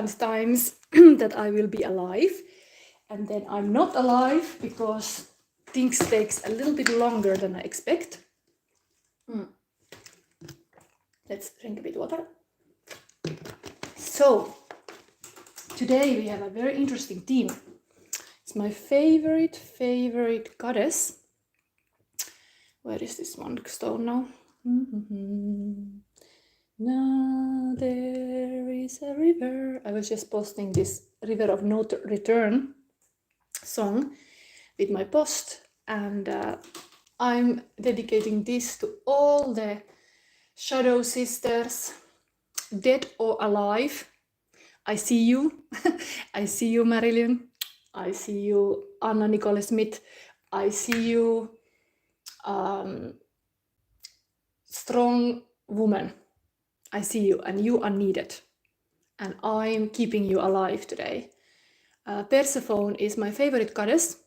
times that I will be alive, and then I'm not alive because things takes a little bit longer than I expect. Let's drink a bit of water. So today we have a very interesting theme. It's my favorite goddess. Where is this one stone now? Now there is a river. I was just posting this River of No Return song with my post, and I'm dedicating this to all the shadow sisters, dead or alive. I see you. I see you, Marilyn. I see you, Anna Nicole Smith. I see you, strong woman. I see you, and you are needed. And I'm keeping you alive today. Persephone is my favorite goddess,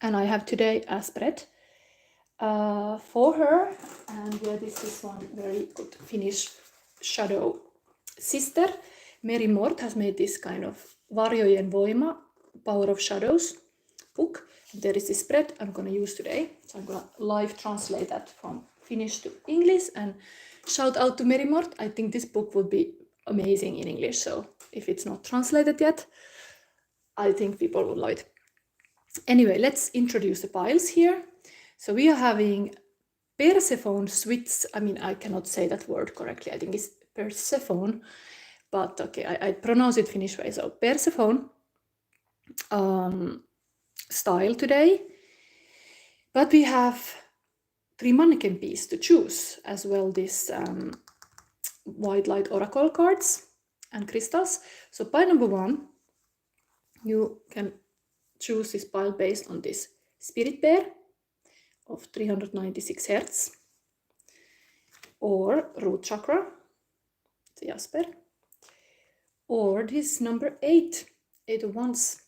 and I have today a spread for her. And this is one very good Finnish shadow sister. Meri Mort has made this kind of Varjojen voima, Power of Shadows book. There is this spread I'm going to use today. So I'm going to live translate that from Finnish to English, and shout out to Meri Mort. I think this book would be amazing in English. So if it's not translated yet, I think people would like it. Anyway, let's introduce the piles here. So we are having Persephone Swiss. I mean, I cannot say that word correctly. I think it's Persephone, but okay, I pronounce it Finnish way. So Persephone style today. But we have 3 mannequin pieces to choose, as well this white light oracle cards and crystals. So pile number 1, you can choose this pile based on this spirit bear of 396 hertz, or root chakra, the Jasper, or this number 8 of wands,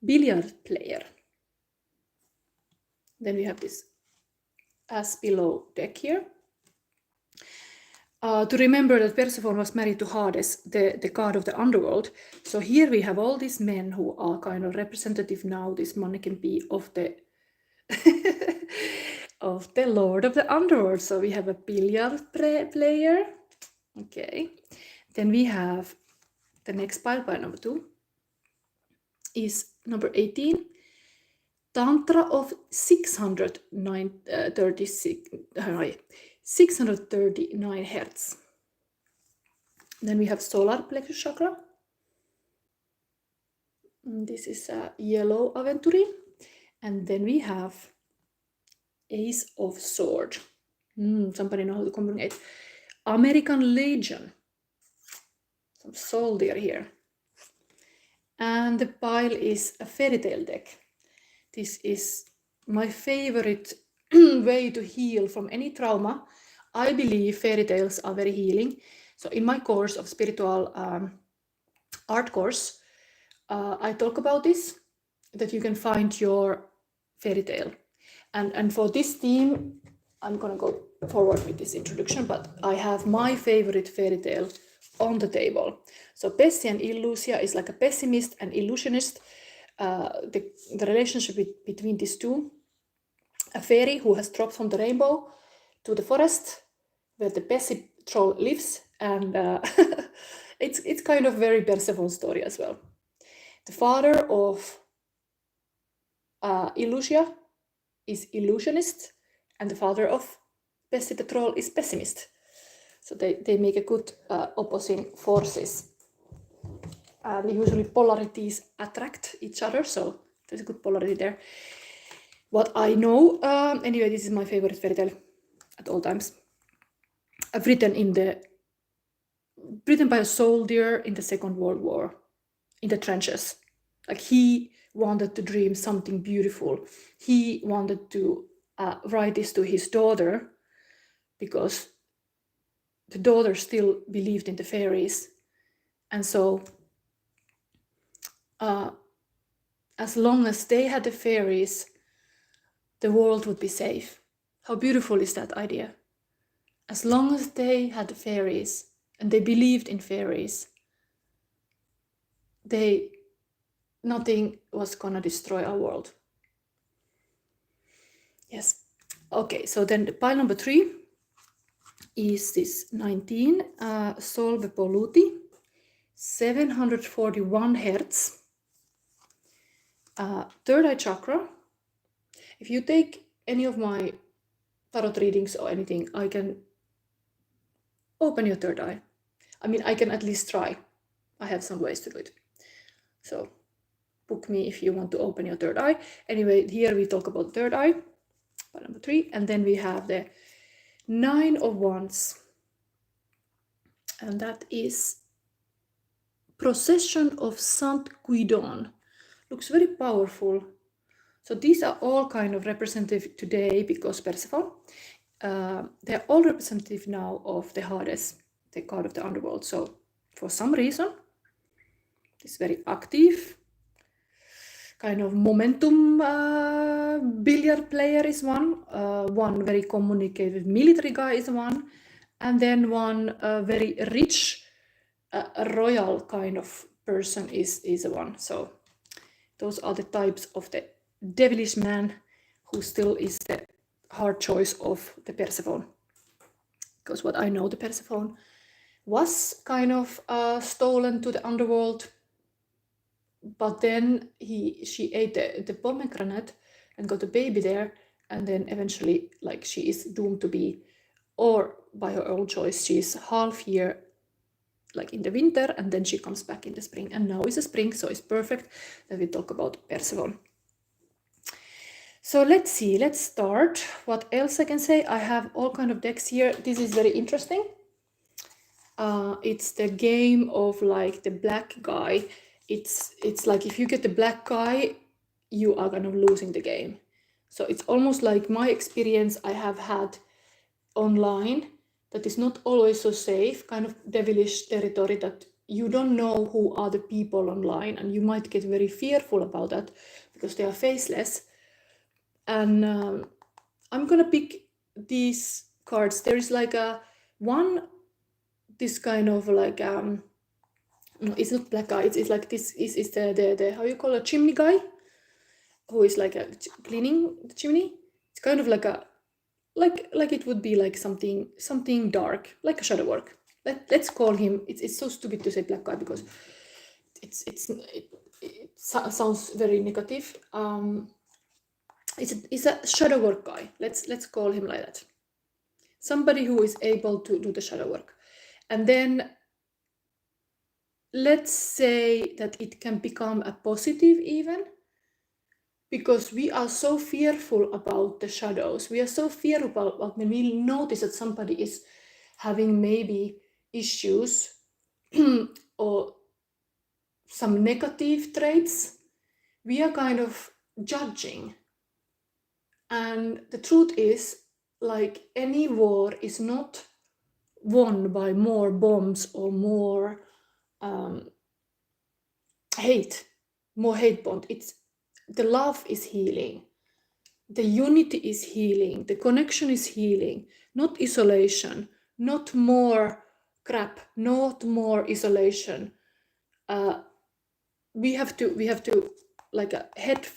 billiard player. Then we have this as below deck here. To remember that Persephone was married to Hades, the god of the underworld. So here we have all these men who are kind of representative now, this mannequin pea of the of the Lord of the Underworld. So we have a billiard player. Okay. Then we have the next pile number 2 is number 18. Tantra of 639 hertz. Then we have solar plexus chakra. This is a yellow aventurine. And then we have Ace of Sword. Somebody know how to combine. American Legion. Some soldier here. And the pile is a fairy tale deck. This is my favorite way to heal from any trauma. I believe fairy tales are very healing. So in my course of spiritual art course, I talk about this, that you can find your fairy tale. And for this theme, I'm going to go forward with this introduction, but I have my favorite fairy tale on the table. So Pessi and Illusia is like a pessimist and illusionist. The relationship between these two, a fairy who has dropped from the rainbow to the forest where the Pessi troll lives, and it's kind of very Persephone story as well. The father of Illusia is illusionist, and the father of Pessi the troll is pessimist. So they make a good opposing forces. And usually polarities attract each other, so there's a good polarity there. What I know, anyway, this is my favorite fairy tale at all times. Written by a soldier in the Second World War, in the trenches. Like, he wanted to dream something beautiful. He wanted to write this to his daughter because the daughter still believed in the fairies, and so as long as they had the fairies, the world would be safe. How beautiful is that idea? As long as they had the fairies and they believed in fairies, nothing was gonna destroy our world. Yes. Okay, so then the pile number 3 is this 19, Solve Polluti, 741 hertz, third eye chakra. If you take any of my tarot readings or anything, I can open your third eye. I mean, I can at least try. I have some ways to do it. So book me if you want to open your third eye. Anyway, here we talk about third eye, pile number 3, and then we have the 9 of Wands, and that is Procession of Saint Guidon. Looks very powerful. So these are all kind of representative today because Persephone. They're all representative now of the Hades, the god of the underworld. So for some reason, this very active kind of momentum billiard player is one very communicative military guy is one, and then one very rich royal kind of person is one. So those are the types of the devilish man who still is the hard choice of the Persephone. Because what I know, the Persephone was kind of stolen to the underworld, but then she ate the pomegranate and got a baby there, and then eventually, like, she is doomed to be, or by her own choice, she's half year like in the winter, and then she comes back in the spring, and now is the spring, so it's perfect that we talk about Persephone. So let's see, let's start. What else I can say? I have all kind of decks here. This is very interesting. It's the game of like the black guy. It's like if you get the black guy, you are kind of losing the game. So it's almost like my experience I have had online that is not always so safe, kind of devilish territory that you don't know who are the people online, and you might get very fearful about that because they are faceless. And I'm gonna pick these cards. There is like this kind of like no, it's not black guy, it's like this is the how you call a chimney guy who is like cleaning the chimney. It's kind of like a like it would be like something dark, like a shadow work. Let's call him, it's so stupid to say black guy because it sounds very negative. It's a shadow work guy. Let's call him like that. Somebody who is able to do the shadow work. And then let's say that it can become a positive even, because we are so fearful about the shadows. We are so fearful about when we notice that somebody is having maybe issues or some negative traits. We are kind of judging. And the truth is, like, any war is not won by more bombs or more hate bond. It's the love is healing, the unity is healing, the connection is healing, not isolation, not more crap, not more isolation. We have to like a head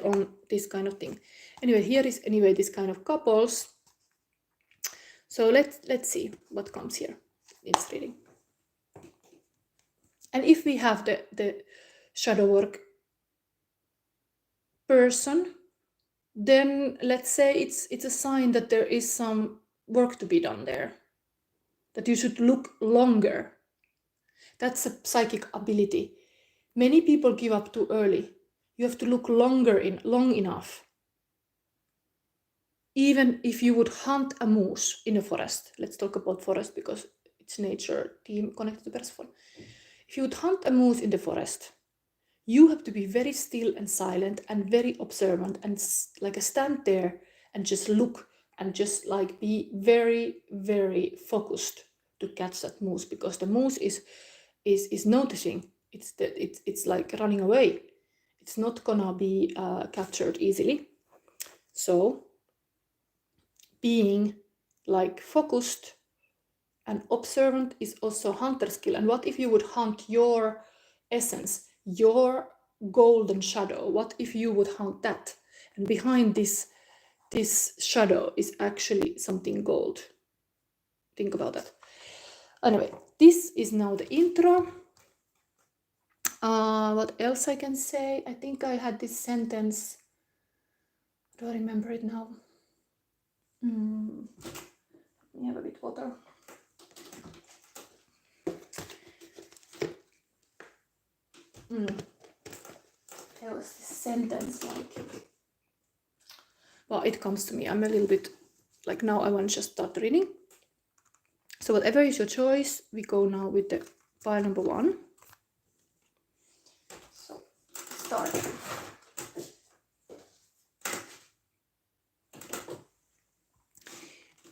on this kind of thing. Anyway, here is this kind of couples. So let's see what comes here in this reading. And if we have the shadow work person, then let's say it's a sign that there is some work to be done there, that you should look longer. That's a psychic ability. Many people give up too early. You have to look long enough. Even if you would hunt a moose in a forest, let's talk about forest because it's nature team connected to Persephone. If you would hunt a moose in the forest, you have to be very still and silent and very observant and like stand there and just look and just like be very, very focused to catch that moose, because the moose is noticing. It's like running away. It's not gonna be captured easily. So being like focused and observant is also hunter skill. And what if you would hunt your essence, your golden shadow. What if you would hunt that? And behind this shadow is actually something gold. Think about that. Anyway, this is now the intro. What else I can say? I think I had this sentence. Do I remember it now? Let me have a bit water. There was this sentence like, well, it comes to me. I'm a little bit like, now I want to just start reading. So whatever is your choice, we go now with the pile number 1. So start.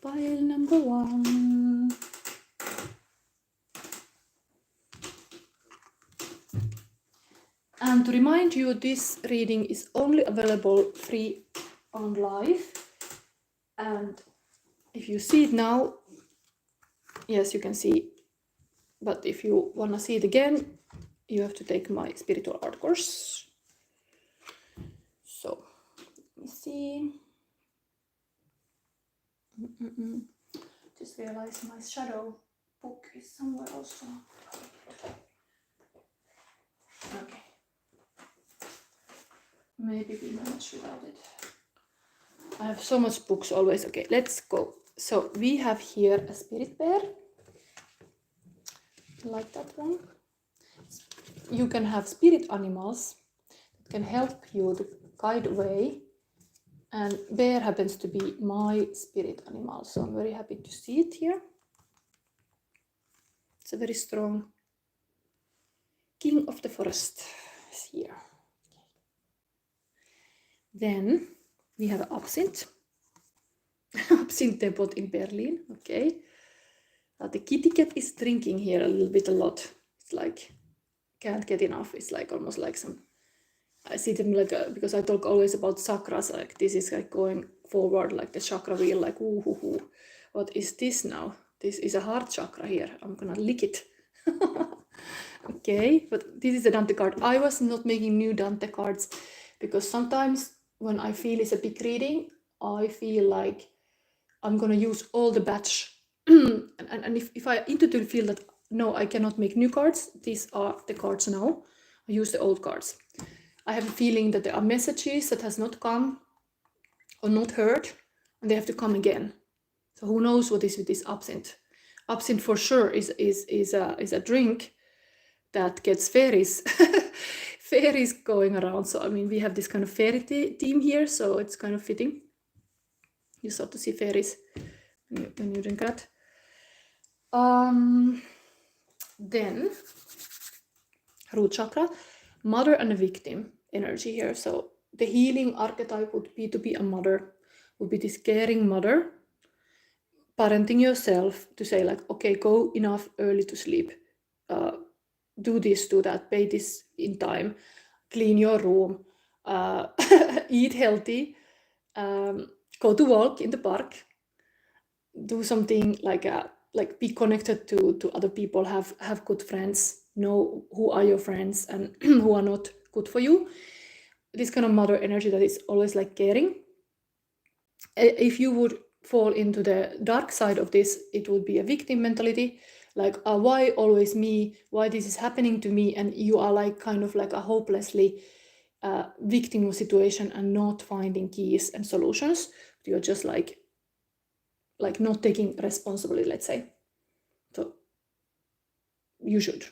Pile number 1. And to remind you, this reading is only available free on live. And if you see it now, yes, you can see. But if you want to see it again, you have to take my spiritual art course. So, let me see. Just realized my shadow book is somewhere also. Okay. Maybe we manage without it. I have so much books always. Okay, let's go. So we have here a spirit bear. Like that one. You can have spirit animals that can help you to guide the way. And bear happens to be my spirit animal. So I'm very happy to see it here. It's a very strong king of the forest is here. Okay. Then we have absinthe. Absinthe depot in Berlin. Okay. The kitty cat is drinking here a lot. It's like, can't get enough. It's like almost like some, I see them like, because I talk always about chakras, like this is like going forward, like the chakra wheel, like ooh, hoo, hoo. What is this now? This is a heart chakra here. I'm gonna lick it. Okay, but this is a Dante card. I was not making new Dante cards because sometimes when I feel it's a big reading, I feel like I'm gonna use all the batch. and if I intuitively feel that no, I cannot make new cards, these are the cards now. I use the old cards. I have a feeling that there are messages that has not come or not heard, and they have to come again. So who knows what is with this absinthe? Absinthe for sure is a drink that gets fairies, fairies going around. So I mean, we have this kind of fairy theme here, so it's kind of fitting. You start to see fairies when you drink that. Then root chakra, mother and a victim energy here. So the healing archetype would be to be a mother, would be this caring mother, parenting yourself to say like, okay, go enough early to sleep, do this, do that, pay this in time, clean your room, eat healthy, go to walk in the park, do something like be connected to other people, have good friends, know who are your friends and who are not good for you. This kind of mother energy that is always like caring. If you would fall into the dark side of this, it would be a victim mentality, like why always me, why this is happening to me, and you are like kind of like a hopelessly victim of situation and not finding keys and solutions. You're just like not taking responsibility, let's say. So you should.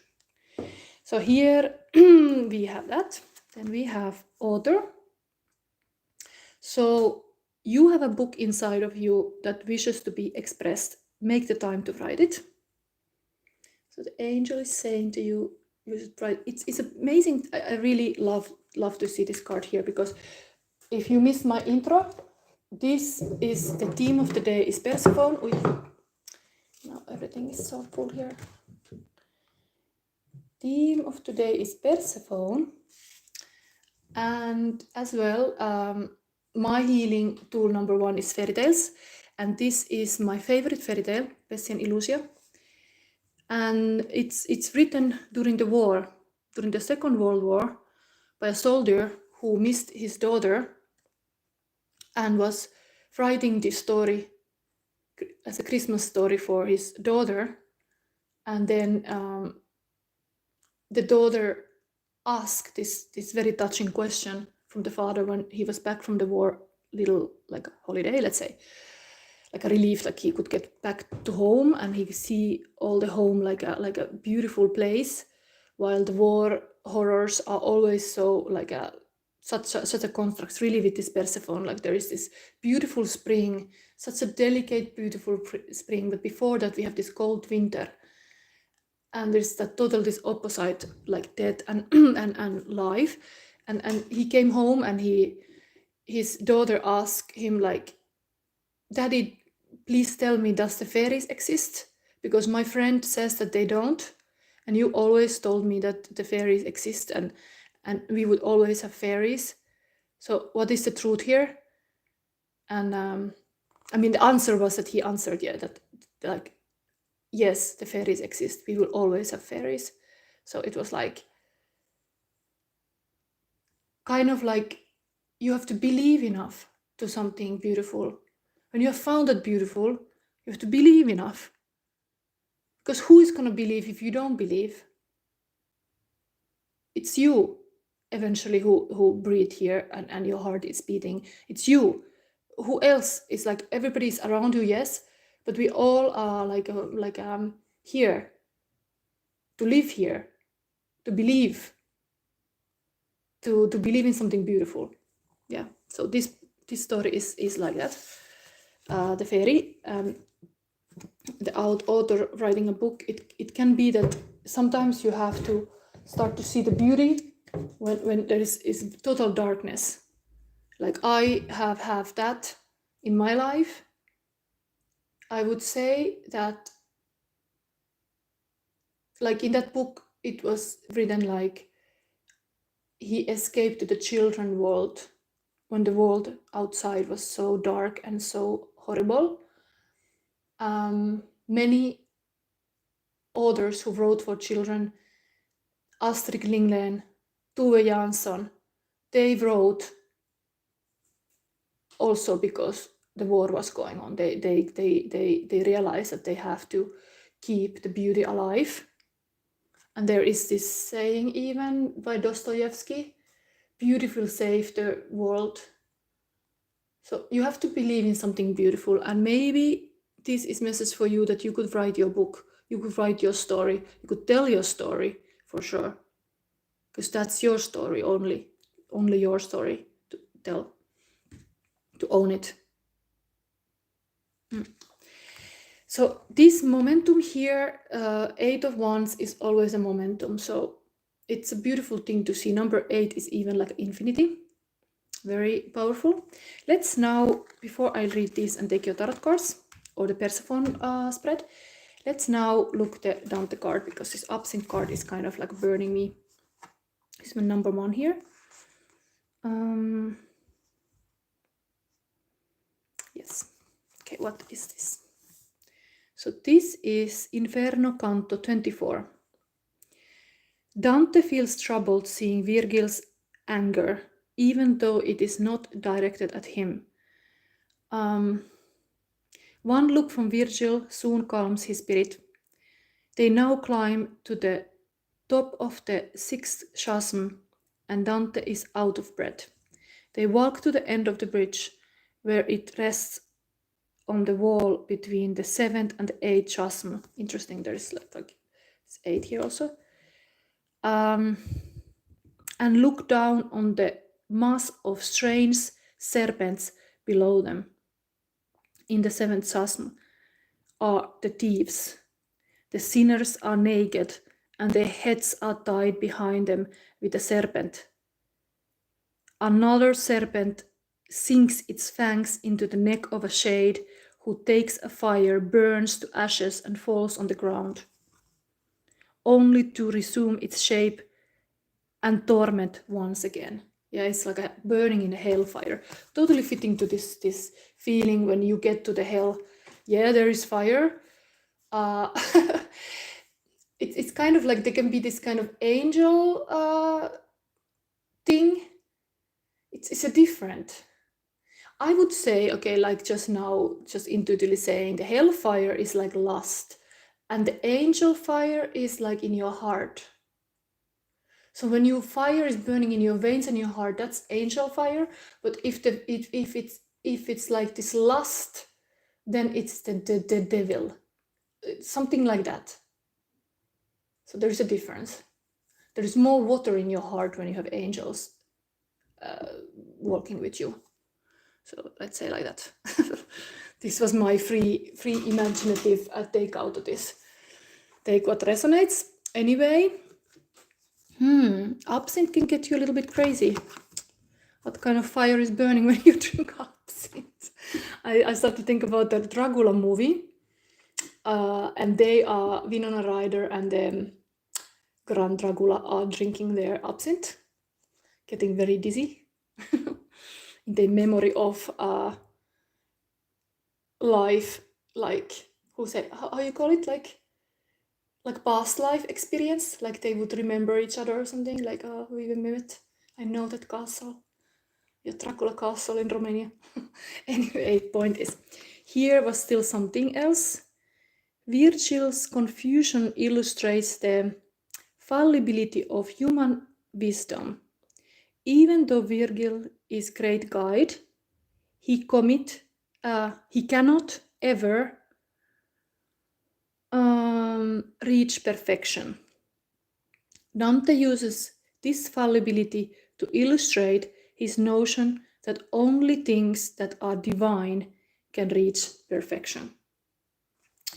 So here we have that. Then we have author. So you have a book inside of you that wishes to be expressed. Make the time to write it. So the angel is saying to you, you should write. It's amazing. I really love to see this card here, because if you missed my intro, this is the theme of the day is Persephone. Now everything is so full here. Theme of today is Persephone, and as well my healing tool number 1 is fairy tales, and this is my favorite fairy tale, Pessia and Illusia, and it's written during the war during the Second World War by a soldier who missed his daughter and was writing this story as a Christmas story for his daughter. And then the daughter asked this very touching question from the father when he was back from the war, little like a holiday, let's say, like a relief, like he could get back to home and he could see all the home like a beautiful place, while the war horrors are always so like such a contrast really with this Persephone. Like there is this beautiful spring, such a delicate, beautiful spring, but before that we have this cold winter. And there's that total this opposite, like death and and life. And he came home and his daughter asked him like, Daddy, please tell me, does the fairies exist? Because my friend says that they don't, and you always told me that the fairies exist and we would always have fairies. So what is the truth here? And I mean, the answer was that he answered, yeah, that like, yes, the fairies exist. We will always have fairies. So it was like, kind of like, you have to believe enough to something beautiful. When you have found that beautiful, you have to believe enough. Because who is going to believe if you don't believe? It's you eventually who breathe here and your heart is beating. It's you. Who else? Is like everybody's around you, yes, but we all are like here to live here, to believe, to believe in something beautiful. Yeah. So this story is like that. The fairy, the author writing a book, it can be that sometimes you have to start to see the beauty when there is total darkness. Like I have that in my life. I would say that, like in that book, it was written like he escaped to the children world when the world outside was so dark and so horrible. Many authors who wrote for children, Astrid Lindgren, Tove Jansson, they wrote also because the war was going on. They realized that they have to keep the beauty alive. And there is this saying even by Dostoevsky, beautiful save the world. So you have to believe in something beautiful, and maybe this is a message for you that you could write your book, you could write your story, you could tell your story for sure, because that's your story, only your story to tell, to own it. So this momentum here, 8 of Wands is always a momentum, so it's a beautiful thing to see. Number 8 is even like infinity. Very powerful. Let's now, before I read this and take your tarot cards or the Persephone spread, let's now look down the card, because this absent card is kind of like burning me. This is my number 1 here. Yes. Okay, what is this? So this is Inferno Canto 24. Dante feels troubled seeing Virgil's anger, even though it is not directed at him. One look from Virgil soon calms his spirit. They now climb to the top of the 6th chasm, and Dante is out of breath. They walk to the end of the bridge, where it rests on the wall between the 7th and the 8th chasm. Interesting, there is like it's 8 here also. And look down on the mass of strange serpents below them. In the 7th chasm are the thieves. The sinners are naked, and their heads are tied behind them with a serpent. Another serpent sinks its fangs into the neck of a shade, who takes a fire, burns to ashes, and falls on the ground, only to resume its shape and torment once again. Yeah, it's like a burning in a hellfire. Totally fitting to this feeling when you get to the hell. Yeah, there is fire. it's kind of like there can be this kind of angel thing. It's a different. I would say, okay, like just now, just intuitively saying, the hellfire is like lust, and the angel fire is like in your heart. So when your fire is burning in your veins and your heart, that's angel fire. But if it's like this lust, then it's the devil, something like that. So there's a difference. There is more water in your heart when you have angels working with you. So let's say like that. This was my free imaginative take out of this. Take what resonates. Anyway, absinthe can get you a little bit crazy. What kind of fire is burning when you drink absinthe? I started to think about the Dracula movie. And they are, Winona Ryder and Grand Dracula are drinking their absinthe, getting very dizzy in the memory of life, like, who said, how you call it, like past life experience, like they would remember each other or something, like, we met, I know that castle, your Dracula castle in Romania. Anyway, point is, here was still something else. Virgil's Confucian illustrates the fallibility of human wisdom. Even though Virgil is great guide, he cannot ever reach perfection. Dante uses this fallibility to illustrate his notion that only things that are divine can reach perfection.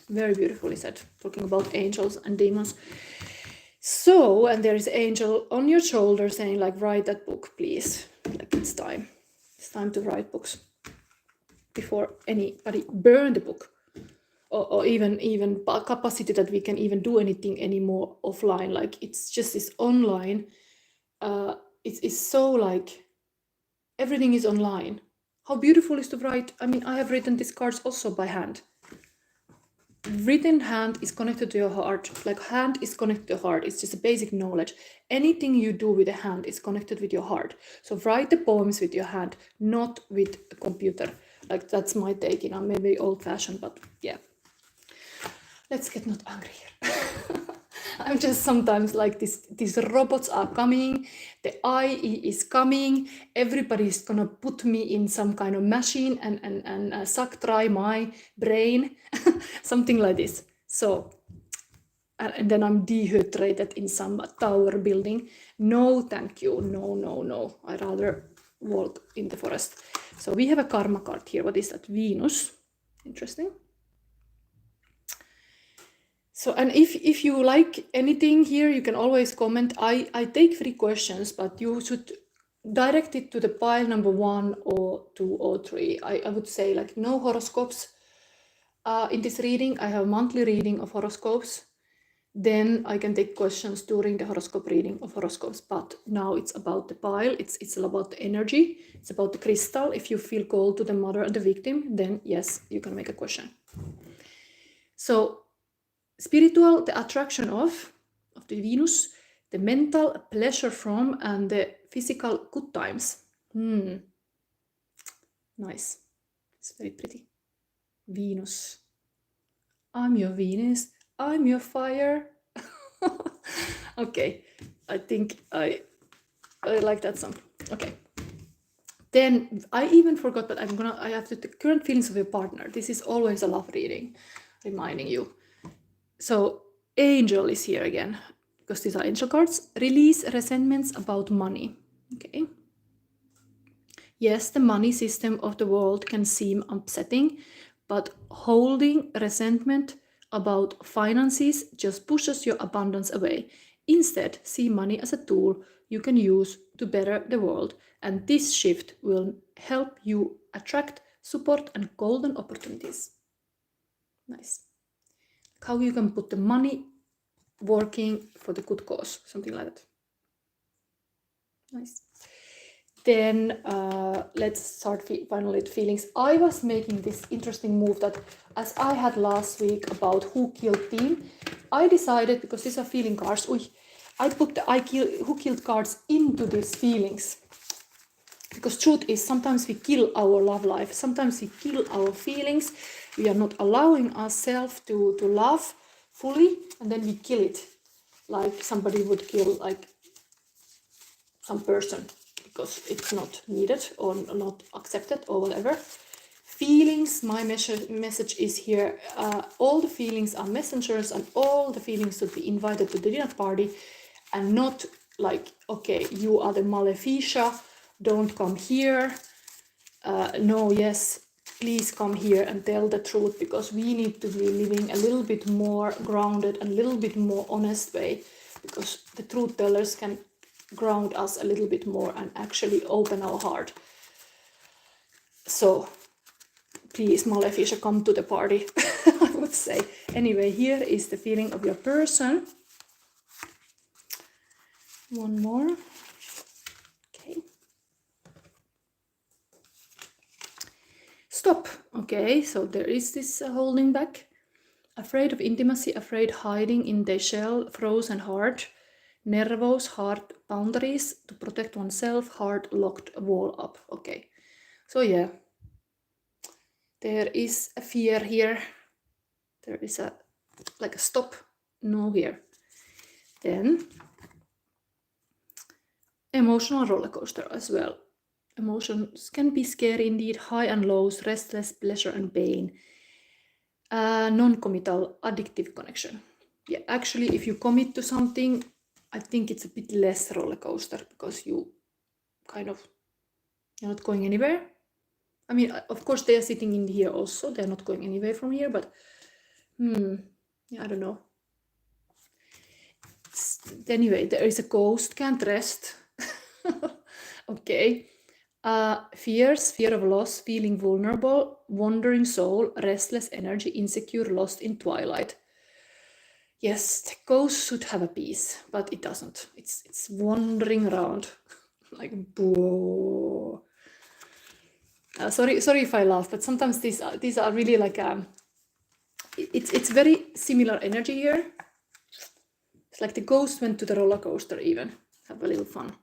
Very beautifully said, talking about angels and demons. So, and there is angel on your shoulder saying, like, write that book, please. Like, it's time. It's time to write books before anybody burn the book. Or even capacity that we can even do anything anymore offline. Like, it's just this online. It's so like, everything is online. How beautiful is to write. I mean, I have written these cards also by hand. Written hand is connected to your heart. Like, hand is connected to heart. It's just a basic knowledge. Anything you do with a hand is connected with your heart. So write the poems with your hand, not with a computer. Like, that's my take. You know, maybe old-fashioned, but yeah. Let's get not angry here. I'm just sometimes like this. These robots are coming. The AI is coming. Everybody's gonna put me in some kind of machine and suck dry my brain, something like this. So, and then I'm dehydrated in some tower building. No, thank you. No. I rather walk in the forest. So we have a karma card here. What is that? Venus. Interesting. So, and if you like anything here, you can always comment. I take free questions, but you should direct it to the pile number 1 or 2 or 3. I would say, like, no horoscopes in this reading. I have a monthly reading of horoscopes. Then I can take questions during the horoscope reading of horoscopes. But now it's about the pile. It's all about the energy. It's about the crystal. If you feel called to the mother and the victim, then yes, you can make a question. So, spiritual, the attraction of the Venus, the mental pleasure from, and the physical good times. Nice. It's very pretty. Venus. I'm your Venus. I'm your fire. Okay. I think I like that song. Okay. Then I even forgot, but I have the current feelings of your partner. This is always a love reading, reminding you. So, angel is here again, because these are angel cards. Release resentments about money. Okay. Yes, the money system of the world can seem upsetting, but holding resentment about finances just pushes your abundance away. Instead, see money as a tool you can use to better the world, and this shift will help you attract support and golden opportunities. Nice. How you can put the money working for the good cause, something like that. Nice. Then let's start finally the feelings. I was making this interesting move that, as I had last week about who killed theme, I decided, because these are feeling cards, I put the who killed cards into these feelings. Because truth is, sometimes we kill our love life, sometimes we kill our feelings, we are not allowing ourselves to love fully, and then we kill it. Like somebody would kill like some person because it's not needed or not accepted or whatever. Feelings, my message is here, all the feelings are messengers, and all the feelings should be invited to the dinner party, and not like, okay, you are the maleficia, don't come here. No, yes, please come here and tell the truth, because we need to be living a little bit more grounded and a little bit more honest way, because the truth tellers can ground us a little bit more and actually open our heart. So please, maleficia, come to the party. I would say. Anyway, here is the feeling of your person. One more. Okay. Stop. Okay, so there is this holding back. Afraid of intimacy, afraid hiding in the shell, frozen heart, nervous, heart boundaries to protect oneself, heart locked, wall up. Okay, so yeah, there is a fear here. There is a like a stop, no here. Then emotional roller coaster as well. Emotions can be scary indeed, high and lows, restless, pleasure and pain. Non-committal, addictive connection. Yeah, actually, if you commit to something, I think it's a bit less roller coaster, because you kind of, you're not going anywhere. I mean, of course, they are sitting in here also. They're not going anywhere from here, but yeah, I don't know. Anyway, there is a ghost, can't rest. Okay. Fears, fear of loss, feeling vulnerable, wandering soul, restless energy, insecure, lost in twilight. Yes, the ghost should have a peace, but it doesn't. It's wandering around like boo. Sorry if I laugh, but sometimes these are really like it's very similar energy here. It's like the ghost went to the roller coaster even. Have a little fun.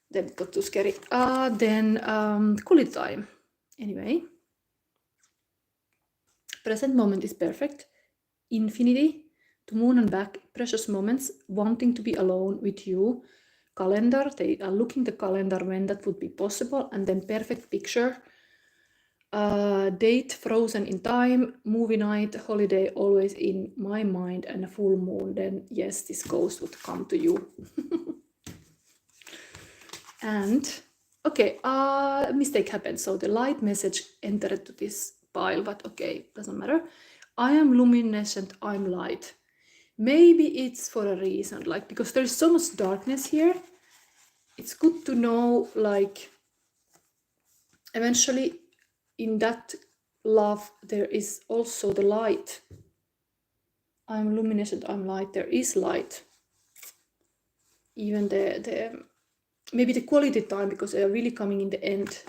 Then it got too scary. Then quality time. Anyway, present moment is perfect. Infinity, to moon and back, precious moments, wanting to be alone with you. Calendar, they are looking the calendar when that would be possible, and then perfect picture. Date, frozen in time, movie night, holiday, always in my mind, and a full moon. Then yes, this ghost would come to you. And okay, mistake happened. So the light message entered to this pile, but okay, doesn't matter. I am luminescent, I'm light. Maybe it's for a reason, like, because there's so much darkness here. It's good to know, like, eventually in that love there is also the light. I'm luminescent, I'm light. There is light. Even the maybe the quality time, because they are really coming in the end.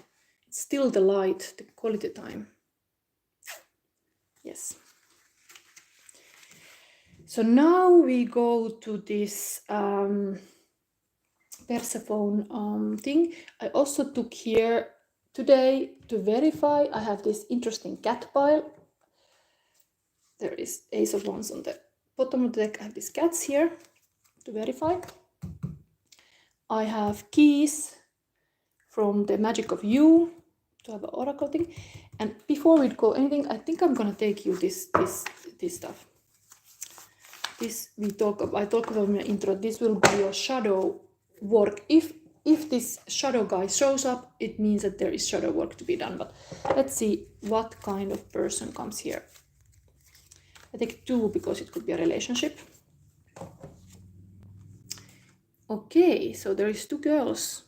It's still the light, the quality time. Yes. So now we go to this Persephone thing. I also took here today to verify. I have this interesting cat pile. There is Ace of Wands on the bottom of the deck. I have these cats here to verify. I have keys from the Magic of You to have an oracle thing. And before we go anything, I think I'm gonna take you this stuff. This I talk about in the intro. This will be your shadow work. If this shadow guy shows up, it means that there is shadow work to be done. But let's see what kind of person comes here. I take 2 because it could be a relationship. Okay, so there is 2 girls.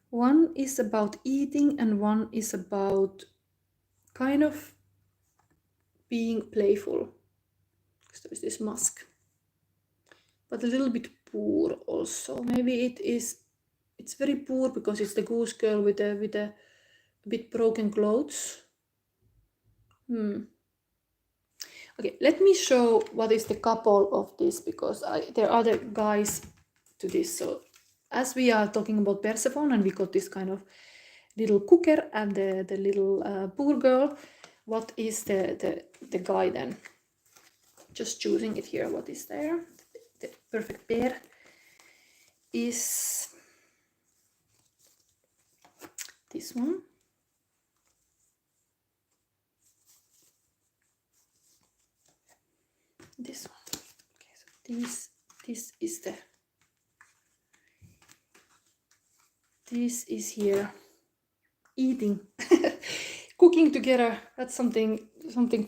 One is about eating and one is about kind of being playful. Because there is this mask. But a little bit poor also. Maybe it it's very poor because it's the goose girl with a bit broken clothes. Okay, let me show what is the couple of this, because there are other guys to this. So as we are talking about Persephone, and we got this kind of little cooker and the little poor girl, what is the guy then? Just choosing it here, what is there? The perfect pair is this one. This one. Okay, so this is the, this is here eating. Cooking together, that's something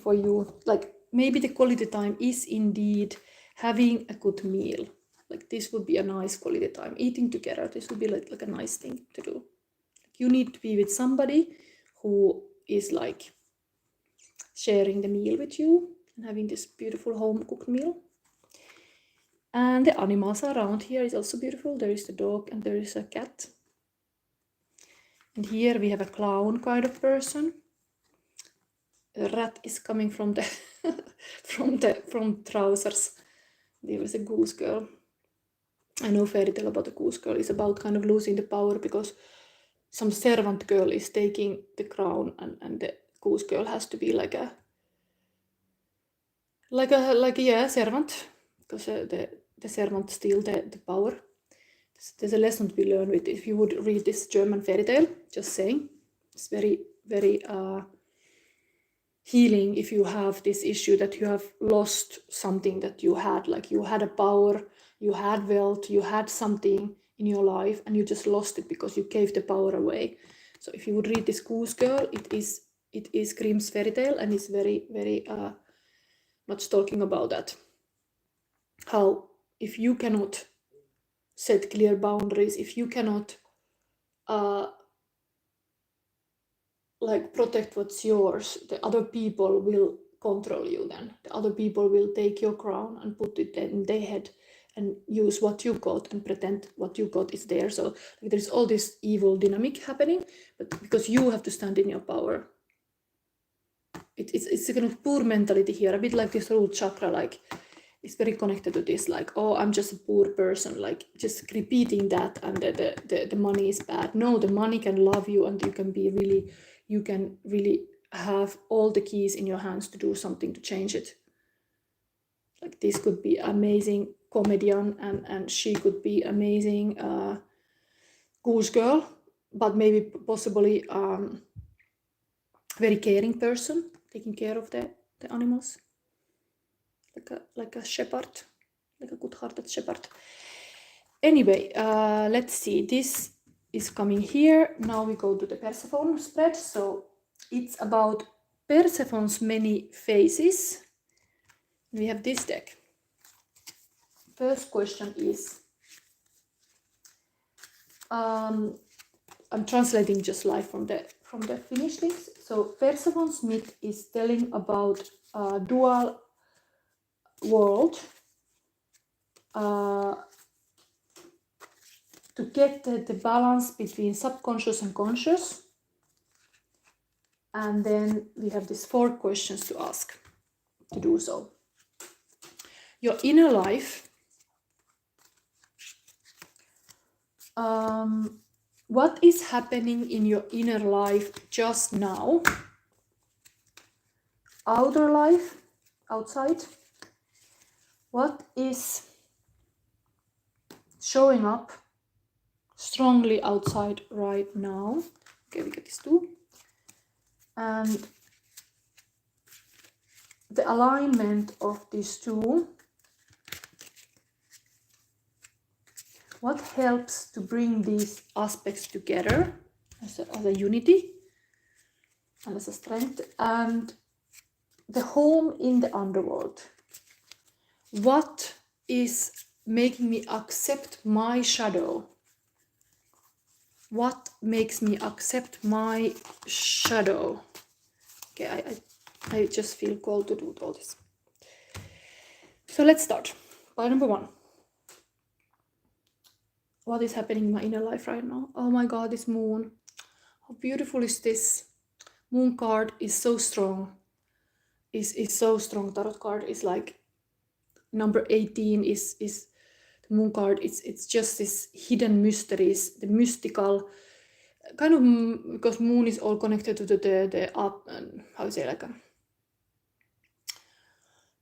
for you. Like maybe the quality time is indeed having a good meal. Like this would be a nice quality time. Eating together, this would be like a nice thing to do. You need to be with somebody who is like sharing the meal with you and having this beautiful home cooked meal. And the animals around here is also beautiful. There is the dog and there is a cat. And here we have a clown kind of person. A rat is coming from the from trousers. There is a goose girl. I know fairy tale about the goose girl is about kind of losing the power because some servant girl is taking the crown, and the goose girl has to be like a servant, because the servant steal the power. There's a lesson to be learned with if you would read this German fairy tale. Just saying, it's very healing if you have this issue that you have lost something that you had, like you had a power, you had wealth, you had something in your life, and you just lost it because you gave the power away. So if you would read this goose girl, it is Grimm's fairy tale, and it's very much talking about that. How if you cannot set clear boundaries, if you cannot like protect what's yours, the other people will control you. Then the other people will take your crown and put it in their head and use what you got and pretend what you got is there. So like, there's all this evil dynamic happening, but because you have to stand in your power. It's a kind of poor mentality here, a bit like this root chakra, like it's very connected to this, like, oh, I'm just a poor person, like just repeating that, and the money is bad. No, the money can love you, and you can really have all the keys in your hands to do something to change it. Like this could be amazing comedian, and she could be amazing goose girl, but maybe possibly very caring person, taking care of the animals, like a shepherd, like a good-hearted shepherd. Anyway, let's see. This is coming here. Now we go to the Persephone spread. So it's about Persephone's many faces. We have this deck. First question is, I'm translating just live from the Finnish things. So Persephone's myth is telling about a dual world, to get the balance between subconscious and conscious. And then we have these 4 questions to ask to do so. Your inner life. What is happening in your inner life just now? Outer life, outside. What is showing up strongly outside right now? Okay, we get these 2. And the alignment of these 2. What helps to bring these aspects together as a unity and as a strength? And the home in the underworld. What is making me accept my shadow? What makes me accept my shadow? Okay, I just feel called to do all this. So let's start. By number 1. what is happening in my inner life right now. Oh my God, this moon. How beautiful is this? Moon card is so strong. Is so strong. Tarot card is like number 18 is the moon card. It's just this hidden mysteries, the mystical kind of, because moon is all connected to the up and how to say, like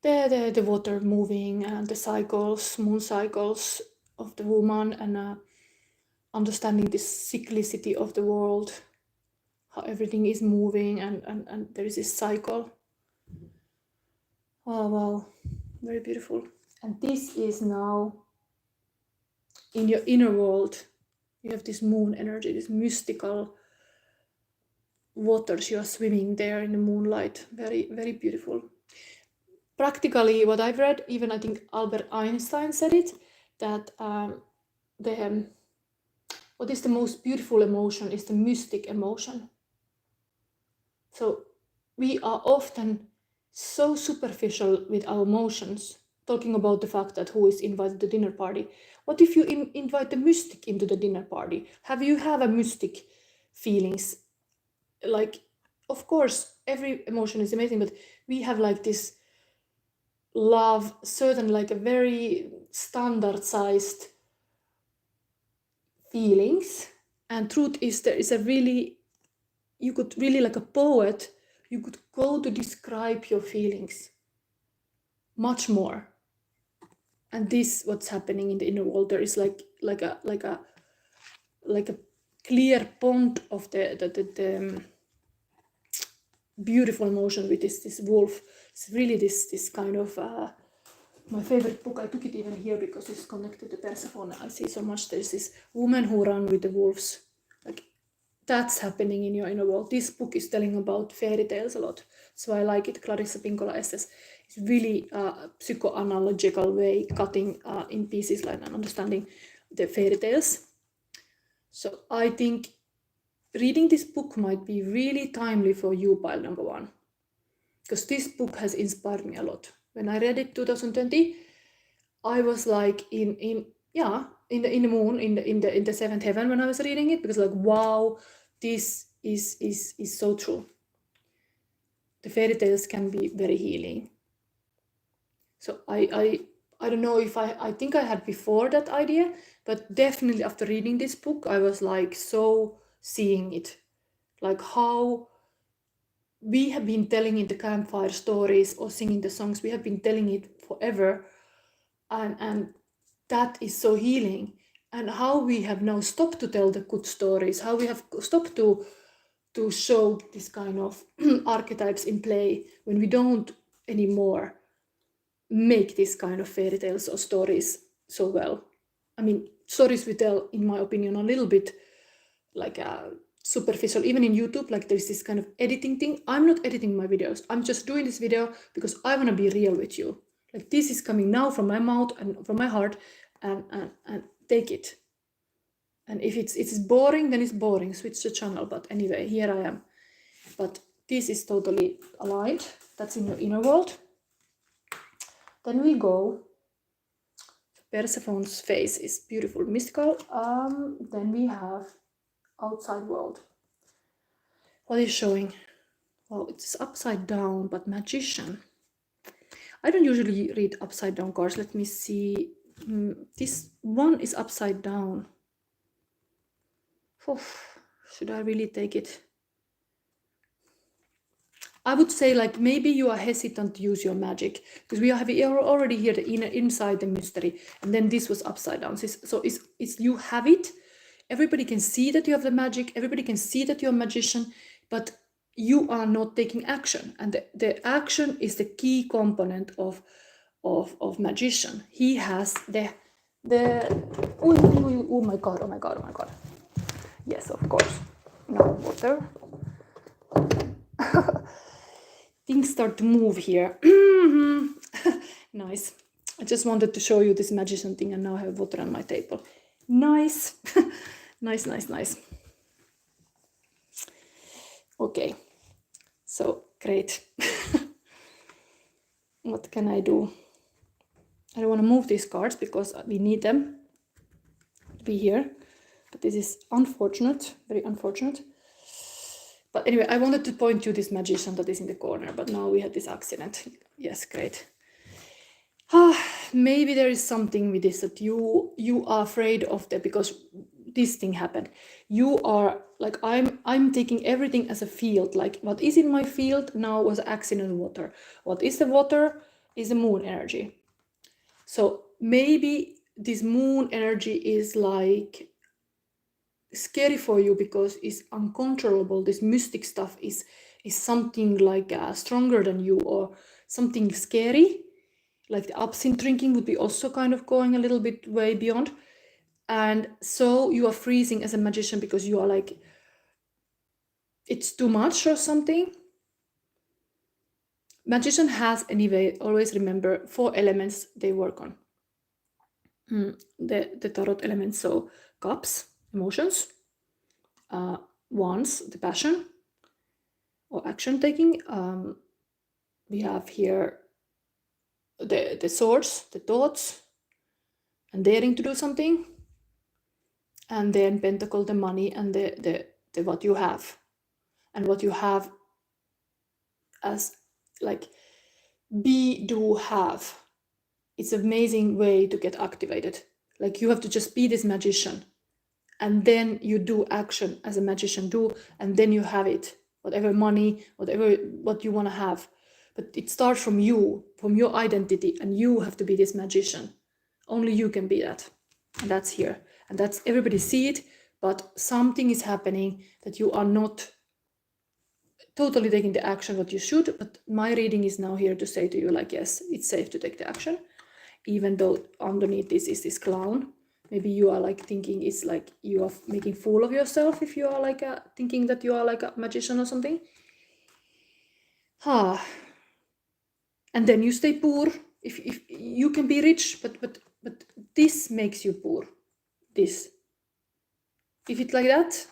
the water moving and the cycles, moon cycles of the woman, and understanding this cyclicity of the world, how everything is moving and there is this cycle. Oh wow, very beautiful. And this is now in your inner world. You have this moon energy, this mystical waters. You are swimming there in the moonlight. Very, very beautiful. Practically, what I've read, even I think Albert Einstein said it, that what is the most beautiful emotion is the mystic emotion. So we are often so superficial with our emotions, talking about the fact that who is invited to the dinner party. What if you invite the mystic into the dinner party? Have a mystic feelings? Like, of course, every emotion is amazing, but we have like this love, certain like a very standard-sized feelings. And truth is, there is a really, you could really, like a poet, you could go to describe your feelings much more. And this, what's happening in the inner world, there is like a clear pond of the beautiful emotion with this wolf. It's really this kind of my favorite book. I took it even here because it's connected to Persephone. I see so much. There's this woman who ran with the wolves. Like, that's happening in your inner world. This book is telling about fairy tales a lot, so I like it. Clarissa Pinkola Estes. It's really psychoanalytical way, cutting in pieces like and understanding the fairy tales. So I think reading this book might be really timely for you, pile number one, because this book has inspired me a lot. When I read it 2020, I was like in the moon, in the seventh heaven when I was reading it, because like, wow, this is so true. The fairy tales can be very healing. So I don't know if I think I had before that idea, but definitely after reading this book, I was like so seeing it, like how we have been telling in the campfire stories or singing the songs, we have been telling it forever, and that is so healing. And how we have now stopped to tell the good stories, how we have stopped to show this kind of archetypes in play, when we don't anymore make this kind of fairy tales or stories so well. I mean, stories we tell, in my opinion, a little bit like superficial. Even in YouTube, like there's this kind of editing thing. I'm not editing my videos. I'm just doing this video because I want to be real with you. Like, this is coming now from my mouth and from my heart, and take it. And if it's boring, then it's boring. Switch the channel. But anyway, here I am. But this is totally aligned. That's in your inner world. Then we go. Persephone's face is beautiful, mystical. Then we have outside world. What is showing? Well, it's upside down, but magician. I don't usually read upside down cards. Let me see. This one is upside down. Oof, should I really take it? I would say, like, maybe you are hesitant to use your magic, because we are already here the inner, inside the mystery, and then this was upside down. So it's you have it. Everybody can see that you have the magic. Everybody can see that you're a magician, but you are not taking action. And the action is the key component of magician. He has oh my god. Yes, of course. Now water. Things start to move here. Nice. I just wanted to show you this magician thing, and now I have water on my table. Nice. nice. Okay. So, great. What can I do? I don't want to move these cards because we need them. be here. But this is unfortunate, very unfortunate. But anyway, I wanted to point to this magician that is in the corner, but now we had this accident. Yes, great. Maybe there is something with this that you are afraid of that because this thing happened. You are like, I'm taking everything as a field. Like what is in my field now was accident water. What is the water is the moon energy. So maybe this moon energy is like scary for you because it's uncontrollable. This mystic stuff is something like stronger than you, or something scary. Like the absinthe drinking would be also kind of going a little bit way beyond. And so you are freezing as a magician because you are like, it's too much or something. Magician has, anyway, always remember 4 elements they work on. The tarot elements, so cups, emotions, wands, the passion or action taking. We have here the swords, the thoughts, and daring to do something. And then pentacle, the money, and the what you have. And what you have as like be, do, have. It's an amazing way to get activated. Like you have to just be this magician, and then you do action as a magician do, and then you have it, whatever money, whatever what you want to have. But it starts from you, from your identity, and you have to be this magician. Only you can be that. And that's here. And that's, everybody see it, but something is happening that you are not totally taking the action what you should. But my reading is now here to say to you, like, yes, it's safe to take the action, even though underneath this is this clown. Maybe you are like thinking it's like you are making fool of yourself if you are like thinking that you are like a magician or something. And then you stay poor. If you can be rich, but this makes you poor. This. If it's like that,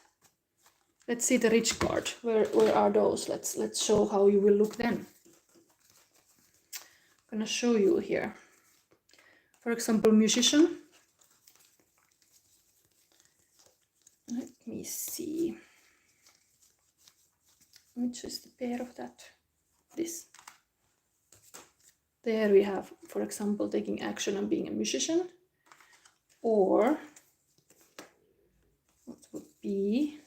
let's see the rich card. Where are those? Let's show how you will look then. I'm gonna show you here. For example, musician. Let me see. Which is the pair of that? This. There we have, for example, taking action and being a musician. Or what would be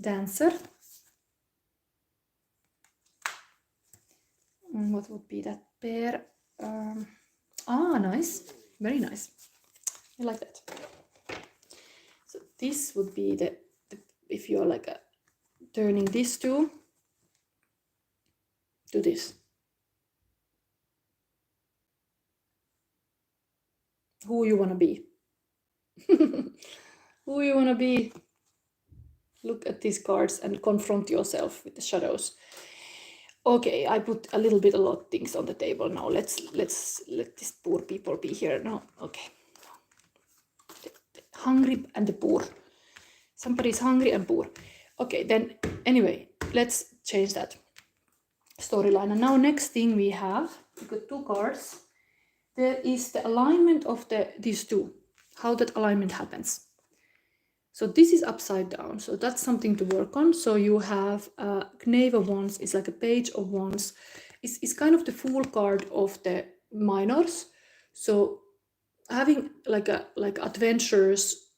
dancer. And what would be that pair? Nice. Very nice. I like that. So this would be the if you're like turning this to this. Who you want to be. Who you want to be. Look at these cards and confront yourself with the shadows. Okay, I put a lot of things on the table now. Let's let these poor people be here now. Okay. The hungry and the poor. Somebody's hungry and poor. Okay, then anyway, let's change that storyline. And now next thing we got 2 cards. There is the alignment of these two, how that alignment happens. So this is upside down, so that's something to work on. So you have Knave of Wands, it's like a Page of Wands. It's kind of the Fool card of the minors. So having like adventurous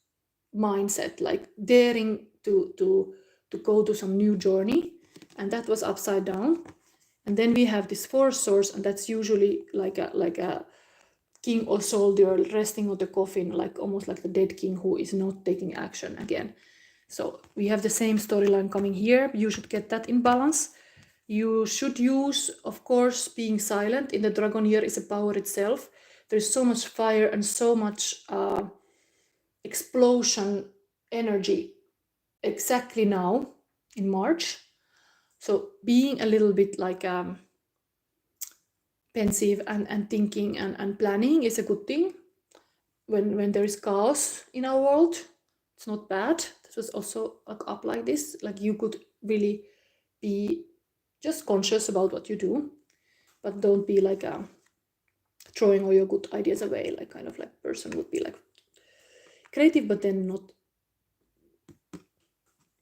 mindset, like daring to go to some new journey, and that was upside down. And then we have this 4 Swords, and that's usually like a king or soldier resting on the coffin, like almost like the dead king who is not taking action again. So we have the same storyline coming here. You should get that in balance. You should use, of course, being silent. In the dragon year is a power itself. There's so much fire and so much explosion energy exactly now in March. So being a little bit like pensive and thinking and planning is a good thing. When there is chaos in our world, it's not bad. This was also up like this. Like you could really be just conscious about what you do, but don't be like throwing all your good ideas away, like kind of like person would be like creative, but then not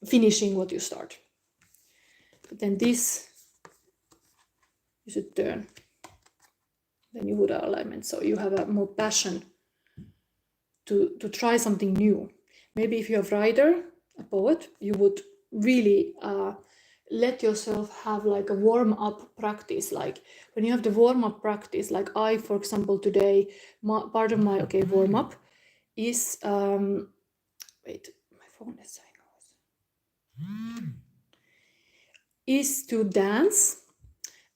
finishing what you start. But then this, you should turn. Then you would have alignment. So you have a more passion to try something new. Maybe if you're a writer, a poet, you would really let yourself have like a warm-up practice. Like when you have the warm-up practice, like I, for example, today, part of my warm-up is wait, my phone is saying is to dance.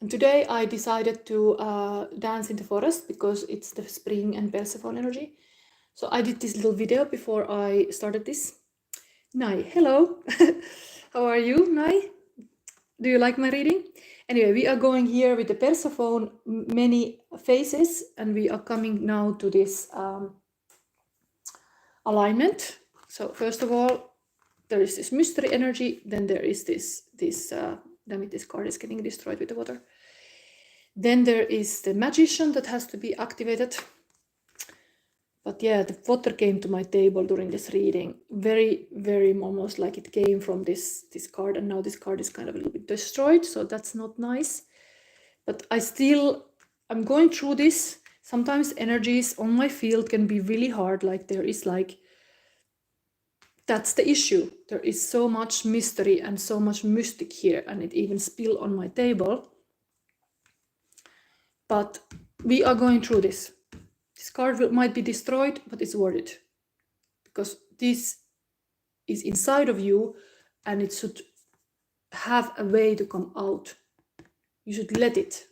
And today I decided to dance in the forest because it's the spring and Persephone energy. So I did this little video before I started this. Nai, hello. How are you, Nai? Do you like my reading? Anyway, we are going here with the Persephone, many phases, and we are coming now to this alignment. So first of all, there is this mystery energy, then there is this damn it, this card is getting destroyed with the water. Then there is the magician that has to be activated. But yeah, the water came to my table during this reading. Very, very almost like it came from this card, and now this card is kind of a little bit destroyed, so that's not nice. But I'm going through this. Sometimes energies on my field can be really hard, like there is like, that's the issue. There is so much mystery and so much mystic here, and it even spilled on my table. But we are going through this. This card might be destroyed, but it's worth it. Because this is inside of you, and it should have a way to come out. You should let it.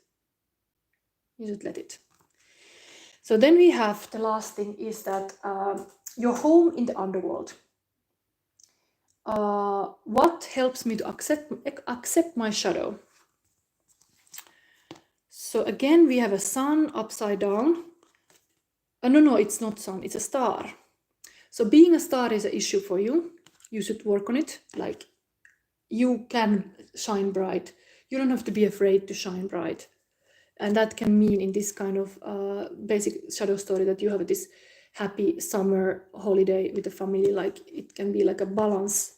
You should let it. So then we have the last thing is that your home in the underworld. What helps me to accept my shadow? So again, we have a sun upside down. No, it's not sun, it's a star. So being a star is an issue for you. You should work on it. Like, you can shine bright. You don't have to be afraid to shine bright. And that can mean in this kind of basic shadow story that you have this happy summer holiday with the family. Like, it can be like a balance.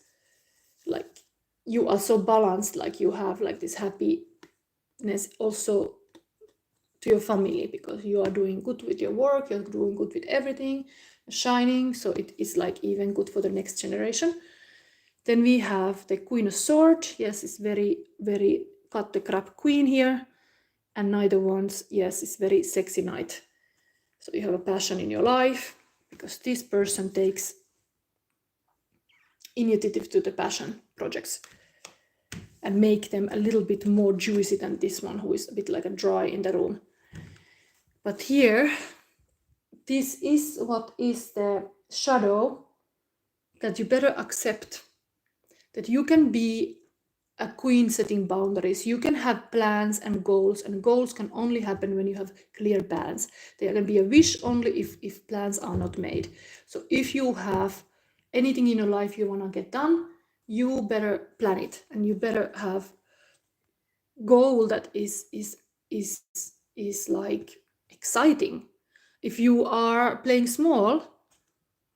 Like, you are so balanced, like you have like this happiness also to your family, because you are doing good with your work, you're doing good with everything, shining, so it is like even good for the next generation. Then we have the Queen of Swords. Yes, it's very, very cut the crap queen here. And neither ones, yes, it's very sexy knight. So you have a passion in your life, because this person takes initiative to the passion projects and make them a little bit more juicy than this one, who is a bit like a dry in the room. But here, this is what is the shadow that you better accept. That you can be a queen setting boundaries. You can have plans, and goals can only happen when you have clear plans. They can be a wish only if plans are not made. So if you have anything in your life you want to get done, you better plan it, and you better have goal that is like exciting. If you are playing small,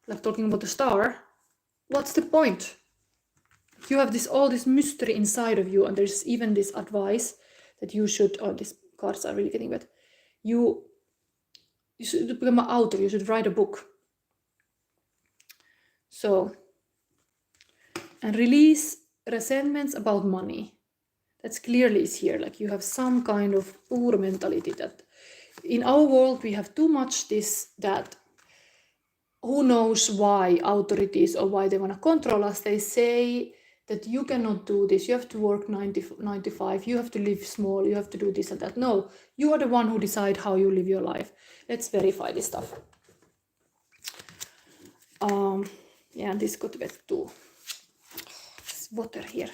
like talking about the star, what's the point? You have all this mystery inside of you, and there's even this advice that you should, these cards are really getting wet, you should become an author, you should write a book. So, and release resentments about money. That's clearly is here, like you have some kind of poor mentality that in our world we have too much that who knows why authorities or why they want to control us, they say that you cannot do this, you have to work 95, you have to live small, you have to do this and that. No, you are the one who decide how you live your life. Let's verify this stuff. Yeah, this got wet too. There's water here.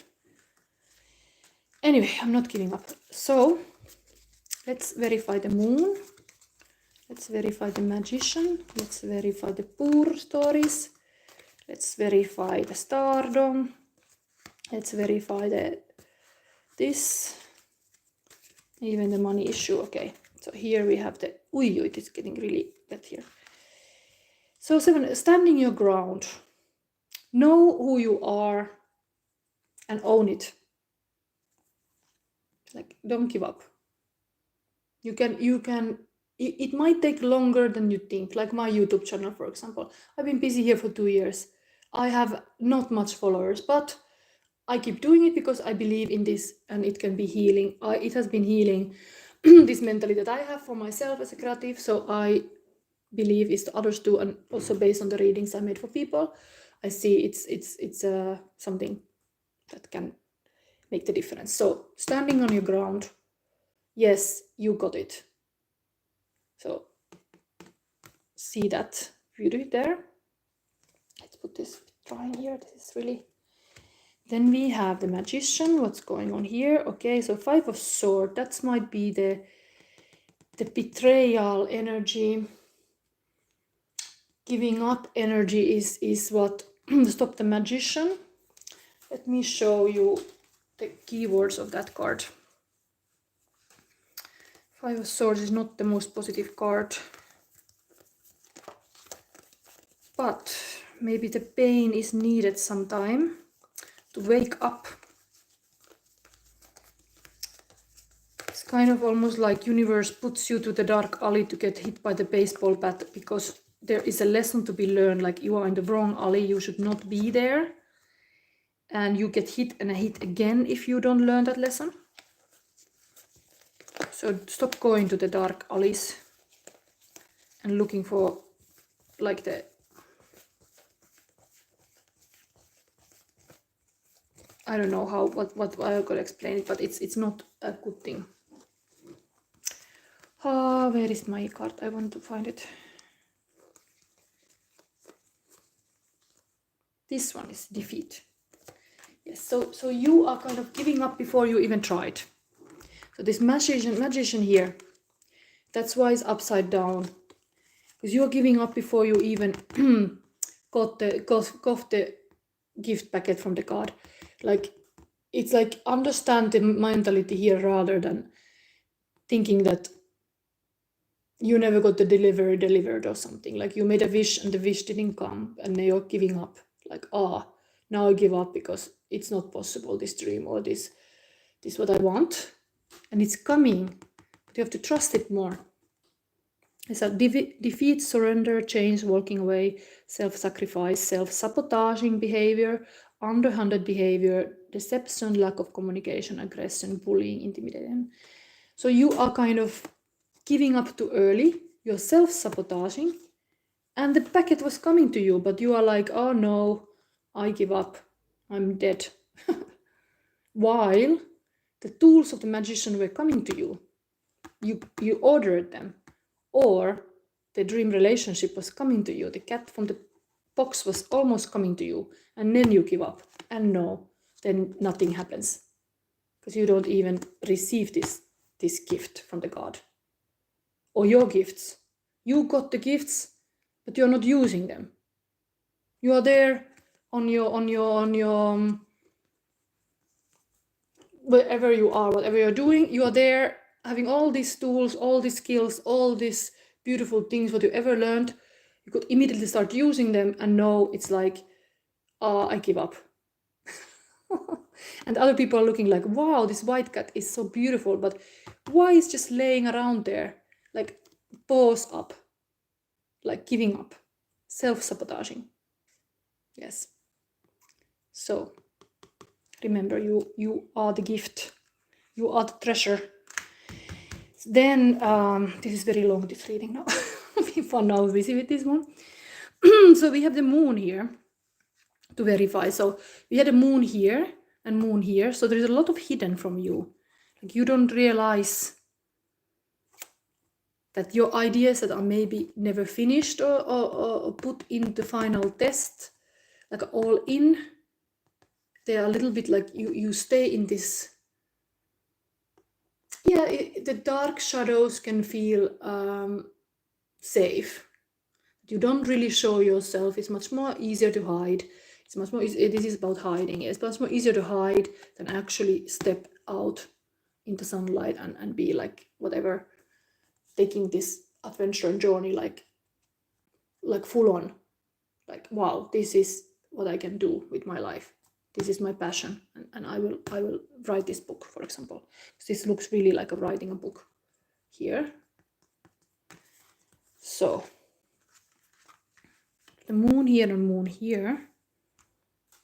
Anyway, I'm not giving up. So, let's verify the moon. Let's verify the magician. Let's verify the poor stories. Let's verify the stardom. Let's verify this. Even the money issue. Okay, So here we have the, it is getting really wet here. So 7, standing your ground. Know who you are and own it. Like, don't give up. You can, it might take longer than you think. Like my YouTube channel, for example. I've been busy here for 2 years. I have not much followers, but I keep doing it because I believe in this and it can be healing. It has been healing this mentality that I have for myself as a creative. So I believe is to others too, and also based on the readings I made for people, I see it's something that can make the difference. So standing on your ground, yes, you got it. So see that beauty there. Let's put this drawing here. This is really. Then we have the magician. What's going on here? Okay, so 5 of swords. That might be the betrayal energy. Giving up energy is what stopped the magician. Let me show you the keywords of that card. 5 of swords is not the most positive card. But maybe the pain is needed sometime to wake up. It's kind of almost like universe puts you to the dark alley to get hit by the baseball bat, because there is a lesson to be learned. Like, you are in the wrong alley, you should not be there. And you get hit and hit again if you don't learn that lesson. So stop going to the dark alleys and looking for like the I don't know how what I could explain it, but it's not a good thing. Where is my card? I want to find it. This one is defeat. Yes, so you are kind of giving up before you even tried. So this magician here, that's why it's upside down, because you are giving up before you even got the gift packet from the card. Like, it's like, understand the mentality here rather than thinking that you never got the delivery delivered or something. Like, you made a wish and the wish didn't come and now you're giving up. Like, now I give up because it's not possible, this dream or this what I want. And it's coming, but you have to trust it more. It's a defeat, surrender, change, walking away, self-sacrifice, self-sabotaging behavior, underhanded behavior, deception, lack of communication, aggression, bullying, intimidation. So you are kind of giving up too early, you're self-sabotaging, and the packet was coming to you, but you are like, oh no, I give up, I'm dead. While the tools of the magician were coming to you, you ordered them. Or the dream relationship was coming to you, the cat from the box was almost coming to you, and then you give up. And no, then nothing happens, because you don't even receive this gift from the god. Or your gifts. You got the gifts, but you're not using them. You are there on your wherever you are, whatever you're doing, you are there having all these tools, all these skills, all these beautiful things what you ever learned. You could immediately start using them, and no, it's like, I give up. And other people are looking like, wow, this white cat is so beautiful, but why is just laying around there? Like, pause up, like giving up, self-sabotaging. Yes. So remember, you are the gift, you are the treasure. Then this is very long, this reading now. Be fun now, busy with this one. So we have the moon here to verify. So we had a moon here and moon here. So there's a lot of hidden from you. Like, you don't realize that your ideas that are maybe never finished or put in the final test, like all in, they are a little bit like you stay in this. Yeah, the dark shadows can feel safe. You don't really show yourself. It's much more easier to hide. It's much more easy. This is about hiding. It's much more easier to hide than actually step out into sunlight and be like whatever taking this adventure and journey like full on, like, wow, this is what I can do with my life. This is my passion, and I will write this book, for example. This looks really like writing a book here. So the moon here and moon here,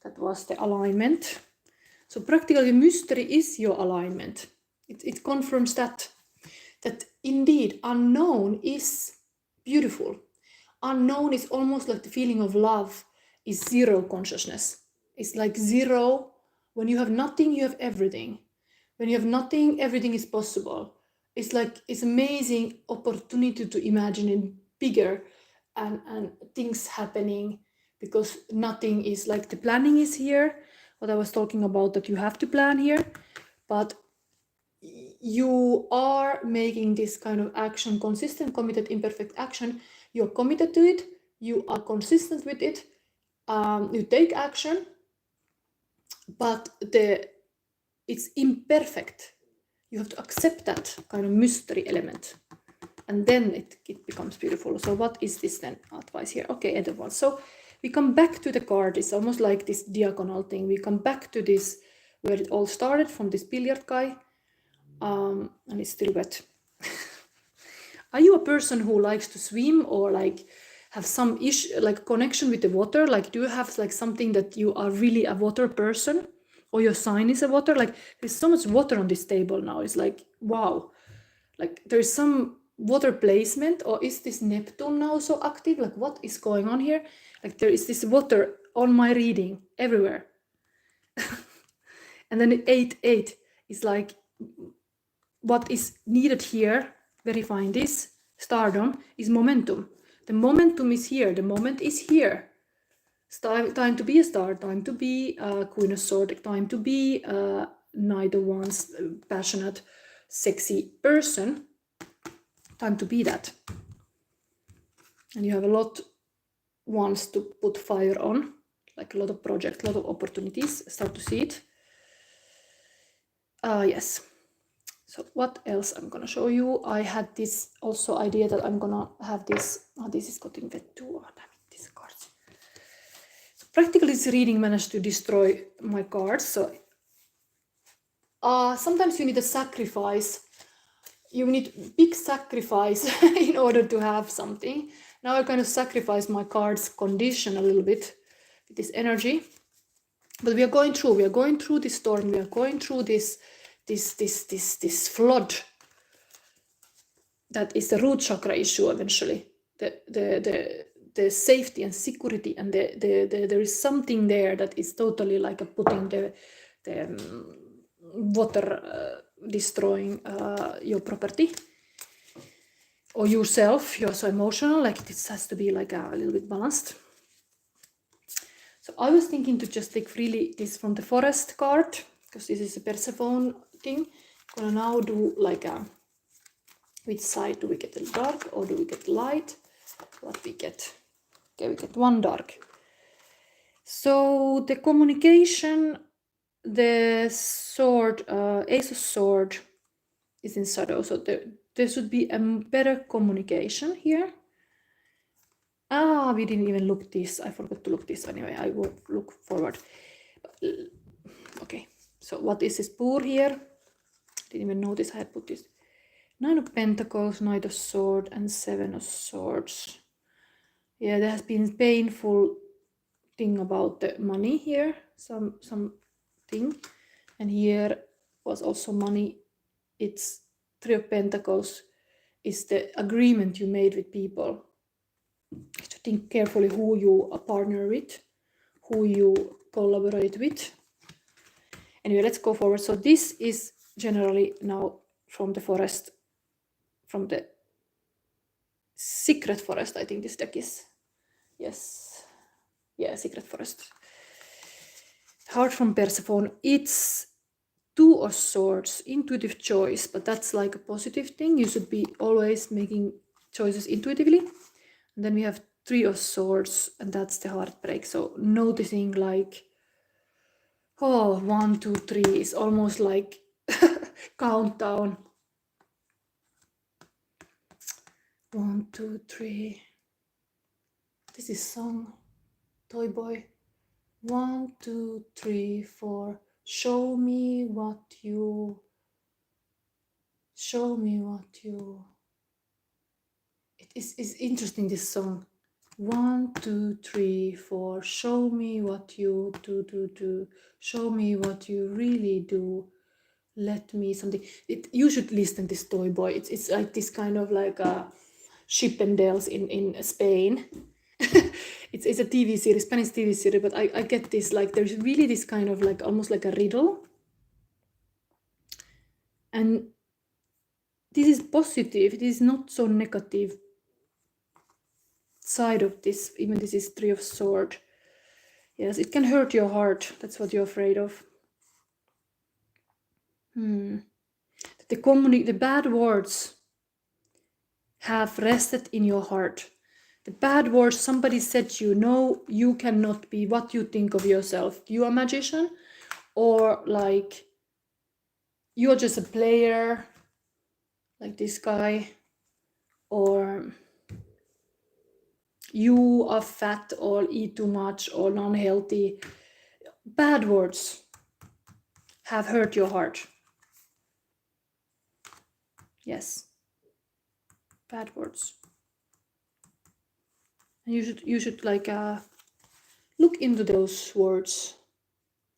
that was the alignment. So practically mystery is your alignment. It confirms that indeed unknown is beautiful. Unknown is almost like the feeling of love is zero consciousness. It's like zero. When you have nothing, you have everything. When you have nothing, everything is possible. It's like, it's amazing opportunity to imagine it bigger and things happening, because nothing is like, the planning is here, what I was talking about, that you have to plan here, but you are making this kind of action, consistent, committed, imperfect action. You're committed to it, you are consistent with it, you take action, but it's imperfect. You have to accept that kind of mystery element, and then it becomes beautiful. So what is this then advice here? Okay, edible. So we come back to the card. It's almost like this diagonal thing. We come back to this where it all started, from this billiard guy, and it's still wet. Are you a person who likes to swim, or like have some issue, like connection with the water? Like, do you have like something that you are really a water person, or your sign is a water? Like, there's so much water on this table now. It's like, wow, like there's some water placement, or is this Neptune now so active? Like, what is going on here? Like, there is this water on my reading everywhere. And then 8 is like, what is needed here, verifying this stardom, is momentum. The momentum is here. The moment is here. It's time to be a star, time to be a Queen of Swords, time to be neither one's passionate, sexy person. Time to be that. And you have a lot wants to put fire on, like a lot of projects, a lot of opportunities. Start to see it. Yes. So what else I'm gonna show you? I had this also idea that I'm gonna have this. Oh, this is getting wet too. Oh, damn it, these cards. So practically, this reading managed to destroy my cards. So sometimes you need a sacrifice. You need big sacrifice in order to have something. Now I kind of sacrifice my cards condition a little bit with this energy. But we are going through this storm. We are going through this flood. That is the root chakra issue eventually. The safety and security, and there is something there that is totally like a putting the water destroying your property or yourself. You're so emotional, like this has to be like a little bit balanced. So I was thinking to just take freely this from the forest card, because this is a Persephone thing. I'm gonna now do like a, which side do we get, the dark or do we get light? What we get? Okay, we get one dark. So the communication, the sword, Ace of Sword is in shadow, so there should be a better communication here. We didn't even look this. I forgot to look this anyway. I will look forward. Okay, so what is this poor here? Didn't even notice I had put this. 9 of Pentacles, Knight of Swords, and 7 of Swords. Yeah, there has been painful thing about the money here, some thing, and here was also money. It's 3 of Pentacles is the agreement you made with people. To think carefully who you partner with, who you collaborate with. Anyway, let's go forward. So this is generally now from the forest, from the secret forest, I think this deck is. Yes. Yeah, secret forest. Heart from Persephone. It's 2 of Swords, intuitive choice, but that's like a positive thing. You should be always making choices intuitively. And then we have 3 of Swords, and that's the heartbreak. So noticing like, oh, 1, 2, 3 is almost like countdown. 1, 2, 3. This is song. Toy boy. 1, 2, 3, 4. Show me what you. Show me what you. It's interesting, this song. 1, 2, 3, 4. Show me what you do. Show me what you really do. Let me something. You should listen this Toy Boy. It's like this kind of like a Chippendales in Spain. it's a TV series, Spanish TV series, but I get this, like there's really this kind of like almost like a riddle. And this is positive, it is not so negative side of this. Even this is 3 of Swords. Yes, it can hurt your heart. That's what you're afraid of. The bad words have rested in your heart. The bad words somebody said to you, no, you cannot be what you think of yourself. You are a magician, or like you're just a player, like this guy, or you are fat or eat too much or non-healthy. Bad words have hurt your heart. Yes, bad words. And you should like look into those words.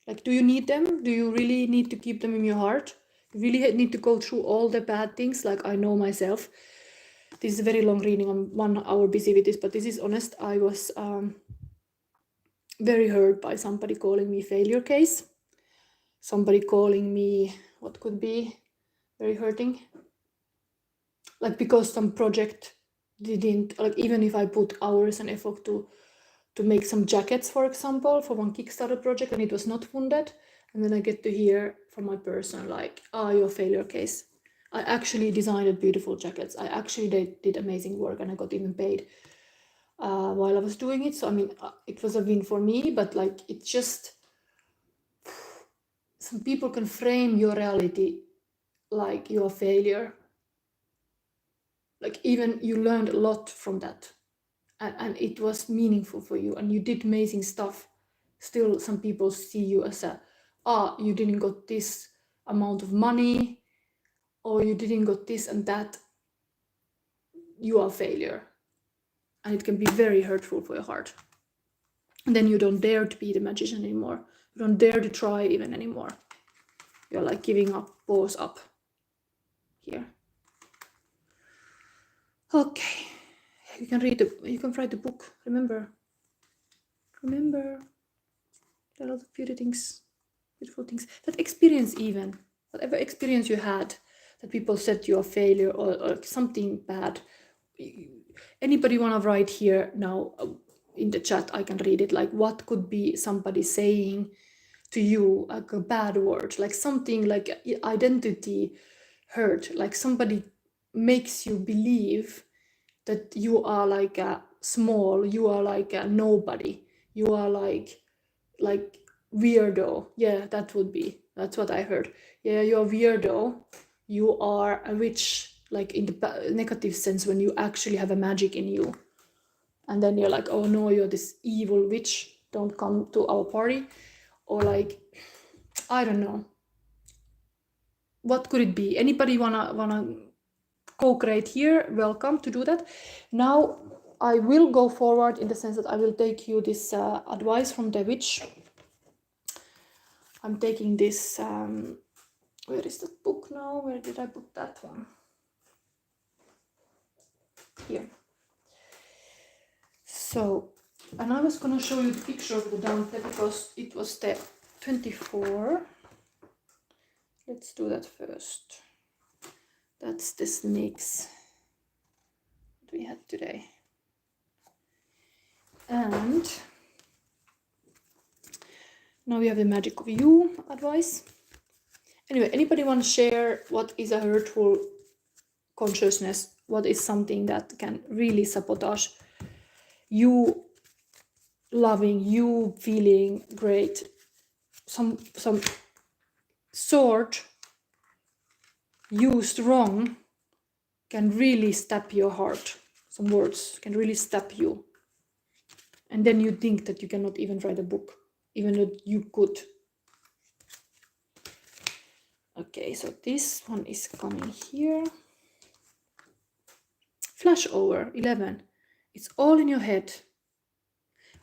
Like, do you need them? Do you really need to keep them in your heart? You really need to go through all the bad things? Like, I know myself. This is a very long reading. I'm 1 hour busy with this, but this is honest. I was very hurt by somebody calling me failure case. Somebody calling me, what could be very hurting? Like, because some project didn't, like, even if I put hours and effort to make some jackets, for example, for one Kickstarter project, and it was not funded, and then I get to hear from my person like, you're a failure case. I actually designed beautiful jackets. I actually did amazing work, and I got even paid while I was doing it. So I mean, it was a win for me, but like, it's just, some people can frame your reality like you're a failure. Like, even you learned a lot from that, and it was meaningful for you, and you did amazing stuff. Still, some people see you as you didn't got this amount of money, or you didn't got this and that. You are a failure, and it can be very hurtful for your heart. And then you don't dare to be the magician anymore. You don't dare to try even anymore. You're like giving up, pause up here. Okay, you can write the book. Remember, there are a lot of beautiful things. That experience, even whatever experience you had, that people said you're a failure or something bad. Anybody want to write here now in the chat? I can read it. Like, what could be somebody saying to you, like a bad word, like something like identity hurt, like somebody makes you believe that you are like a small, you are like a nobody, you are like weirdo. Yeah, that's what I heard. Yeah, you're a weirdo, you are a witch, like in the negative sense, when you actually have a magic in you. And then you're like, oh no, you're this evil witch, don't come to our party. Or like, I don't know, what could it be? Anybody wanna co-create here? Welcome to do that. Now I will go forward in the sense that I will take you this advice from the witch. I'm taking this, where is the book now? Where did I put that one? Here. So, and I was gonna show you the picture of the Dante because it was the 24. Let's do that first. That's the snakes that we had today. And now we have the magic of you advice. Anyway, anybody want to share what is a hurtful consciousness? What is something that can really sabotage you loving, you feeling great? Some sword used wrong can really stab your heart. some words can really stab you. And then you think that you cannot even write a book, even though you could. Okay, so this one is coming here. Flashover, 11. It's all in your head.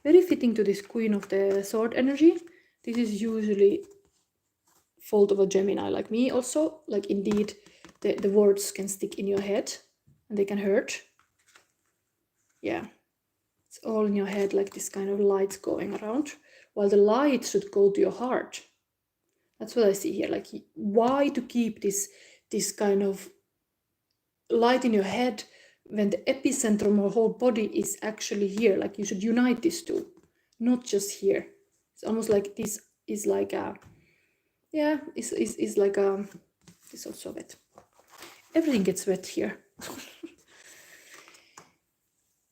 Very fitting to this Queen of the Sword energy. This is usually fault of a Gemini like me also. Like indeed, the words can stick in your head and they can hurt. Yeah, it's all in your head, like this kind of lights going around. While the light should go to your heart. That's what I see here. Like, why to keep this kind of light in your head when the epicenter of your whole body is actually here? Like, you should unite these two, not just here. It's almost like this is like a, yeah, is like a, it's also wet. Everything gets wet here.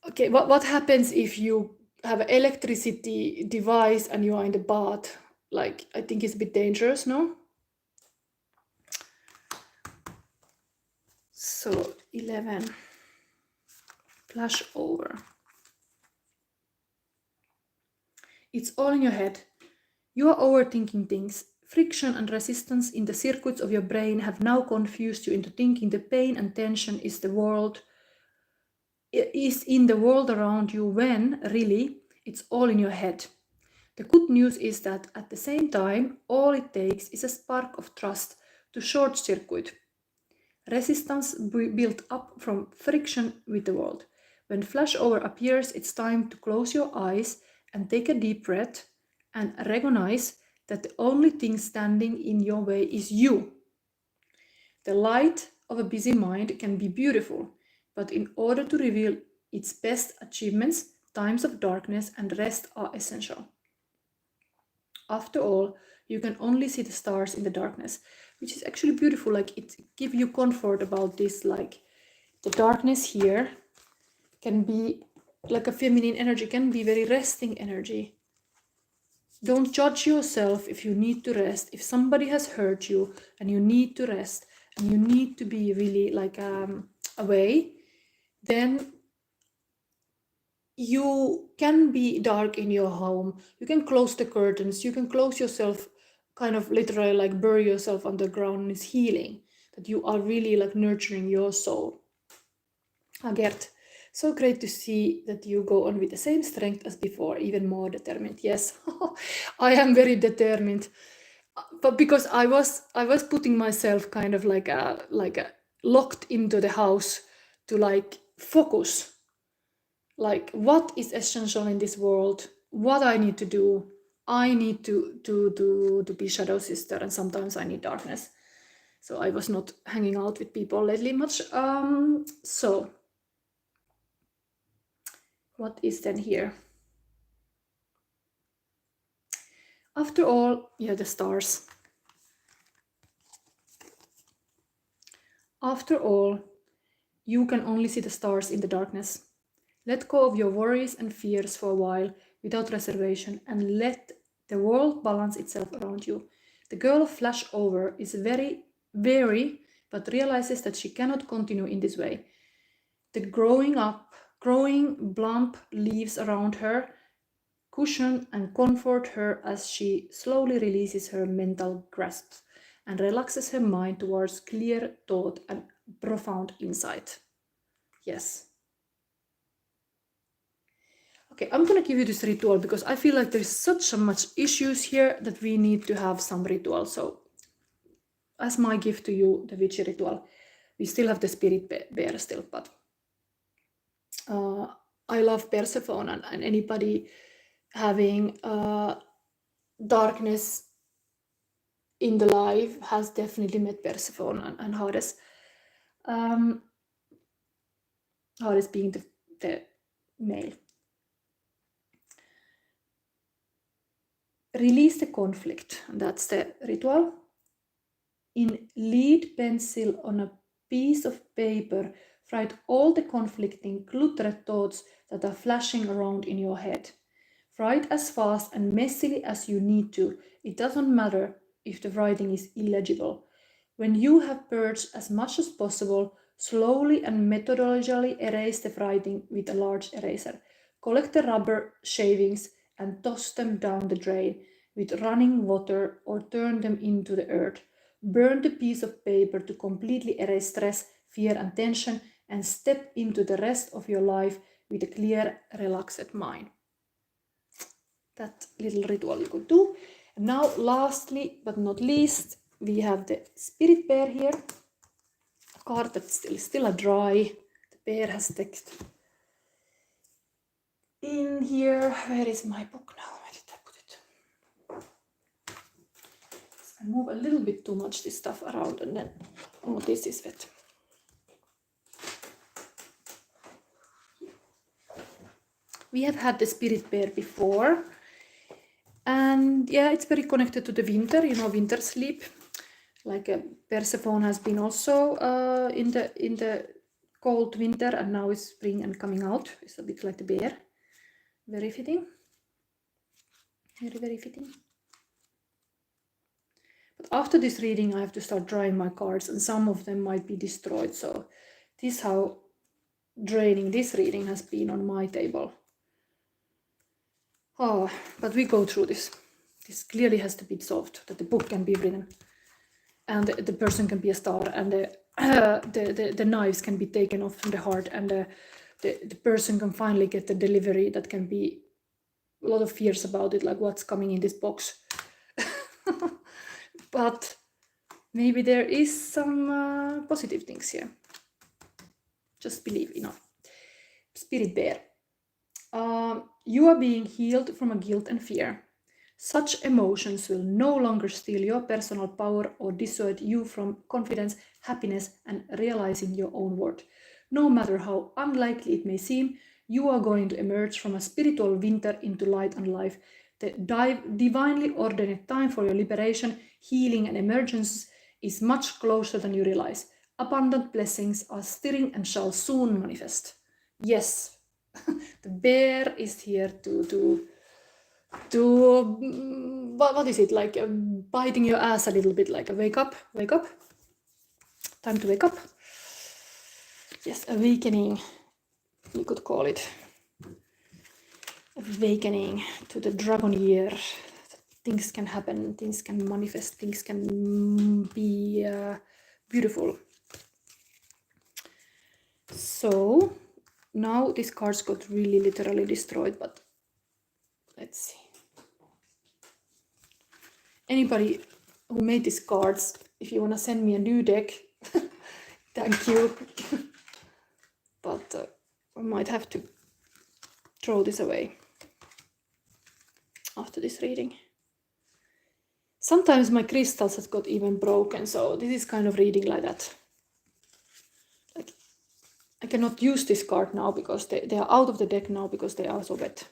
Okay, what happens if you have an electricity device and you are in the bath? Like, I think it's a bit dangerous, no? So 11, flash over. It's all in your head. You are overthinking things. Friction and resistance in the circuits of your brain have now confused you into thinking the pain and tension is in the world around you, when really it's all in your head. The good news is that at the same time, all it takes is a spark of trust to short circuit resistance built up from friction with the world. When flashover appears, it's time to close your eyes and take a deep breath and recognize that the only thing standing in your way is you. The light of a busy mind can be beautiful, but in order to reveal its best achievements, times of darkness and rest are essential. After all, you can only see the stars in the darkness, which is actually beautiful. Like, it gives you comfort about this, like the darkness here can be like a feminine energy, can be very resting energy. Don't judge yourself if you need to rest. If somebody has hurt you and you need to rest and you need to be really like away, then you can be dark in your home. You can close the curtains. You can close yourself, kind of literally like bury yourself underground, and it's healing. That you are really like nurturing your soul. Gert, so great to see that you go on with the same strength as before, even more determined. Yes, I am very determined. But because I was putting myself kind of like a locked into the house to like focus. Like, what is essential in this world, what I need to do. I need to be shadow sister, and sometimes I need darkness. So I was not hanging out with people lately much. So what is then here? After all, yeah, the stars. After all, you can only see the stars in the darkness. Let go of your worries and fears for a while without reservation and let the world balance itself around you. The girl of flashover is very wary, but realizes that she cannot continue in this way. The growing blunt leaves around her cushion and comfort her as she slowly releases her mental grasp and relaxes her mind towards clear thought and profound insight. Yes. Okay, I'm gonna give you this ritual because I feel like there's such much issues here that we need to have some ritual. So as my gift to you, the witchy ritual, we still have the spirit bear still, but I love Persephone, and anybody having darkness in the life has definitely met Persephone and Hades. Hades being the male. Release the conflict, and that's the ritual. In lead pencil on a piece of paper, write all the conflicting, cluttered thoughts that are flashing around in your head. Write as fast and messily as you need to. It doesn't matter if the writing is illegible. When you have purged as much as possible, Slowly and methodologically erase the writing with a large eraser. Collect the rubber shavings and toss them down the drain with running water or turn them into the earth. Burn the piece of paper to completely erase stress, fear, and tension, and step into the rest of your life with a clear, relaxed mind. That little ritual you could do. And now, lastly but not least, we have the spirit bear here. A card that's still a dry. The bear has text. In here, where is my book now? Where did I put it? I move a little bit too much this stuff around and then, oh, this is wet. We have had the spirit bear before, and yeah, it's very connected to the winter, you know, winter sleep. Like Persephone has been also in the cold winter, and now it's spring and coming out. It's a bit like the bear. Very fitting. Very, very fitting. But after this reading, I have to start drying my cards, and some of them might be destroyed. So this is how draining this reading has been on my table. Oh, but we go through this. This clearly has to be solved, that the book can be written, and the person can be a star, and the knives can be taken off from the heart, and the person can finally get the delivery that can be a lot of fears about it, like what's coming in this box. But maybe there is some positive things here. Just believe enough. Spirit bear. You are being healed from a guilt and fear. Such emotions will no longer steal your personal power or dissuade you from confidence, happiness, and realizing your own worth. No matter how unlikely it may seem, you are going to emerge from a spiritual winter into light and life. The divinely ordained time for your liberation, healing, and emergence is much closer than you realize. Abundant blessings are stirring and shall soon manifest. Yes, the bear is here to what is it, like biting your ass a little bit, like a wake up, time to wake up. Yes, awakening, you could call it. Awakening to the dragon year. Things can happen, things can manifest, things can be beautiful. So now these cards got really literally destroyed, but let's see. Anybody who made these cards, if you want to send me a new deck, thank you. But I might have to throw this away after this reading. Sometimes my crystals have got even broken, so this is kind of reading like that. Like, I cannot use this card now because they are out of the deck now because they are so wet.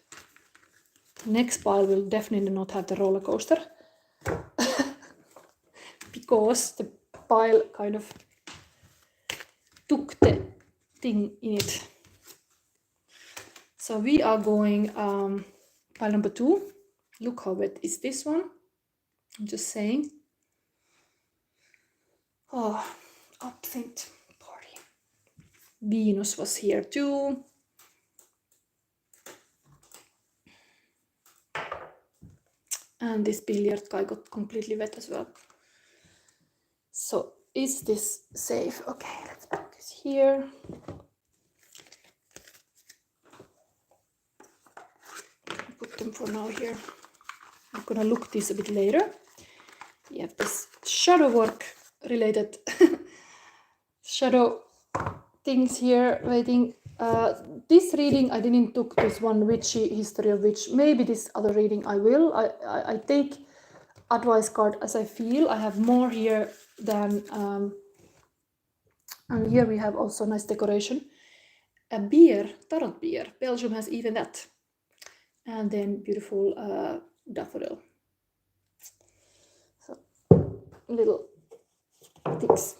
Next pile will definitely not have the roller coaster. Because the pile kind of took the thing in it. So we are going pile number 2. Look how wet is this one. I'm just saying. Oh, absinthe party. Venus was here too. And this billiard guy got completely wet as well. So is this safe? Okay, let's put this here. Put them for now here. I'm gonna look this a bit later. We have this shadow work related shadow things here waiting. This reading I didn't took this one witchy history of witch. Maybe this other reading I will. I take advice card as I feel. I have more here than and here we have also nice decoration. A beer, tarot beer. Belgium has even that. And then beautiful daffodil. So little things.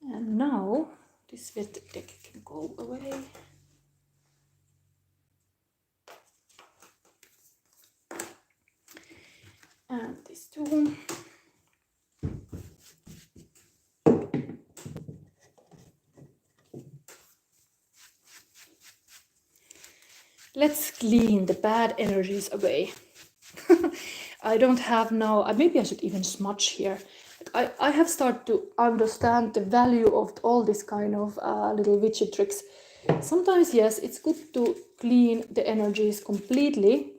And now this wet deck can go away. And this too. Let's clean the bad energies away. I don't have now, maybe I should even smudge here. I have started to understand the value of all this kind of little witchy tricks. Sometimes, yes, it's good to clean the energies completely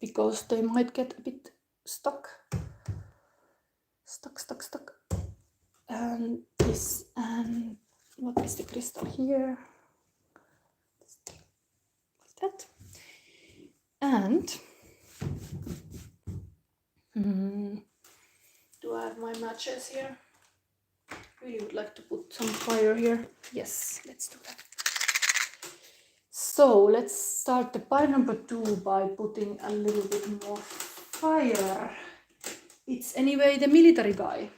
because they might get a bit stuck. Stuck. And this, and what is the crystal here? Like that. And do I have my matches here? Really would like to put some fire here. Yes, let's do that. So let's start the pile number 2 by putting a little bit more fire. It's anyway the military guy.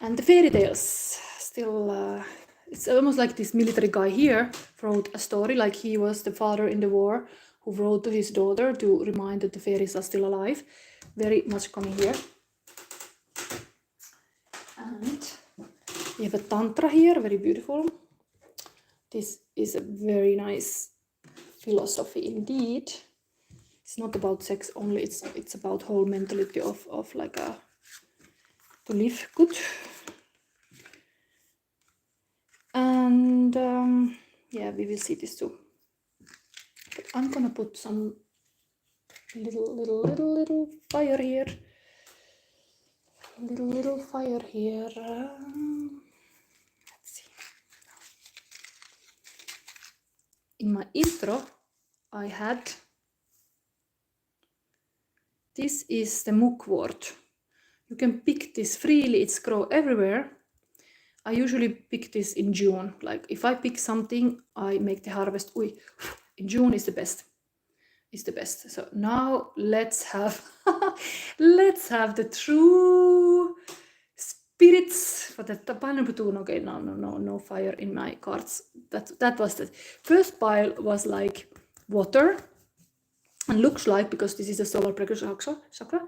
And the fairy tales still, it's almost like this military guy here wrote a story, like he was the father in the war who wrote to his daughter to remind that the fairies are still alive. Very much coming here. And we have a Tantra here, very beautiful. This is a very nice philosophy indeed. It's not about sex only, it's about whole mentality of like to live good. And yeah, we will see this too. But I'm gonna put some little fire here. Little fire here. Let's see. In my intro, I had this is the mugwort. You can pick this freely, it's grow everywhere. I usually pick this in June. Like if I pick something, I make the harvest. In June is the best. Is the best. So now let's have let's have the true spirits for the pile number 2. Okay, no fire in my cards. That was the first pile was like water, and looks like, because this is the solar plexus chakra.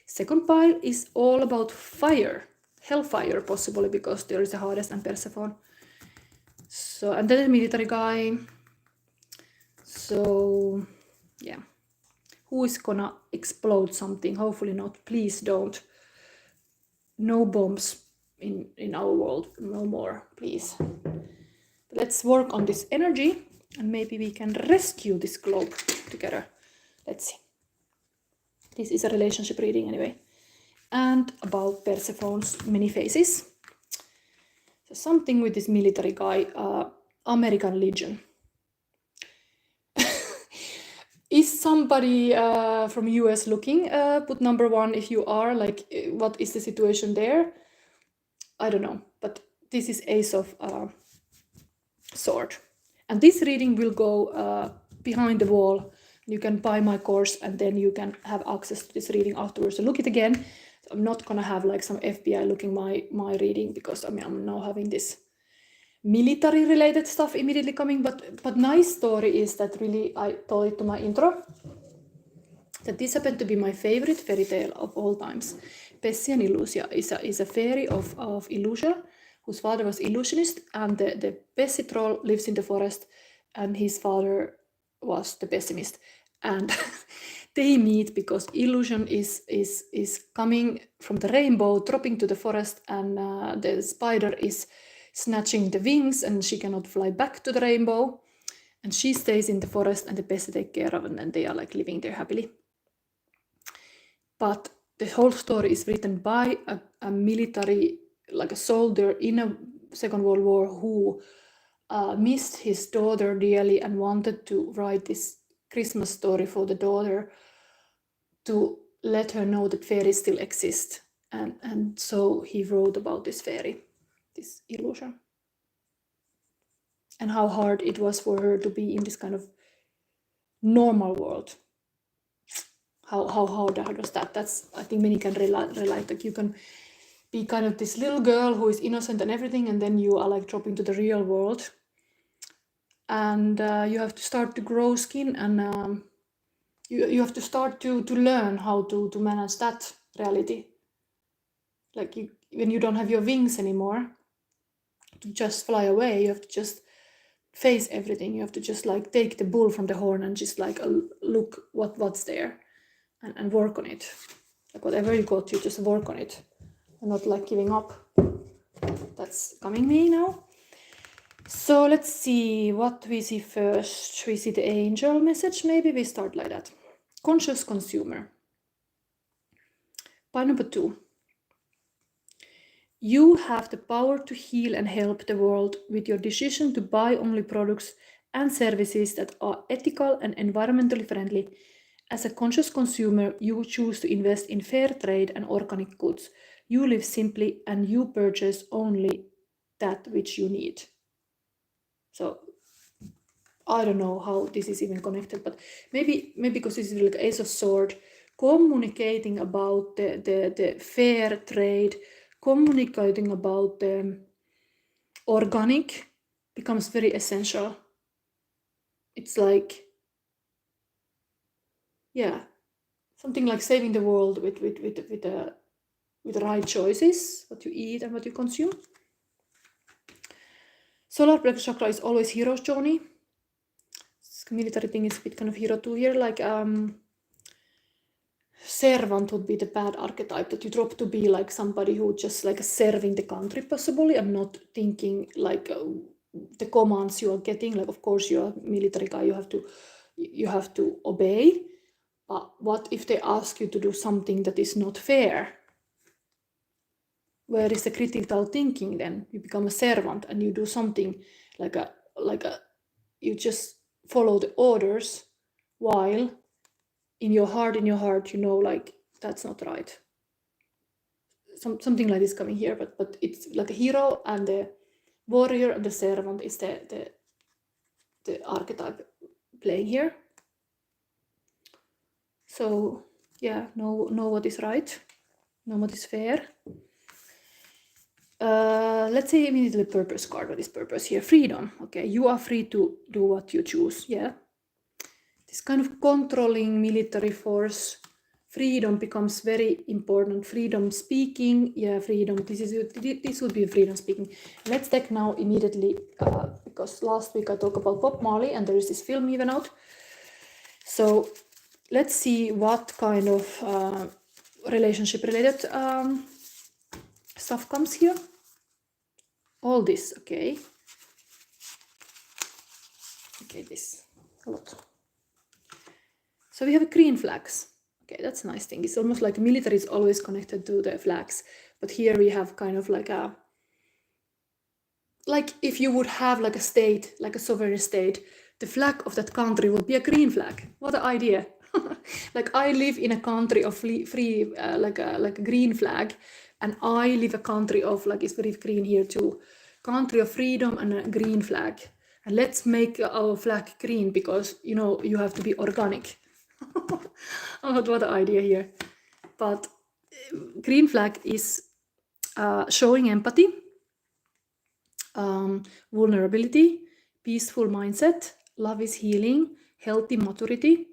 Second pile is all about fire, hellfire possibly, because there is the Hades and Persephone. So, and then the military guy. So yeah, who is gonna explode something? Hopefully not. Please don't. No bombs in our world, no more, please. Let's work on this energy and maybe we can rescue this globe together. Let's see. This is a relationship reading anyway. And about Persephone's many faces. So something with this military guy, American Legion. Is somebody from US looking? Put number 1 if you are, like what is the situation there? I don't know, but this is Ace of Sword. And this reading will go behind the wall. You can buy my course and then you can have access to this reading afterwards. So look it again. I'm not gonna have like some FBI looking my reading, because I mean I'm now having this military related stuff immediately coming, but nice story is that really I told it to my intro that this happened to be my favorite fairy tale of all times. Pessi and Illusia is a fairy of illusion whose father was illusionist, and the Pessi troll lives in the forest and his father was the pessimist, and they meet because illusion is coming from the rainbow, dropping to the forest, and the spider is snatching the wings and she cannot fly back to the rainbow, and she stays in the forest and the Pessi take care of, and then they are like living there happily. But the whole story is written by a military, like a soldier in a Second World War who missed his daughter dearly and wanted to write this Christmas story for the daughter to let her know that fairies still exist. And so he wrote about this fairy, this illusion, and how hard it was for her to be in this kind of normal world. How hard was that? That's, I think many can relate. Like you can be kind of this little girl who is innocent and everything, and then you are like dropping to the real world, and you have to start to grow skin, and you have to start to learn how to manage that reality. Like when you don't have your wings anymore to just fly away, you have to just face everything. You have to just like take the bull from the horn and just like look what's there and work on it. Like whatever you got, you just work on it and not like giving up. That's coming me now. So let's see what we see first. We see the angel message. Maybe we start like that. Conscious consumer. Pile number 2. You have the power to heal and help the world with your decision to buy only products and services that are ethical and environmentally friendly. As a conscious consumer, you choose to invest in fair trade and organic goods. You live simply and you purchase only that which you need. So I don't know how this is even connected, but maybe because this is like Ace of Sword, communicating about the fair trade, communicating about the organic becomes very essential. It's like, yeah, something like saving the world with the right choices, what you eat and what you consume. Solar plexus chakra is always hero's journey. This military thing is a bit kind of hero too here, like servant would be the bad archetype, that you drop to be like somebody who just like serving the country possibly and not thinking like the commands you are getting. Like of course you're a military guy, you have to obey, but what if they ask you to do something that is not fair? Where is the critical thinking then? You become a servant and you do something like you just follow the orders, while in your heart, you know, like that's not right. Something like this coming here, but it's like a hero and the warrior and the servant is the archetype playing here. So yeah, know what is right, know what is fair. Let's say immediately purpose card. What is purpose here? Freedom. Okay, you are free to do what you choose. Yeah, this kind of controlling military force, freedom becomes very important. Freedom speaking, yeah, freedom. This would be freedom speaking. Let's take now immediately because last week I talked about Bob Marley and there is this film even out. So let's see what kind of relationship related stuff comes here. All this, okay, this a lot. So we have green flags. Okay, that's a nice thing. It's almost like military is always connected to the flags, but here we have kind of like if you would have like a state, like a sovereign state, the flag of that country would be a green flag. What an idea! Like I live in a country of free like a green flag, and I live a country of like it's very green here too, country of freedom and a green flag. And let's make our flag green because you know you have to be organic. Oh, what an idea here! But green flag is showing empathy, vulnerability, peaceful mindset, love is healing, healthy maturity,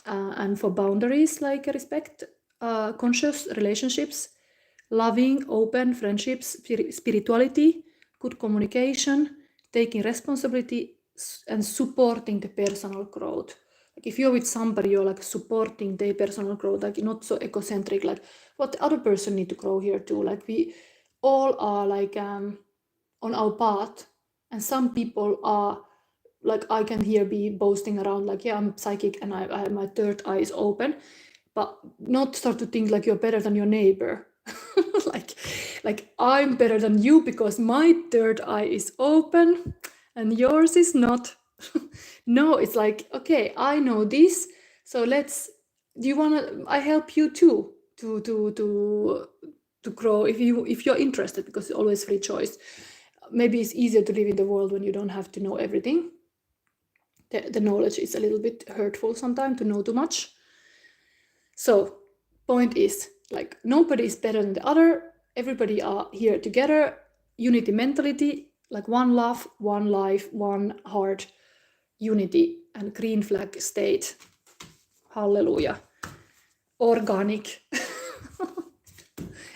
and for boundaries like respect, conscious relationships, loving, open friendships, spirituality, good communication, taking responsibility, and supporting the personal growth. Like if you're with somebody, you're like supporting their personal growth, like not so egocentric, like what the other person need to grow here too. Like we all are like on our path, and some people are like, I can here be boasting around like, yeah, I'm psychic and I my third eye is open, but not start to think like you're better than your neighbor. like I'm better than you because my third eye is open and yours is not. No, it's like, okay, I know this, so I help you too to grow if you're interested, because it's always free choice. Maybe it's easier to live in the world when you don't have to know everything. The knowledge is a little bit hurtful sometimes to know too much. So point is, like, nobody is better than the other. Everybody are here together. Unity mentality, like one love, one life, one heart, unity, and green flag state. Hallelujah. Organic.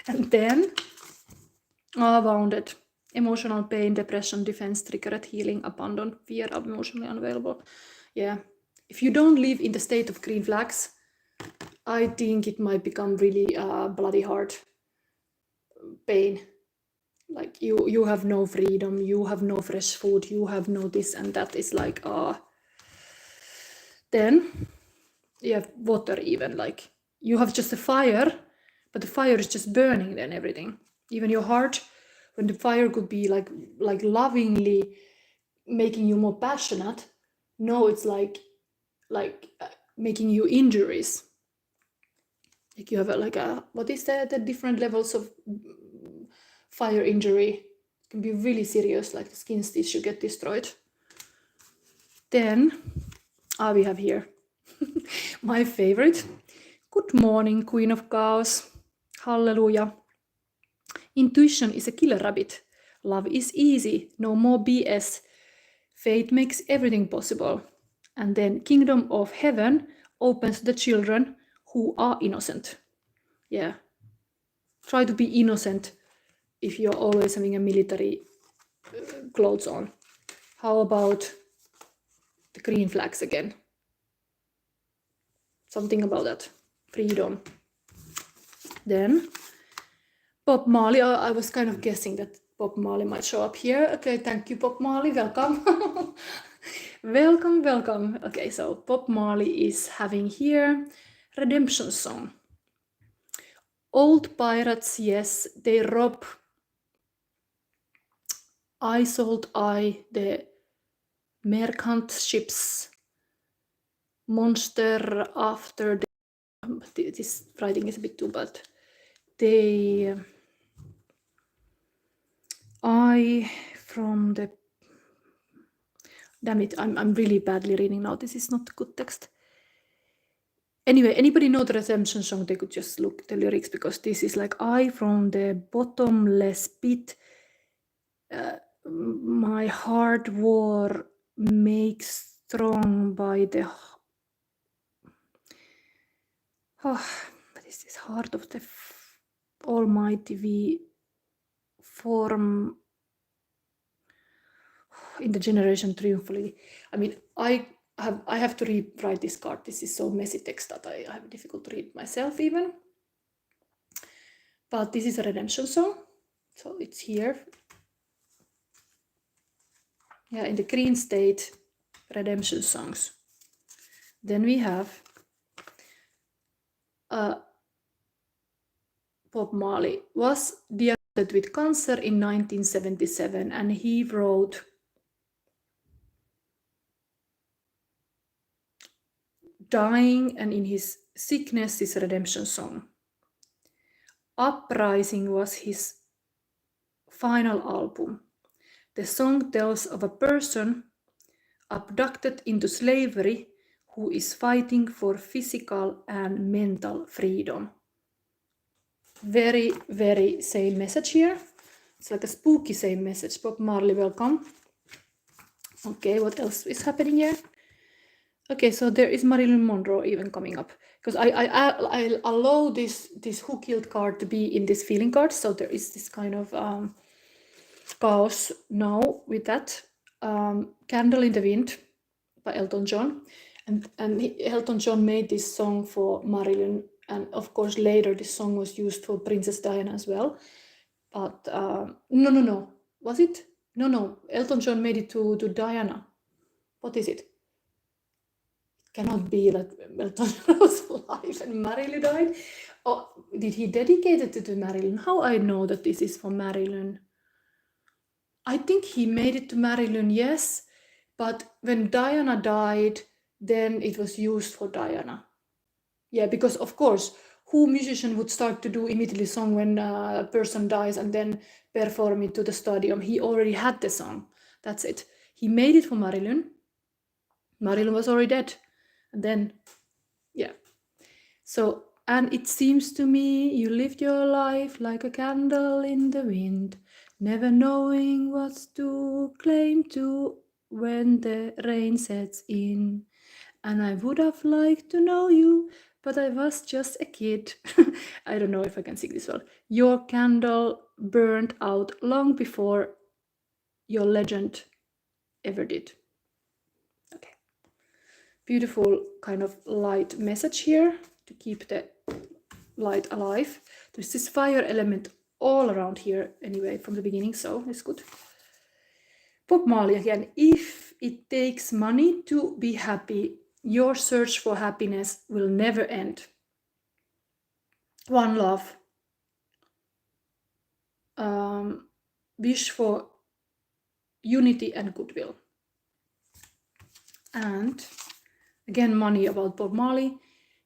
And then wounded. Emotional pain, depression, defense, triggered, healing, abandon, fear, emotionally unavailable. Yeah. If you don't live in the state of green flags, I think it might become really bloody hard pain. Like you have no freedom, you have no fresh food, you have no this and that. Is like then you have water even, like you have just a fire, but the fire is just burning then everything. Even your heart, when the fire could be like lovingly making you more passionate, no, it's like making you injuries. Like you have what is the different levels of fire injury? It can be really serious, like the skin tissue get destroyed. Then we have here my favorite. Good morning, Queen of Chaos. Hallelujah. Intuition is a killer rabbit. Love is easy, no more BS. Fate makes everything possible. And then Kingdom of Heaven opens the children who are innocent. Yeah. Try to be innocent if you're always having a military clothes on. How about the green flags again? Something about that. Freedom. Then Bob Marley. I was kind of guessing that Bob Marley might show up here. Okay, thank you, Bob Marley. Welcome. welcome. Okay, so Bob Marley is having here redemption song. Old pirates, yes, they rob. I sold the merchant ships. Monster after this writing is a bit too bad. They from the damn it, I'm really badly reading now. This is not good text. Anyway, anybody know the redemption song? They could just look the lyrics, because this is like I from the bottomless pit. My heart war makes strong by the this is heart of the Almighty. We form in the generation triumphantly. I mean, I have to rewrite this card. This is so messy text that I have difficult to read myself even. But this is a redemption song, so it's here. Yeah, in the green state, redemption songs. Then we have Bob Marley was diagnosed with cancer in 1977, and he wrote dying, and in his sickness, his redemption song. Uprising was his final album. The song tells of a person abducted into slavery who is fighting for physical and mental freedom. Very, very same message here. It's like a spooky same message. Bob Marley, welcome. Okay, what else is happening here? Okay, so there is Marilyn Monroe even coming up, because I allow this Who Killed card to be in this feeling card. So there is this kind of chaos now with that. Candle in the Wind by Elton John, and Elton John made this song for Marilyn, and of course later this song was used for Princess Diana as well. But no, was it? No, Elton John made it to Diana. What is it? Cannot be that Elton John was alive and Marilyn died. Or did he dedicate it to Marilyn? How I know that this is for Marilyn? I think he made it to Marilyn, yes. But when Diana died, then it was used for Diana. Yeah, because of course, who musician would start to do immediately song when a person dies and then perform it to the stadium? He already had the song. That's it. He made it for Marilyn. Marilyn was already dead. And then, yeah. So, and it seems to me you lived your life like a candle in the wind, never knowing what's to claim to when the rain sets in. And I would have liked to know you, but I was just a kid. I don't know if I can sing this well. Your candle burned out long before your legend ever did. Okay. Beautiful kind of light message here to keep the light alive. There's this fire element all around here anyway from the beginning, so it's good. Bob Marley again. If it takes money to be happy, your search for happiness will never end. One love. Wish for unity and goodwill. And again, money about Bob Marley.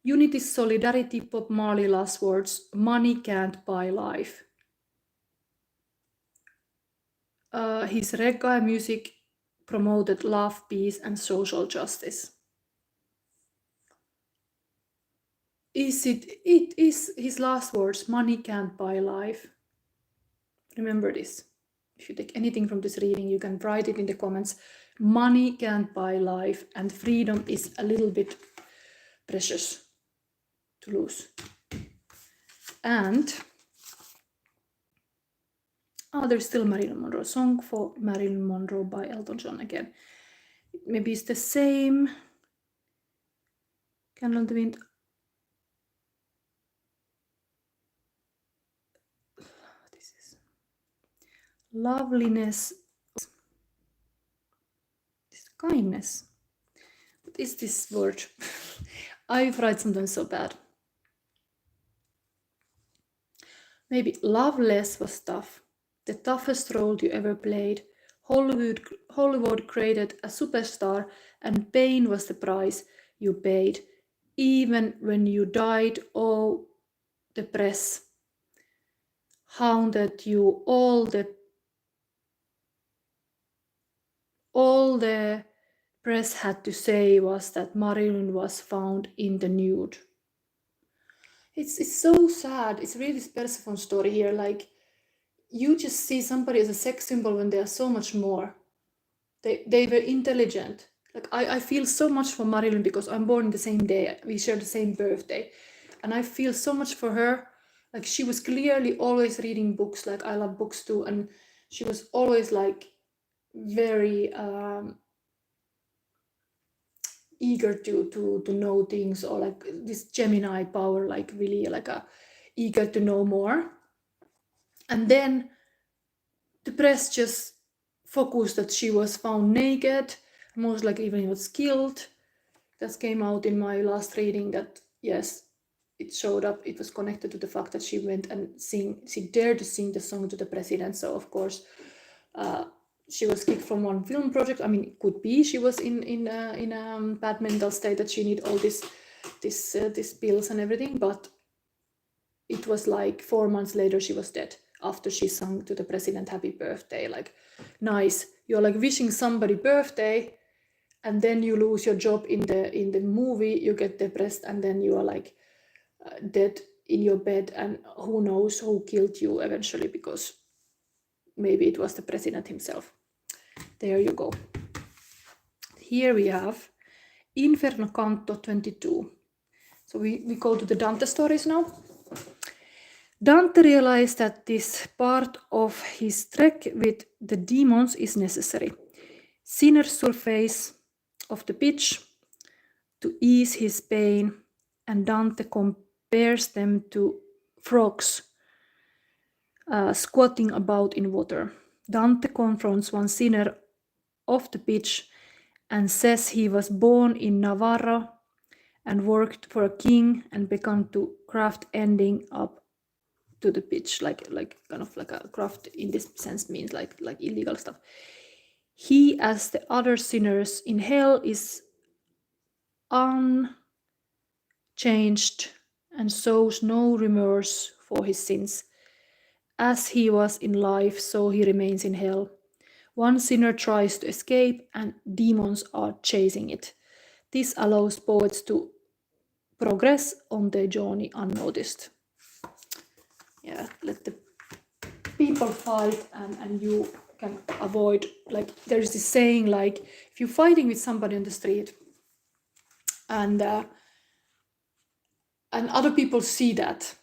Unity, solidarity, Bob Marley last words. Money can't buy life. His reggae music promoted love, peace, and social justice. It is his last words. Money can't buy life. Remember this. If you take anything from this reading, you can write it in the comments. Money can't buy life, and freedom is a little bit precious to lose. And there's still Marilyn Monroe. Song for Marilyn Monroe by Elton John again. Maybe it's the same. Candle in the Wind. This is loveliness. This kindness. What is this word? I write sometimes so bad. Maybe loveless was tough. The toughest role you ever played. Hollywood created a superstar, and pain was the price you paid. Even when you died, oh, the press hounded you. All the press had to say was that Marilyn was found in the nude. It's so sad. It's really this Persephone story here. Like, you just see somebody as a sex symbol when they are so much more. They were intelligent. Like, I feel so much for Marilyn because I'm born the same day. We share the same birthday. And I feel so much for her. Like, she was clearly always reading books. Like, I love books too. And she was always like very eager to know things, or like this Gemini power, like really like eager to know more. And then the press just focused that she was found naked, most likely even was killed. That came out in my last reading that, yes, it showed up. It was connected to the fact that she went and she dared to sing the song to the president. So of course, she was kicked from one film project. I mean, it could be she was in a bad mental state that she need all these pills and everything. But it was like 4 months later she was dead after she sang to the president happy birthday. Like, nice, you're like wishing somebody birthday, and then you lose your job in the movie. You get depressed, and then you are like dead in your bed, and who knows who killed you eventually, because maybe it was the president himself. There you go. Here we have Inferno Canto 22. So we go to the Dante stories now. Dante realized that this part of his trek with the demons is necessary. Sinners surface of the pitch to ease his pain, and Dante compares them to frogs squatting about in water. Dante confronts one sinner of the pitch and says he was born in Navarra and worked for a king and began to craft ending up to the pitch, like kind of like a craft in this sense means like illegal stuff. He, as the other sinners in hell, is unchanged and shows no remorse for his sins. As he was in life, so he remains in hell. One sinner tries to escape, and demons are chasing it. This allows poets to progress on their journey unnoticed. Yeah, let the people fight, and you can avoid, like, there's this saying, like, if you're fighting with somebody on the street and other people see that,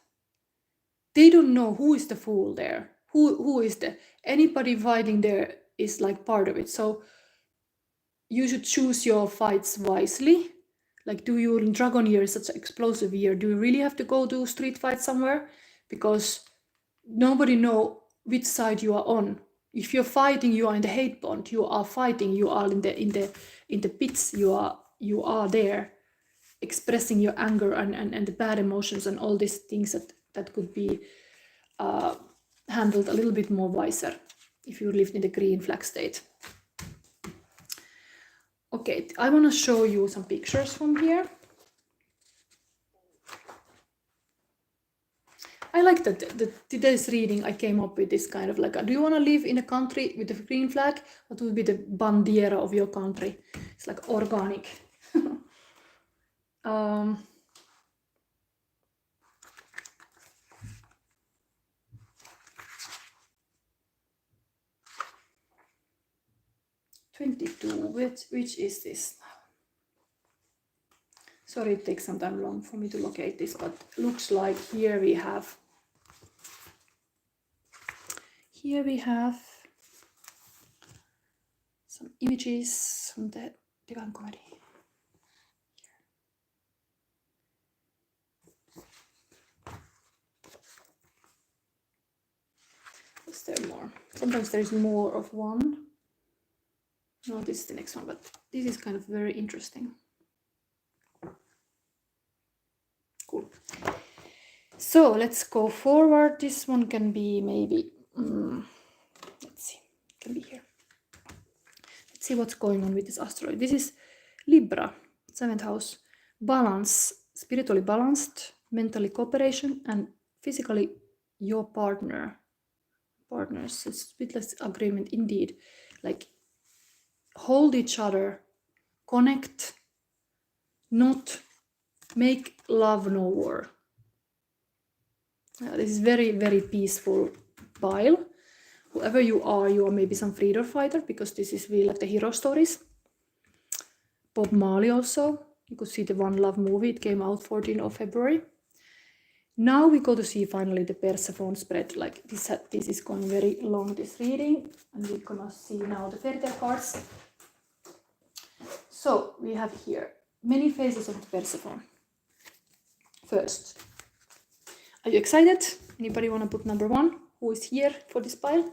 they don't know who is the fool there, who is the anybody fighting there. is like part of it. So you should choose your fights wisely. Like, do you, in Dragon Year is such an explosive year, do you really have to go do street fight somewhere? Because nobody know which side you are on. If you're fighting, you are in the hate bond. You are fighting, you are in the pits. You are there, expressing your anger and the bad emotions and all these things that could be handled a little bit more wiser if you lived in the green flag state. Okay, I want to show you some pictures from here. I like that today's reading I came up with this kind of like, do you want to live in a country with a green flag? What would be the bandiera of your country? It's like organic. 22, which is this? Sorry, it takes some time long for me to locate this, but looks like here we have some images from the Divine Comedy. Is there more? Sometimes there is more of one. No, this is the next one, but this is kind of very interesting. Cool. So let's go forward. This one can be maybe, let's see, it can be here. Let's see what's going on with this asteroid. This is Libra, 7th house. Balance, spiritually balanced, mentally cooperation, and physically your partners. Spitless agreement indeed. Like, hold each other, connect, not make love no war. This is very, very peaceful pile. Whoever you are maybe some freedom fighter, because this is really like the hero stories. Bob Marley also. You could see the One Love movie. It came out 14th of February. Now we go to see finally the Persephone spread. Like this is going very long, this reading. And we're gonna see now the fairy tale cards. So we have here many phases of the Persephone. First, are you excited? Anybody want to put number 1? Who is here for this pile?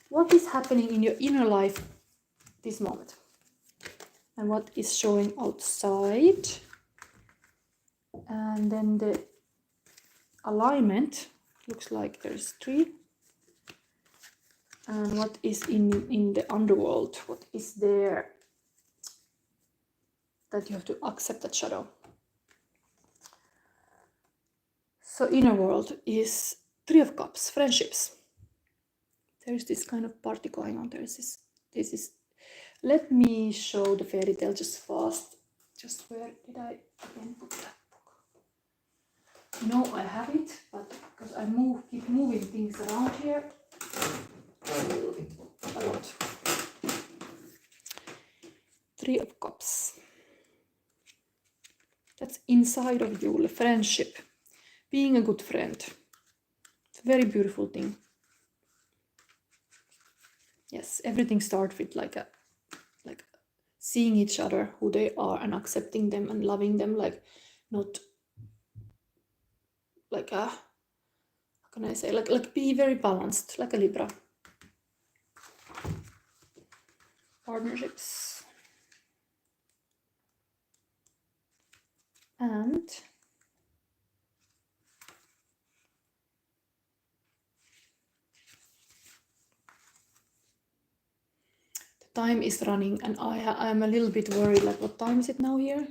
What is happening in your inner life this moment? And what is showing outside? And then the alignment looks like there's 3. And what is in the underworld? What is there that you have to accept that shadow? So inner world is 3 of Cups, friendships. There's this kind of party going on. This is. Let me show the fairy tale just fast. Just where did I again put that book? No, I have it, but because I keep moving things around here a lot. 3 of Cups. That's inside of you, the friendship. Being a good friend. It's a very beautiful thing. Yes, everything starts with like seeing each other, who they are, and accepting them and loving them, like not like a, how can I say, like be very balanced, like a Libra. Partnerships. And time is running, and I'm a little bit worried, like what time is it now here?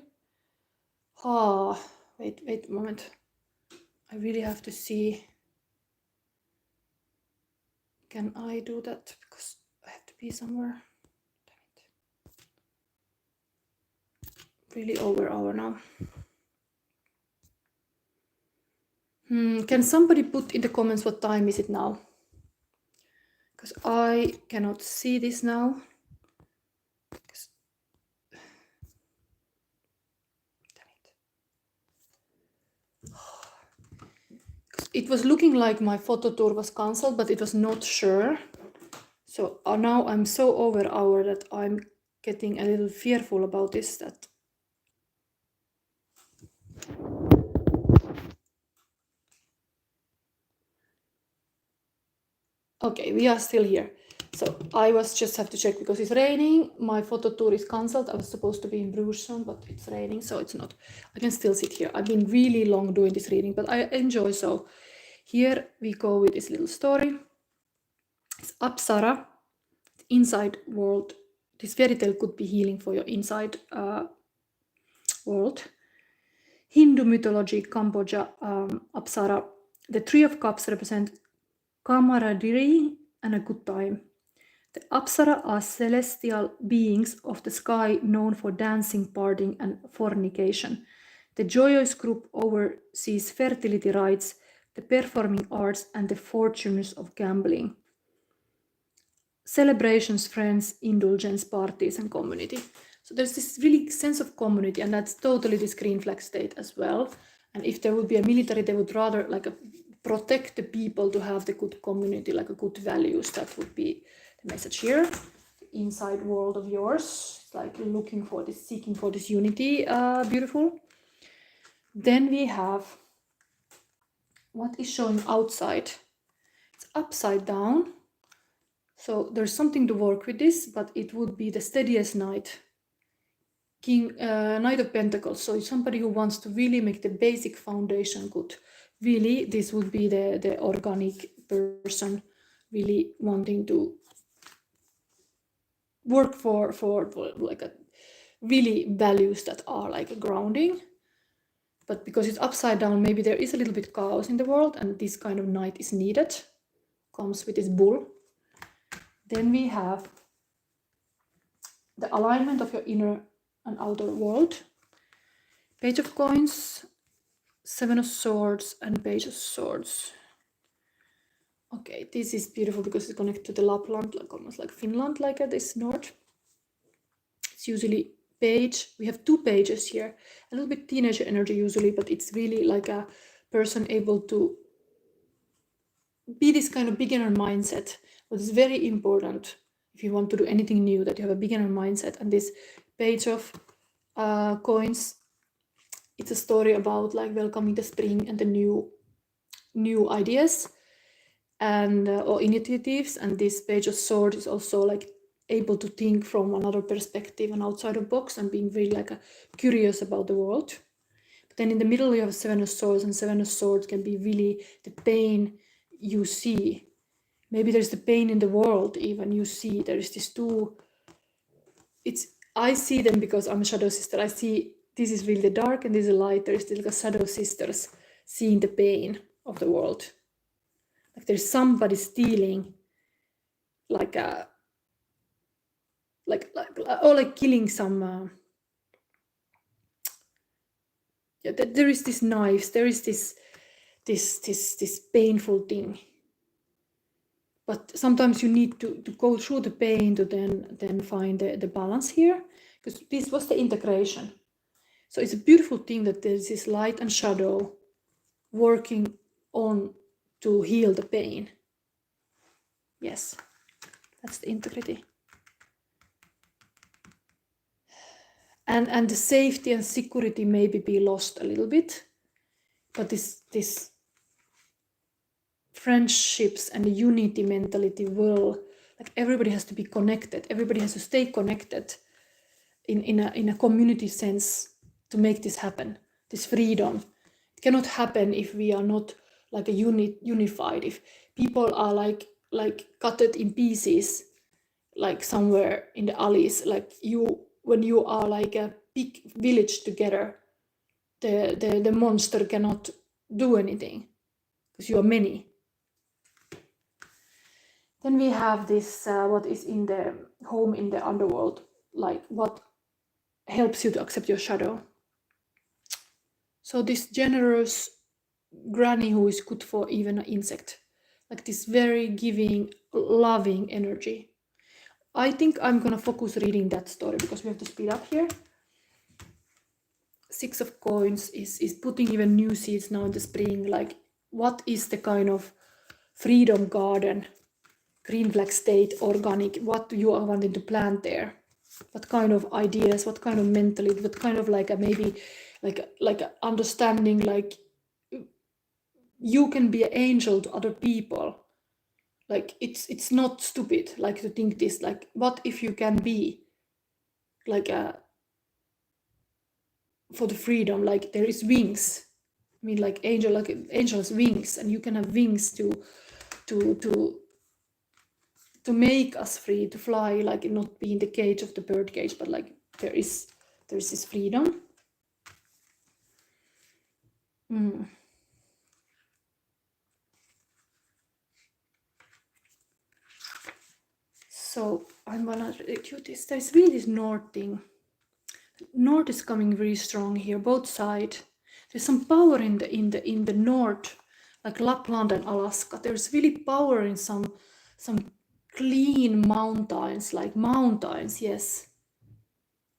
Wait a moment. I really have to see. Can I do that? Because I have to be somewhere. Damn it. Really over hour now. Can somebody put in the comments what time is it now? Because I cannot see this now. was looking like my photo tour was cancelled, but it was not sure. So now I'm so over hour that I'm getting a little fearful about this. That okay, we are still here. So I was just have to check because it's raining. My photo tour is cancelled. I was supposed to be in Bruges soon, but it's raining, so it's not. I can still sit here. I've been really long doing this reading, but I enjoy. So here we go with this little story. It's Apsara, inside world. This fairy tale could be healing for your inside world. Hindu mythology, Cambodia, Apsara. The Three of Cups represent camaraderie and a good time. The Apsara are celestial beings of the sky known for dancing, partying, and fornication. The joyous group oversees fertility rites, the performing arts, and the fortunes of gambling. Celebrations, friends, indulgence, parties, and community. So there's this really sense of community, and that's totally this green flag state as well. And if there would be a military, they would rather protect the people to have the good community, like a good values. That would be the message here. The inside world of yours, it's like looking for this, seeking for this unity. Beautiful. Then we have what is showing outside. It's upside down. So there's something to work with this, but it would be the steadiest knight. Knight of Pentacles. So it's somebody who wants to really make the basic foundation good. Really, this would be the organic person really wanting to work for like a really values that are like a grounding. But because it's upside down, maybe there is a little bit chaos in the world, and this kind of knight is needed. Comes with this bull. Then we have the alignment of your inner and outer world. Page of Coins, Seven of Swords, and Page of Swords. Okay, this is beautiful because it's connected to the Lapland, like almost like Finland, like this north. It's usually page. We have two pages here. A little bit teenager energy usually, but it's really like a person able to be this kind of beginner mindset. But it's very important if you want to do anything new that you have a beginner mindset. And this Page of Coins, it's a story about like welcoming the spring and the new ideas and or initiatives. And this Page of Swords is also like able to think from another perspective and outside of box and being really like curious about the world. But then in the middle you have Seven of Swords, and Seven of Swords can be really the pain you see. Maybe there's the pain in the world even you see. There is this two. I see them because I'm a shadow sister. I see this is really the dark and this is the light. There is still like a shadow sisters seeing the pain of the world. Like there's somebody stealing, like a or like killing some. Yeah, there is this knives. There is this painful thing. But sometimes you need to go through the pain to then find the balance here, because this was the integration. So it's a beautiful thing that there's this light and shadow working on to heal the pain. Yes, that's the integrity. And the safety and security maybe be lost a little bit, but this friendships and the unity mentality will, like everybody has to be connected, everybody has to stay connected in a community sense to make this happen, this freedom. It cannot happen if we are not like a unified, if people are like cut in pieces, like somewhere in the alleys, like when you are like a big village together, the monster cannot do anything because you are many. Then we have this, what is in the home in the underworld, like what helps you to accept your shadow. So this generous granny who is good for even an insect, like this very giving, loving energy. I think I'm gonna focus reading that story because we have to speed up here. Six of Coins is putting even new seeds now in the spring, like what is the kind of freedom garden, green flag state, organic, what you are wanting to plant there, what kind of ideas, what kind of mentality, what kind of like a maybe like a understanding, like you can be an angel to other people. Like it's not stupid like to think this, like what if you can be like a for the freedom, like there is wings. I mean, like angels wings, and you can have wings to make us free to fly, like not be in the cage of the bird cage, but like there's this freedom. So I'm gonna do this. There's really this north thing. North is coming very strong here, both sides. There's some power in the north, like Lapland and Alaska. There's really power in some clean mountains, like mountains. Yes,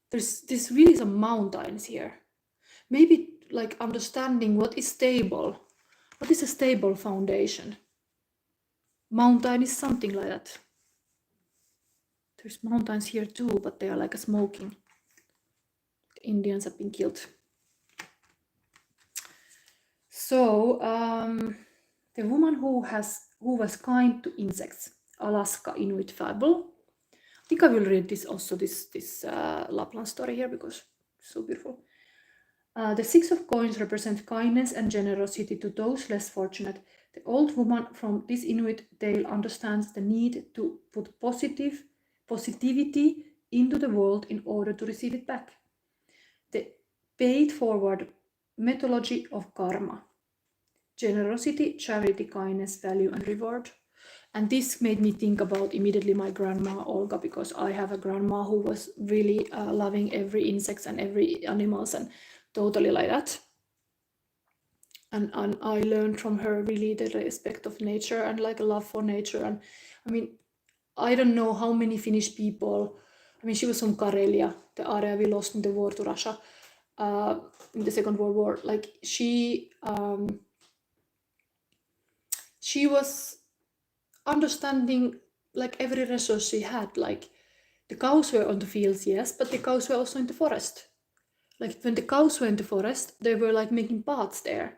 there's really some mountains here. Maybe like understanding what is stable, what is a stable foundation. Mountain is something like that. There's mountains here too, but they are like a smoking. The Indians have been killed. So the woman who was kind to insects, Alaska Inuit fable. I think I will read this also, this Lapland story here, because it's so beautiful. The 6 of coins represent kindness and generosity to those less fortunate. The old woman from this Inuit tale understands the need to put positivity into the world in order to receive it back. The paid forward methodology of karma. Generosity, charity, kindness, value, and reward. And this made me think about immediately my grandma Olga, because I have a grandma who was really loving every insect and every animals and totally like that. And I learned from her really the respect of nature and like a love for nature. And I mean, I don't know how many Finnish people, I mean, she was from Karelia, the area we lost in the war to Russia, in the Second World War. Like she was understanding like every resource she had. Like the cows were on the fields, yes, but the cows were also in the forest. Like when the cows were in the forest, they were like making paths there.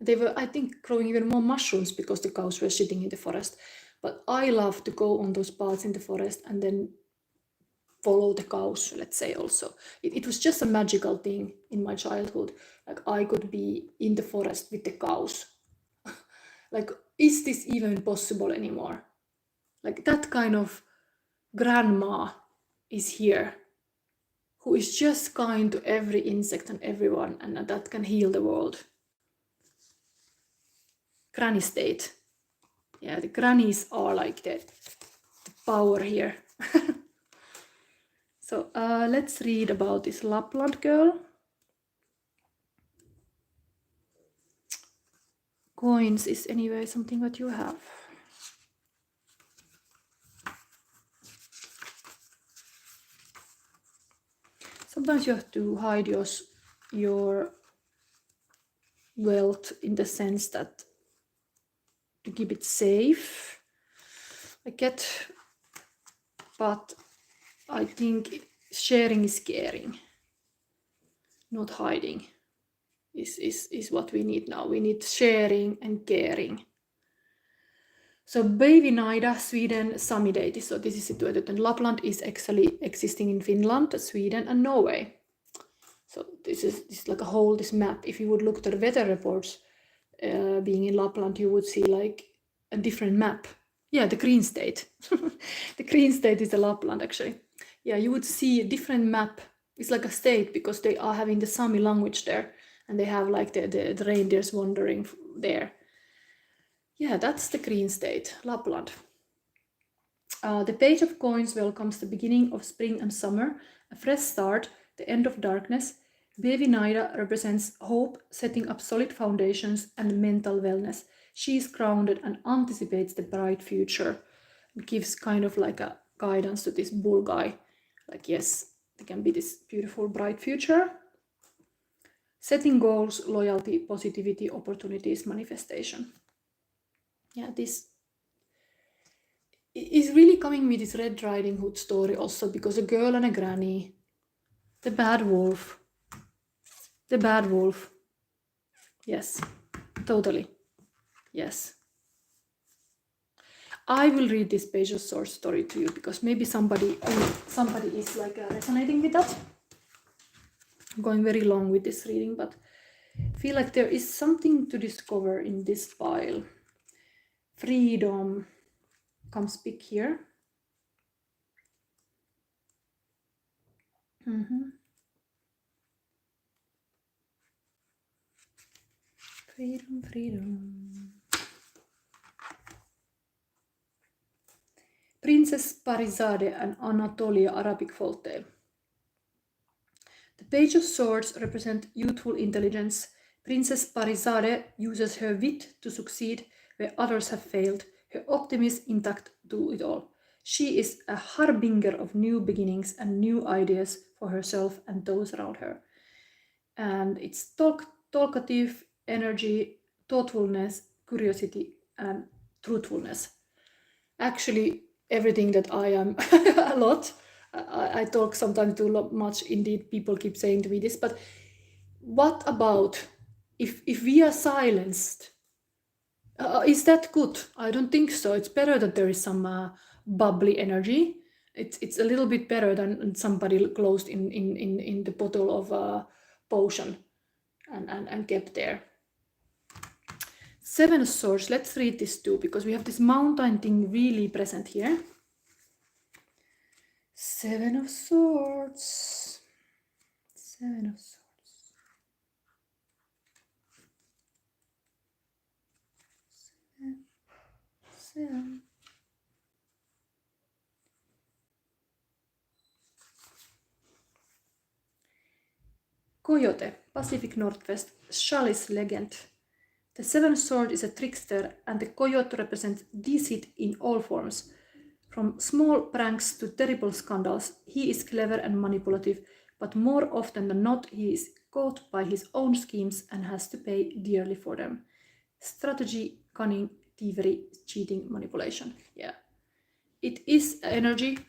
They were, I think, growing even more mushrooms because the cows were sitting in the forest. But I love to go on those paths in the forest and then follow the cows, let's say. Also, it was just a magical thing in my childhood. Like I could be in the forest with the cows. Like, is this even possible anymore? Like that kind of grandma is here, who is just kind to every insect and everyone, and that can heal the world. Granny state. Yeah, the grannies are like the power here. So let's read about this Lapland girl. Coins is anyway something that you have. Sometimes you have to hide your wealth in the sense that to keep it safe. I get, but I think sharing is caring, not hiding is what we need now. We need sharing and caring. So Päivänaida, Sweden, Sami deity. So this is situated in Lapland, is actually existing in Finland, Sweden, and Norway. So this is like a whole this map. If you would look at the weather reports, being in Lapland, you would see like a different map. Yeah, the green state. The green state is the Lapland actually. Yeah, you would see a different map. It's like a state because they are having the Sami language there, and they have like the reindeers wandering there. Yeah, that's the green state, Lapland. The page of coins welcomes the beginning of spring and summer, a fresh start, the end of darkness. Päivänaida represents hope, setting up solid foundations, and mental wellness. She is grounded and anticipates the bright future. It gives kind of like a guidance to this bull guy. Like, yes, there can be this beautiful bright future. Setting goals, loyalty, positivity, opportunities, manifestation. Yeah, this is really coming with this Red Riding Hood story also, because a girl and a granny, the bad wolf. Yes, totally. Yes. I will read this Page of Swords story to you, because maybe somebody is like resonating with that. I'm going very long with this reading, but I feel like there is something to discover in this pile. Freedom comes big here. Freedom. Princess Parizade and Anatolia Arabic folktale. The Page of Swords represent youthful intelligence. Princess Parizade uses her wit to succeed where others have failed, her optimism intact to it all. She is a harbinger of new beginnings and new ideas for herself and those around her. And it's talkative energy, thoughtfulness, curiosity, and truthfulness. Actually, everything that I am a lot. I talk sometimes too much. Indeed, people keep saying to me this, but what about if we are silenced? Is that good? I don't think so. It's better that there is some bubbly energy. It's a little bit better than somebody closed in the bottle of potion and kept there. Seven of Swords. Let's read this too, because we have this mountain thing really present here. Seven of Swords. Seven of Swords. Seven. Coyote, Pacific Northwest, Shali's legend. The Seven Sword is a trickster, and the coyote represents deceit in all forms. From small pranks to terrible scandals, he is clever and manipulative, but more often than not, he is caught by his own schemes and has to pay dearly for them. Strategy, cunning, thievery, cheating, manipulation. Yeah. It is energy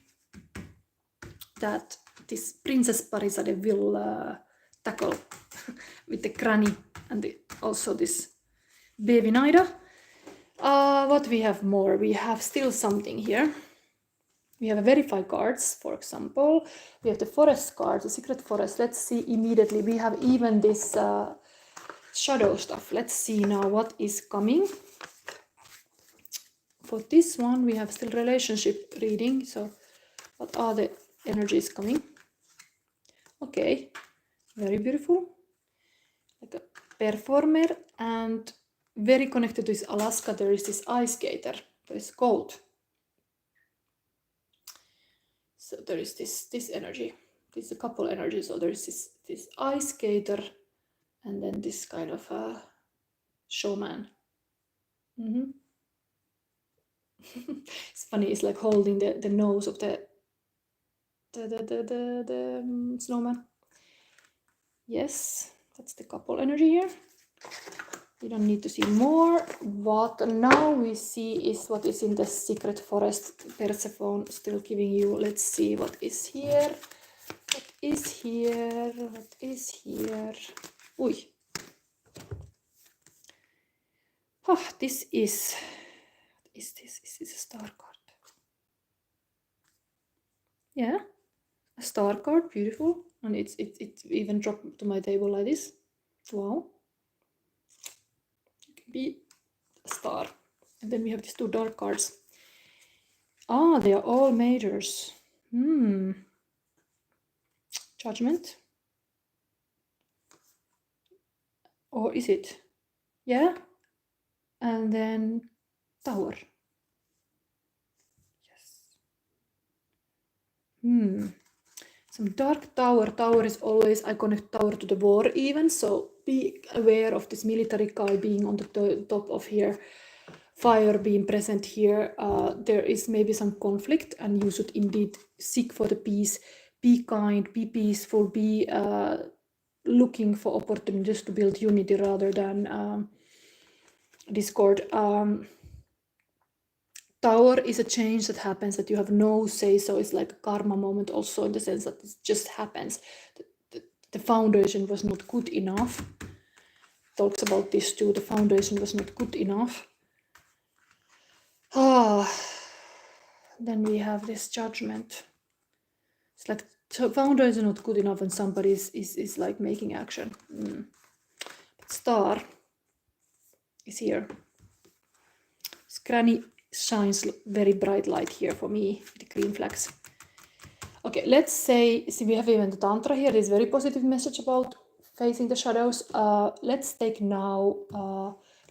that this Princess Parizade will tackle with the granny and also this baby Naida. What we have more? We have still something here. We have verify cards, for example. We have the forest cards, the secret forest. Let's see immediately. We have even this shadow stuff. Let's see now what is coming. For this one, we have still relationship reading. So what are the energies coming? Okay, very beautiful. Like a performer, and very connected to this Alaska, there is this ice skater. There is gold. So there is this energy. This is a couple energy. So there is this ice skater, and then this kind of showman. It's funny. It's like holding the nose of the snowman. Yes, that's the couple energy here. We don't need to see more. What now we see is what is in the secret forest. Persephone still giving you. Let's see what is here. What is here? What is here? Ui. Ah, this is. What is this? Is this a star card? Yeah, a star card. Beautiful, and it's even dropped to my table like this. Wow. Be a star. And then we have these two dark cards. Ah, they are all majors. Judgment. Or is it? Yeah. And then Tower. Yes. Some dark Tower. Tower is always, I connect Tower to the war even. So be aware of this military guy being on the top of here. Fire being present here. There is maybe some conflict, and you should indeed seek for the peace. Be kind, be peaceful, be looking for opportunities to build unity rather than discord. Tower is a change that happens that you have no say, so it's like a karma moment also, in the sense that it just happens. The foundation was not good enough. Talks about this too. The foundation was not good enough. Then we have this judgment. It's like, so foundation is not good enough and somebody is like making action. But star is here. This granny shines very bright light here for me, the green flags. Okay, let's say, see, we have even the Tantra here. There's very positive message about facing the shadows. Let's take now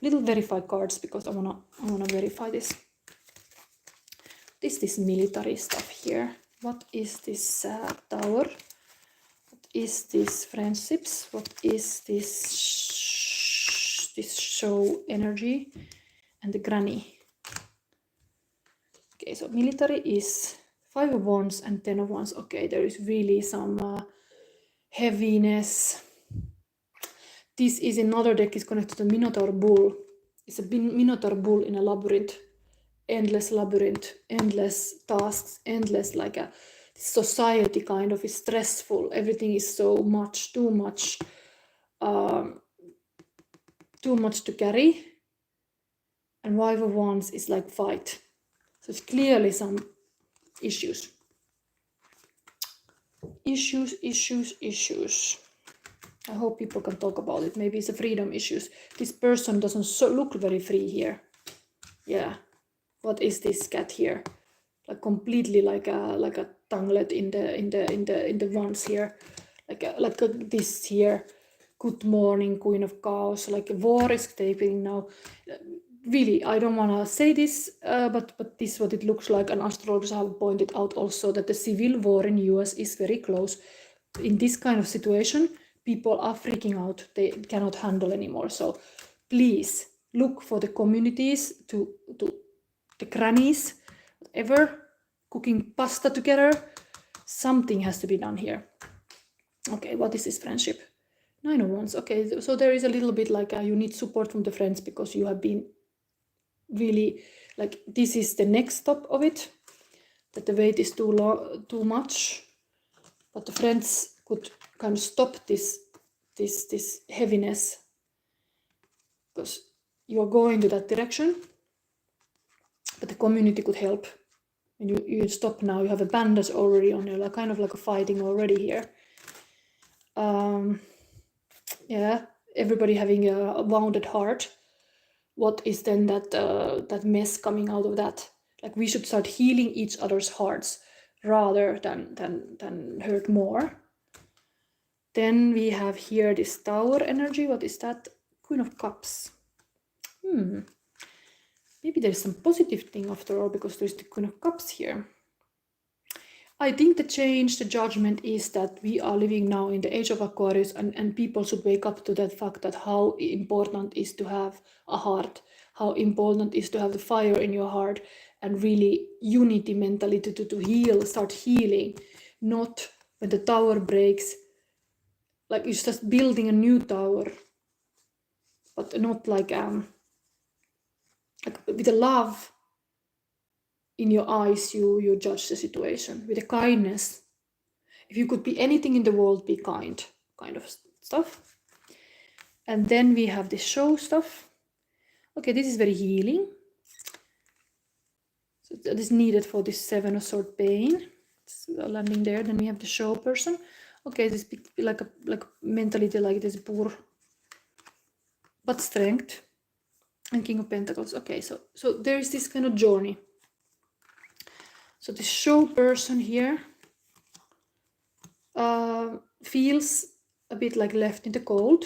little verify cards, because I wanna verify this. This military stuff here. What is this tower? What is this friendships? What is this show energy? And the granny. Okay, so military is 5 of Wands and 10 of Wands. Okay, there is really some heaviness. This is another deck, is connected to Minotaur Bull. It's a Minotaur Bull in a labyrinth. Endless labyrinth, endless tasks, endless, like a society kind of is stressful. Everything is so much, too much to carry. And 5 of Wands is like fight. So it's clearly some issues. Issues. I hope people can talk about it. Maybe it's a freedom issues. This person doesn't look very free here. Yeah. What is this cat here? Like completely like a tonguelet in the Wands here. Like this here. Good morning, Queen of Chaos. Like a war is taking now. Really, I don't want to say this, but this is what it looks like, and astrologers have pointed out also that the civil war in US is very close. In this kind of situation, people are freaking out. They cannot handle anymore. So please look for the communities, to the grannies, whatever, cooking pasta together. Something has to be done here. Okay, what is this friendship? 9 of Wands. Okay, so there is a little bit like you need support from the friends, because you have been really, like, this is the next stop of it, that the weight is too much, but the friends could kind of stop this heaviness, because you are going to that direction, but the community could help. And you stop now. You have a bandage already on you, like kind of like a fighting already here. Yeah, everybody having a wounded heart. What is then that mess coming out of that? Like, we should start healing each other's hearts rather than hurt more. Then we have here this Tower energy. What is that? Queen of Cups. Maybe there's some positive thing after all, because there's the Queen of Cups here. I think the change, the judgment is that we are living now in the age of Aquarius, and people should wake up to that fact that how important it is to have a heart, how important it is to have the fire in your heart, and really unity mentally to heal, start healing. Not when the tower breaks, like it's just building a new tower, but not like with the love in your eyes, you judge the situation. With the kindness, if you could be anything in the world, be kind of stuff. And then we have the show stuff. Okay, this is very healing. So that is needed for this 7 of Swords pain. It's landing there. Then we have the show person. Okay, this like a mentality like this poor, but strength. And King of Pentacles. Okay, so there is this kind of journey. So the show person here feels a bit like left in the cold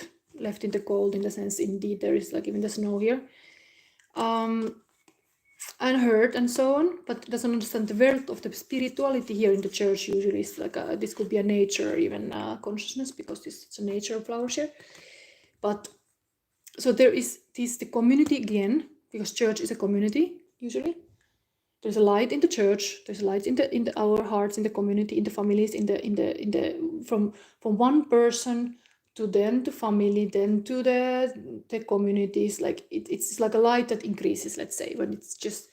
in the sense, indeed, there is like even the snow here, and hurt and so on, but doesn't understand the world of the spirituality here in the church. Usually it's like this could be a nature, even consciousness, because it's a nature flowers here. But so there is the community again, because church is a community usually. There's a light in the church. There's a light in our hearts, in the community, in the families, from one person to family, then to the communities. Like it's like a light that increases, let's say, when it's just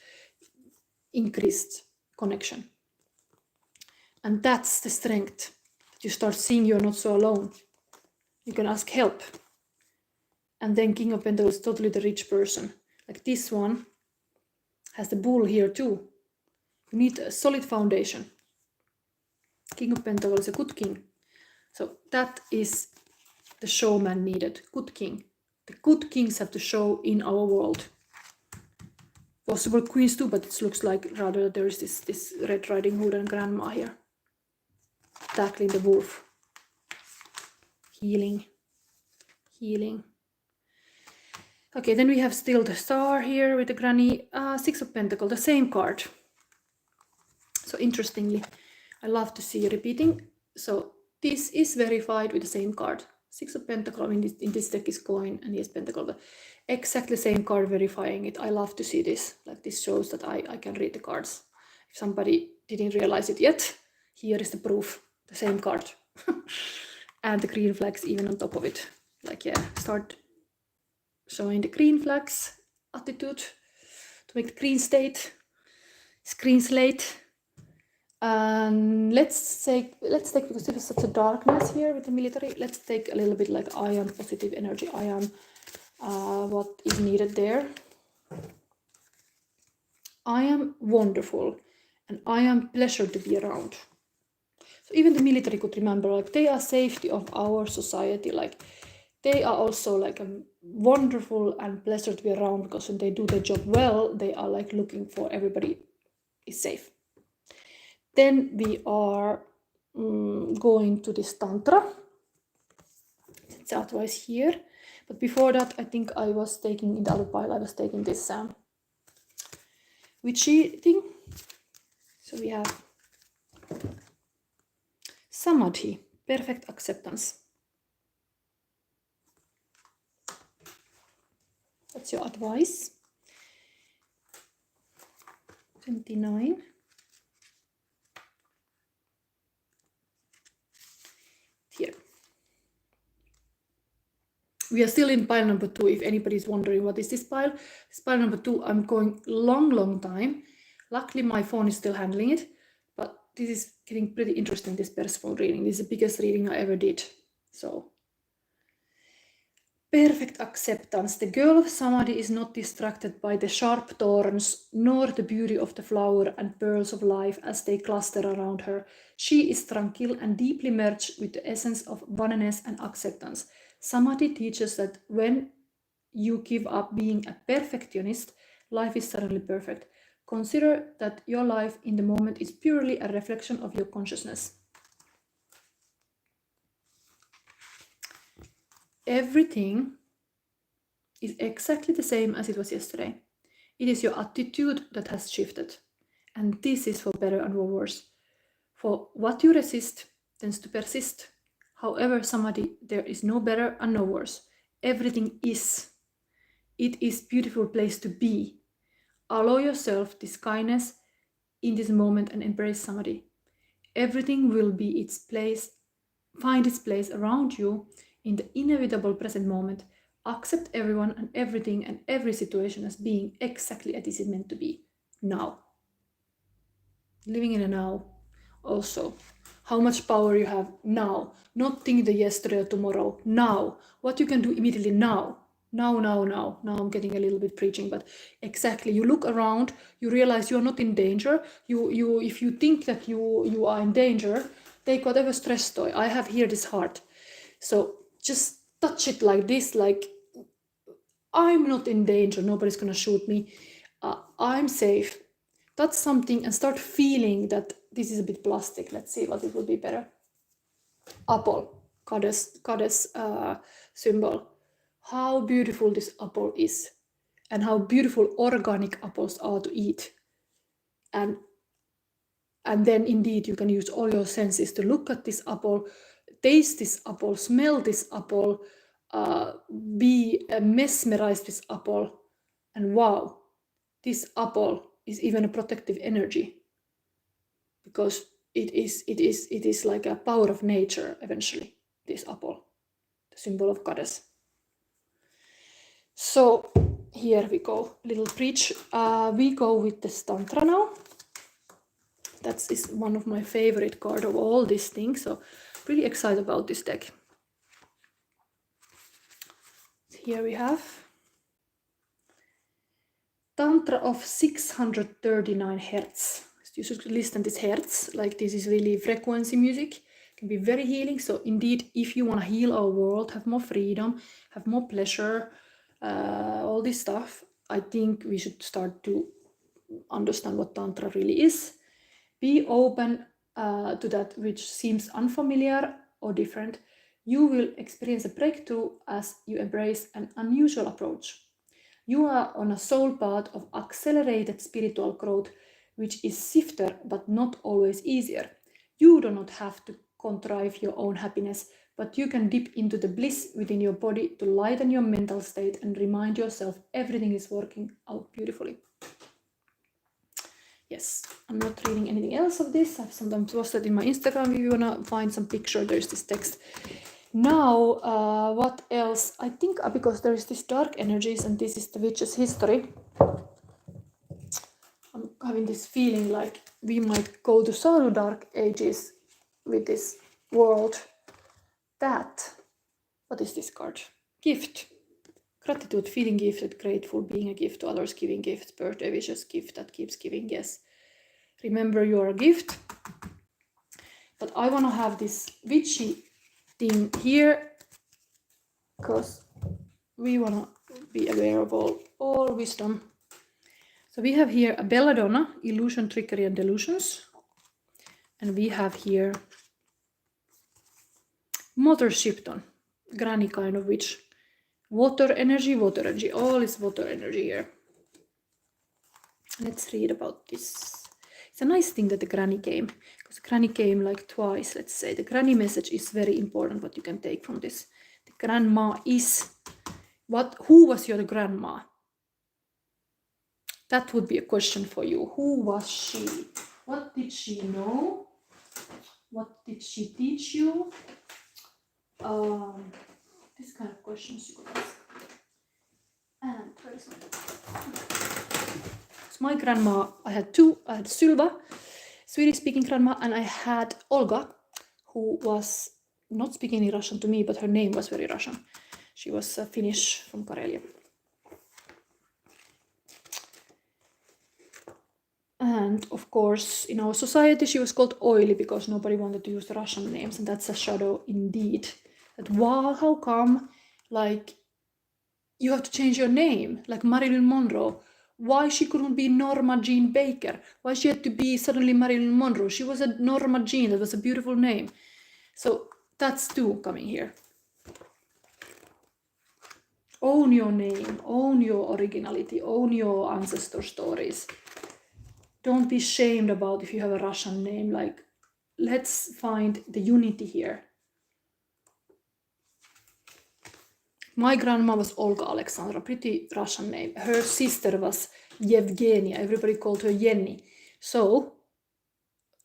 increased connection. And that's the strength, that you start seeing you're not so alone. You can ask help. And then King of Pentacles is totally the rich person. Like this one has the bull here too. You need a solid foundation. King of Pentacles is a good king. So that is the showman needed. Good king. The good kings have to show in our world. Possible queens too, but it looks like rather there is this Red Riding Hood and grandma here. Tackling the wolf. Healing. Healing. Okay, then we have still the star here with the granny. Six of Pentacles, the same card. So interestingly, I love to see repeating. So this is verified with the same card. Six of Pentacles in this deck is coin, and here's Pentacle. The exactly same card verifying it. I love to see this. Like this shows that I can read the cards. If somebody didn't realize it yet, here is the proof. The same card. And the green flags even on top of it. Like, yeah, start showing the green flags attitude to make the green state, screen slate. And let's take, because there is such a darkness here with the military, let's take a little bit like I am positive energy. I am what is needed there. I am wonderful and I am pleasure to be around. So even the military could remember, like, they are safety of our society. Like, they are also like a wonderful and pleasure to be around, because when they do their job well, they are like looking for everybody is safe. Then we are going to this Tantra. It's otherwise here. But before that, I think I was taking, in the other pile, I was taking this witchy thing. So we have Samadhi, perfect acceptance. That's your advice. 29. Here. We are still in pile number 2, if anybody is wondering what is this pile. This pile number 2, I'm going long time. Luckily my phone is still handling it, but this is getting pretty interesting, this Persephone reading. This is the biggest reading I ever did. So, perfect acceptance. The girl of Samadhi is not distracted by the sharp thorns, nor the beauty of the flower and pearls of life as they cluster around her. She is tranquil and deeply merged with the essence of oneness and acceptance. Samadhi teaches that when you give up being a perfectionist, life is suddenly perfect. Consider that your life in the moment is purely a reflection of your consciousness. Everything is exactly the same as it was yesterday. It is your attitude that has shifted. And this is for better and for worse. For what you resist tends to persist. However, Samadhi, there is no better and no worse. Everything is. It is a beautiful place to be. Allow yourself this kindness in this moment and embrace Samadhi. Everything will be its place, find its place around you in the inevitable present moment. Accept everyone and everything and every situation as being exactly as it is meant to be. Now. Living in a now. Also, how much power you have now. Not think the yesterday or tomorrow. Now. What you can do immediately now. Now. Now I'm getting a little bit preaching, but exactly. You look around, you realize you are not in danger. If you think that you are in danger, take whatever stress toy. I have here this heart. So just touch it like this, like, I'm not in danger. Nobody's gonna shoot me. I'm safe. Touch something and start feeling that this is a bit plastic. Let's see what it will be better. Apple, goddess symbol. How beautiful this apple is, and how beautiful organic apples are to eat. And then indeed you can use all your senses to look at this apple, taste this apple, smell this apple, be mesmerized with this apple, and wow, this apple is even a protective energy, because it is like a power of nature eventually, this apple. the symbol of goddess. So here we go, little preach. We go with this Tantra now. That is one of my favorite cards of all these things. So really excited about this deck. Here we have Tantra of 639 Hertz. You should listen to this hertz, like this is really frequency music. It can be very healing. So indeed, if you want to heal our world, have more freedom, have more pleasure, all this stuff, I think we should start to understand what Tantra really is. Be open to that which seems unfamiliar or different. You will experience a breakthrough as you embrace an unusual approach. You are on a soul path of accelerated spiritual growth, which is swifter but not always easier. You do not have to contrive your own happiness, but you can dip into the bliss within your body to lighten your mental state and remind yourself everything is working out beautifully. Yes, I'm not reading anything else of this. I've sometimes posted in my Instagram if you wanna find some picture, there's this text. Now, what else? I think because there is this dark energies and this is the witch's history, I'm having this feeling like we might go to so dark ages with this world. What is this card? Gift. Gratitude, feeling gifted, grateful, being a gift to others, giving gifts, birthday wishes, gift that keeps giving, yes. Remember you are a gift. But I want to have this witchy thing here because we want to be aware of all wisdom. So we have here a belladonna, illusion, trickery and delusions. And we have here Mother Shipton, granny kind of witch. Water energy, all is water energy here. Let's read about this. It's a nice thing that the granny came, because granny came like twice, let's say. The granny message is very important, what you can take from this. The grandma is, who was your grandma? That would be a question for you. Who was she? What did she know? What did she teach you? This kind of questions you could ask. And where is my grandma? I had two. I had Sylva, Swedish-speaking grandma, and I had Olga, who was not speaking any Russian to me, but her name was very Russian. She was Finnish from Karelia. And of course, in our society, she was called Oily because nobody wanted to use the Russian names, and that's a shadow indeed. That wow, how come, like, you have to change your name, like Marilyn Monroe? Why she couldn't be Norma Jean Baker? Why she had to be suddenly Marilyn Monroe? She was a Norma Jean, that was a beautiful name. So that's too coming here. Own your name, own your originality, own your ancestor stories. Don't be shamed about if you have a Russian name. Like, let's find the unity here. My grandma was Olga Alexandra, pretty Russian name. Her sister was Yevgenia. Everybody called her Yenny. So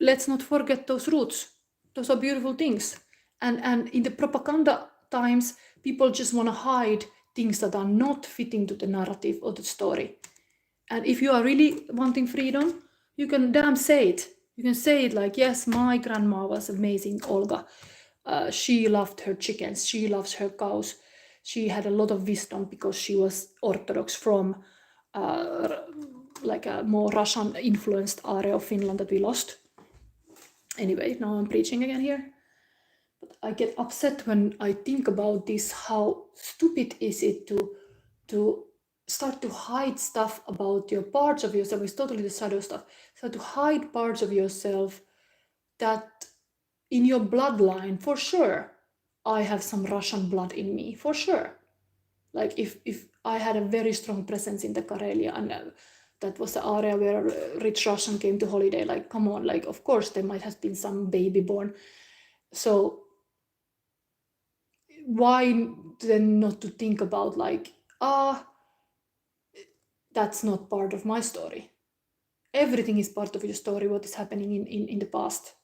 let's not forget those roots. Those are beautiful things. And in the propaganda times, people just want to hide things that are not fitting to the narrative or the story. And if you are really wanting freedom, you can damn say it. You can say it like, yes, my grandma was amazing, Olga. She loved her chickens. She loves her cows. She had a lot of wisdom because she was Orthodox from like a more Russian influenced area of Finland that we lost. Anyway, now I'm preaching again here. But I get upset when I think about this, how stupid is it to start to hide stuff about your parts of yourself. It's totally the shadow stuff. So to hide parts of yourself that in your bloodline, for sure, I have some Russian blood in me, for sure. Like if I had a very strong presence in the Karelia, and that was the area where rich Russian came to holiday, like, come on, like, of course, there might have been some baby born. So why then not to think about like, that's not part of my story. Everything is part of your story, what is happening in the past.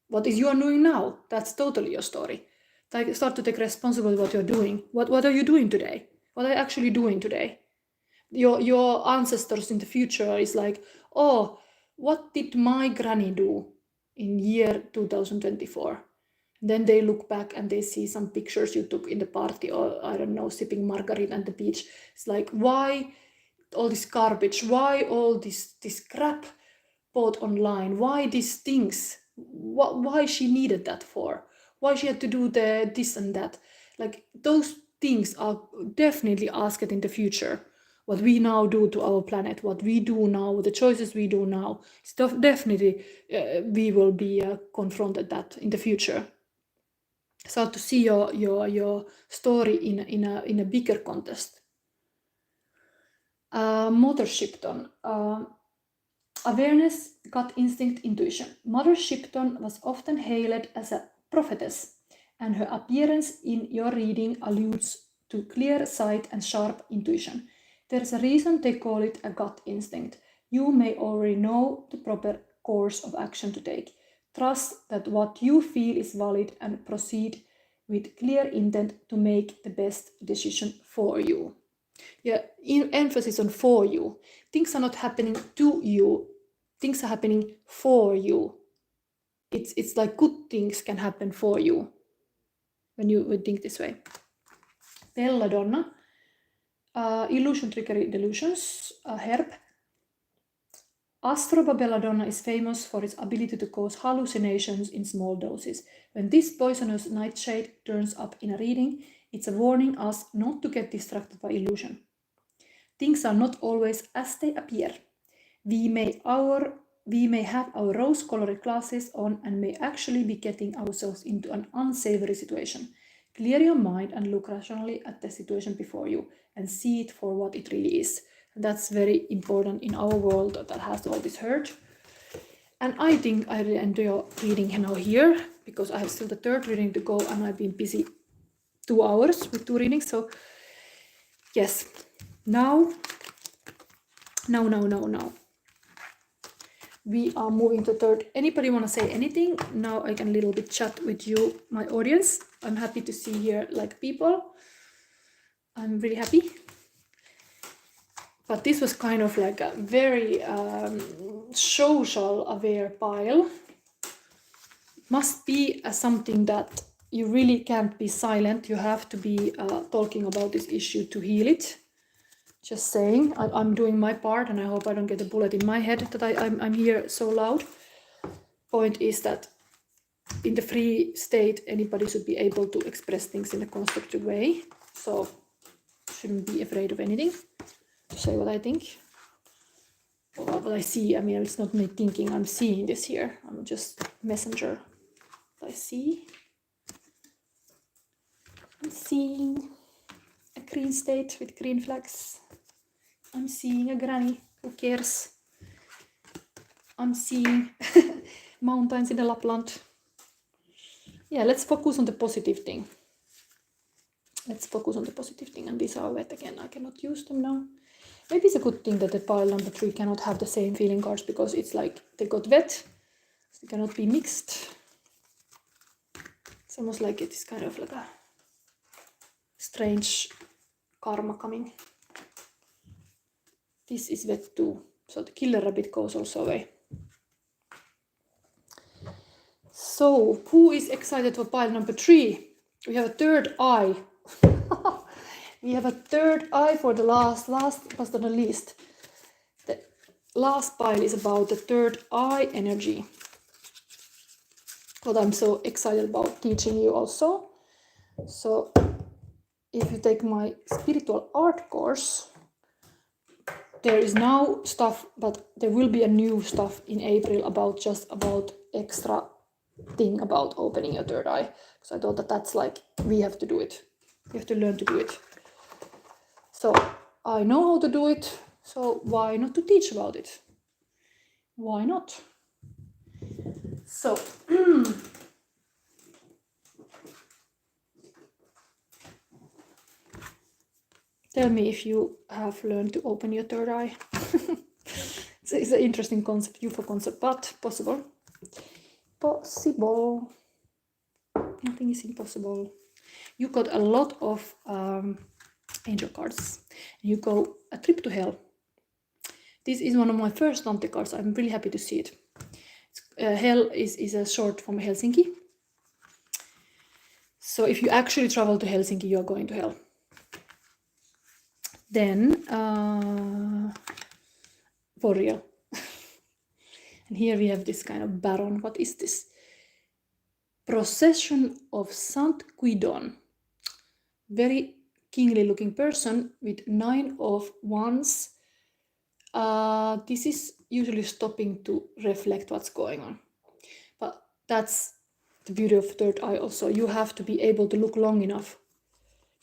What is you are doing now, that's totally your story. Like, start to take responsibility what you're doing. What are you doing today? What are you actually doing today? Your ancestors in the future is like, oh, what did my granny do in year 2024? Then they look back and they see some pictures you took in the party, or I don't know, sipping margarita at the beach. It's like, why all this garbage? Why all this crap bought online? Why these things? Why she needed that for? Why she had to do this and that? Like, those things are definitely asked in the future. What we now do to our planet, what we do now, the choices we do now, definitely we will be confronted that in the future. So to see your story in a bigger context. Mother Shipton. Awareness, gut instinct, intuition. Mother Shipton was often hailed as a prophetess, and her appearance in your reading alludes to clear sight and sharp intuition. There's a reason they call it a gut instinct. You may already know the proper course of action to take. Trust that what you feel is valid and proceed with clear intent to make the best decision for you. Yeah, emphasis on for you. Things are not happening to you. Things are happening for you. It's like good things can happen for you when you would think this way. Belladonna. Illusion trickery delusions. Herb. Astroba belladonna is famous for its ability to cause hallucinations in small doses. When this poisonous nightshade turns up in a reading, it's a warning us not to get distracted by illusion. Things are not always as they appear. We may have our rose-colored glasses on and may actually be getting ourselves into an unsavory situation. Clear your mind and look rationally at the situation before you and see it for what it really is. That's very important in our world that has all this hurt. And I think I really enjoy reading now here, because I have still the third reading to go and I've been busy 2 hours with 2 readings. So yes, now we are moving to third. Anybody want to say anything? Now I can a little bit chat with you, my audience. I'm happy to see here like people. I'm really happy. But this was kind of like a very social aware pile. Must be something that you really can't be silent. You have to be talking about this issue to heal it. Just saying, I'm doing my part, and I hope I don't get a bullet in my head that I'm here so loud. Point is that in the free state, anybody should be able to express things in a constructive way. So shouldn't be afraid of anything. To say what I think. Or what I see. I mean, it's not me thinking, I'm seeing this here. I'm just messenger. I see. I'm seeing a green state with green flags. I'm seeing a granny. Who cares? I'm seeing mountains in the Lapland. Yeah, let's focus on the positive thing. Let's focus on the positive thing. And these are wet again. I cannot use them now. Maybe it's a good thing that the pile number 3 cannot have the same feeling cards, because it's like they got wet. So they cannot be mixed. It's almost like it is kind of like a strange karma coming. This is wet too. So the killer rabbit goes also away. So who is excited for pile number 3? We have a third eye. We have a third eye for the last but not the least. The last pile is about the third eye energy. What I'm so excited about teaching you also. So if you take my spiritual art course, there is now stuff, but there will be a new stuff in April about extra thing about opening your third eye. So I thought that that's like, we have to do it. We have to learn to do it. So I know how to do it, so why not to teach about it? Why not? So, tell me if you have learned to open your third eye. It's an interesting concept, UFO concept, but possible. Possible. Nothing is impossible. You got a lot of angel cards. You go a trip to hell. This is one of my first Tantra cards. I'm really happy to see it. Hell is a short from Helsinki. So if you actually travel to Helsinki, you are going to hell. Then, for real. And here we have this kind of baron. What is this? Procession of Saint Guidon. Very kingly looking person with 9 of Wands. This is usually stopping to reflect what's going on. But that's the beauty of third eye also. You have to be able to look long enough.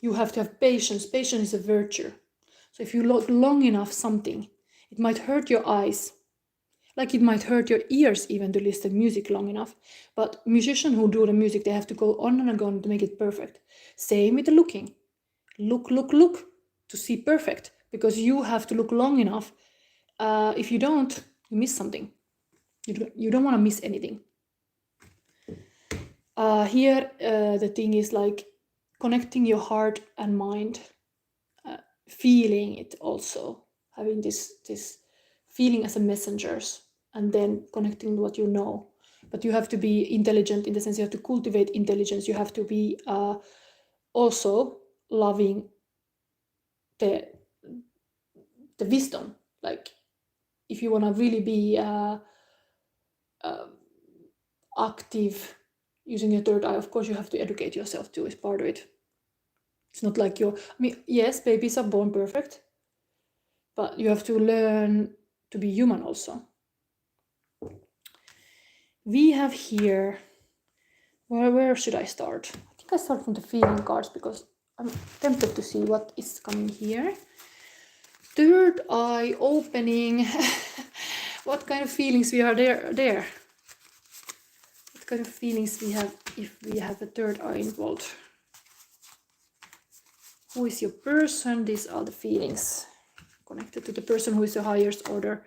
You have to have patience. Patience is a virtue. So if you look long enough something, it might hurt your eyes. Like it might hurt your ears even to listen to music long enough. But musicians who do the music, they have to go on and on to make it perfect. Same with the looking. Look to see perfect. Because you have to look long enough. If you don't, you miss something. You don't want to miss anything. Here, the thing is like connecting your heart and mind, feeling it also, having this feeling as a messengers, and then connecting what you know. But you have to be intelligent in the sense you have to cultivate intelligence. You have to be also loving the wisdom. Like if you want to really be active using your third eye, of course you have to educate yourself too, is part of it. It's not like yes, babies are born perfect, but you have to learn to be human also. We have here, where should I start? I think I start from the feeling cards because I'm tempted to see what is coming here. Third eye opening. What kind of feelings we are there? What kind of feelings we have if we have a third eye involved? Who is your person? These are the feelings connected to the person who is the highest order.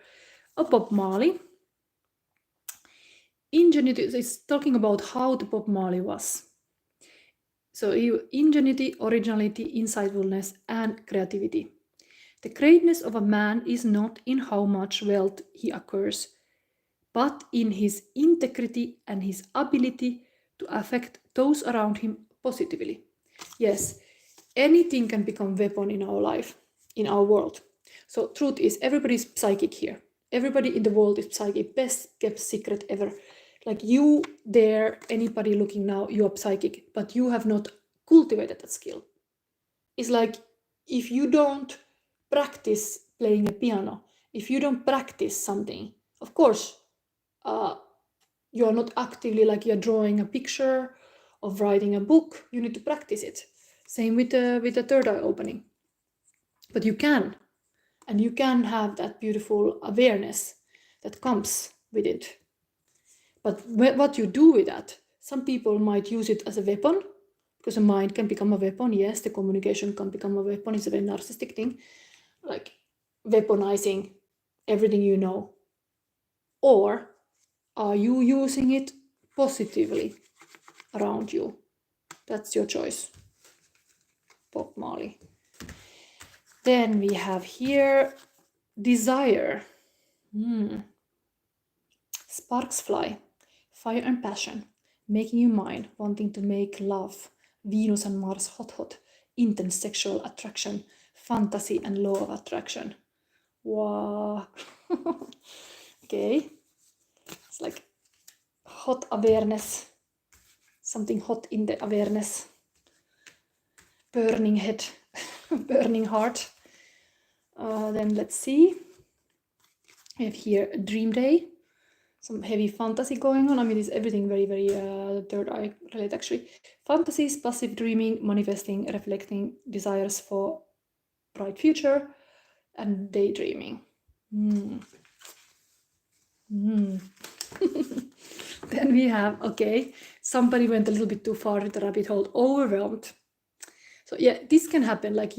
Bob Marley. Ingenuity is talking about how the Bob Marley was. So ingenuity, originality, insightfulness, and creativity. The greatness of a man is not in how much wealth he acquires, but in his integrity and his ability to affect those around him positively. Yes, anything can become a weapon in our life, in our world. So truth is, everybody's psychic here. Everybody in the world is psychic. Best kept secret ever. Like you there, anybody looking now, you are psychic, but you have not cultivated that skill. It's like if you don't practice playing a piano, if you don't practice something, of course, you're not actively like you're drawing a picture of writing a book. You need to practice it. Same with the third eye opening. But you can, and you can have that beautiful awareness that comes with it. But what you do with that, some people might use it as a weapon, because the mind can become a weapon. Yes, the communication can become a weapon. It's a very narcissistic thing, like weaponizing everything you know. Or are you using it positively around you? That's your choice. Bob Marley. Then we have here desire. Sparks fly. Fire and passion. Making you mine. Wanting to make love. Venus and Mars hot. Intense sexual attraction. Fantasy and law of attraction. Wow. Okay. It's like hot awareness. Something hot in the awareness. Burning head. Burning heart. Then let's see. We have here a dream day. Some heavy fantasy going on. I mean, it's everything very, very third eye related actually. Fantasies, passive dreaming, manifesting, reflecting, desires for bright future, and daydreaming. Then we have, okay, somebody went a little bit too far with the rabbit hole, overwhelmed. So yeah, this can happen. Like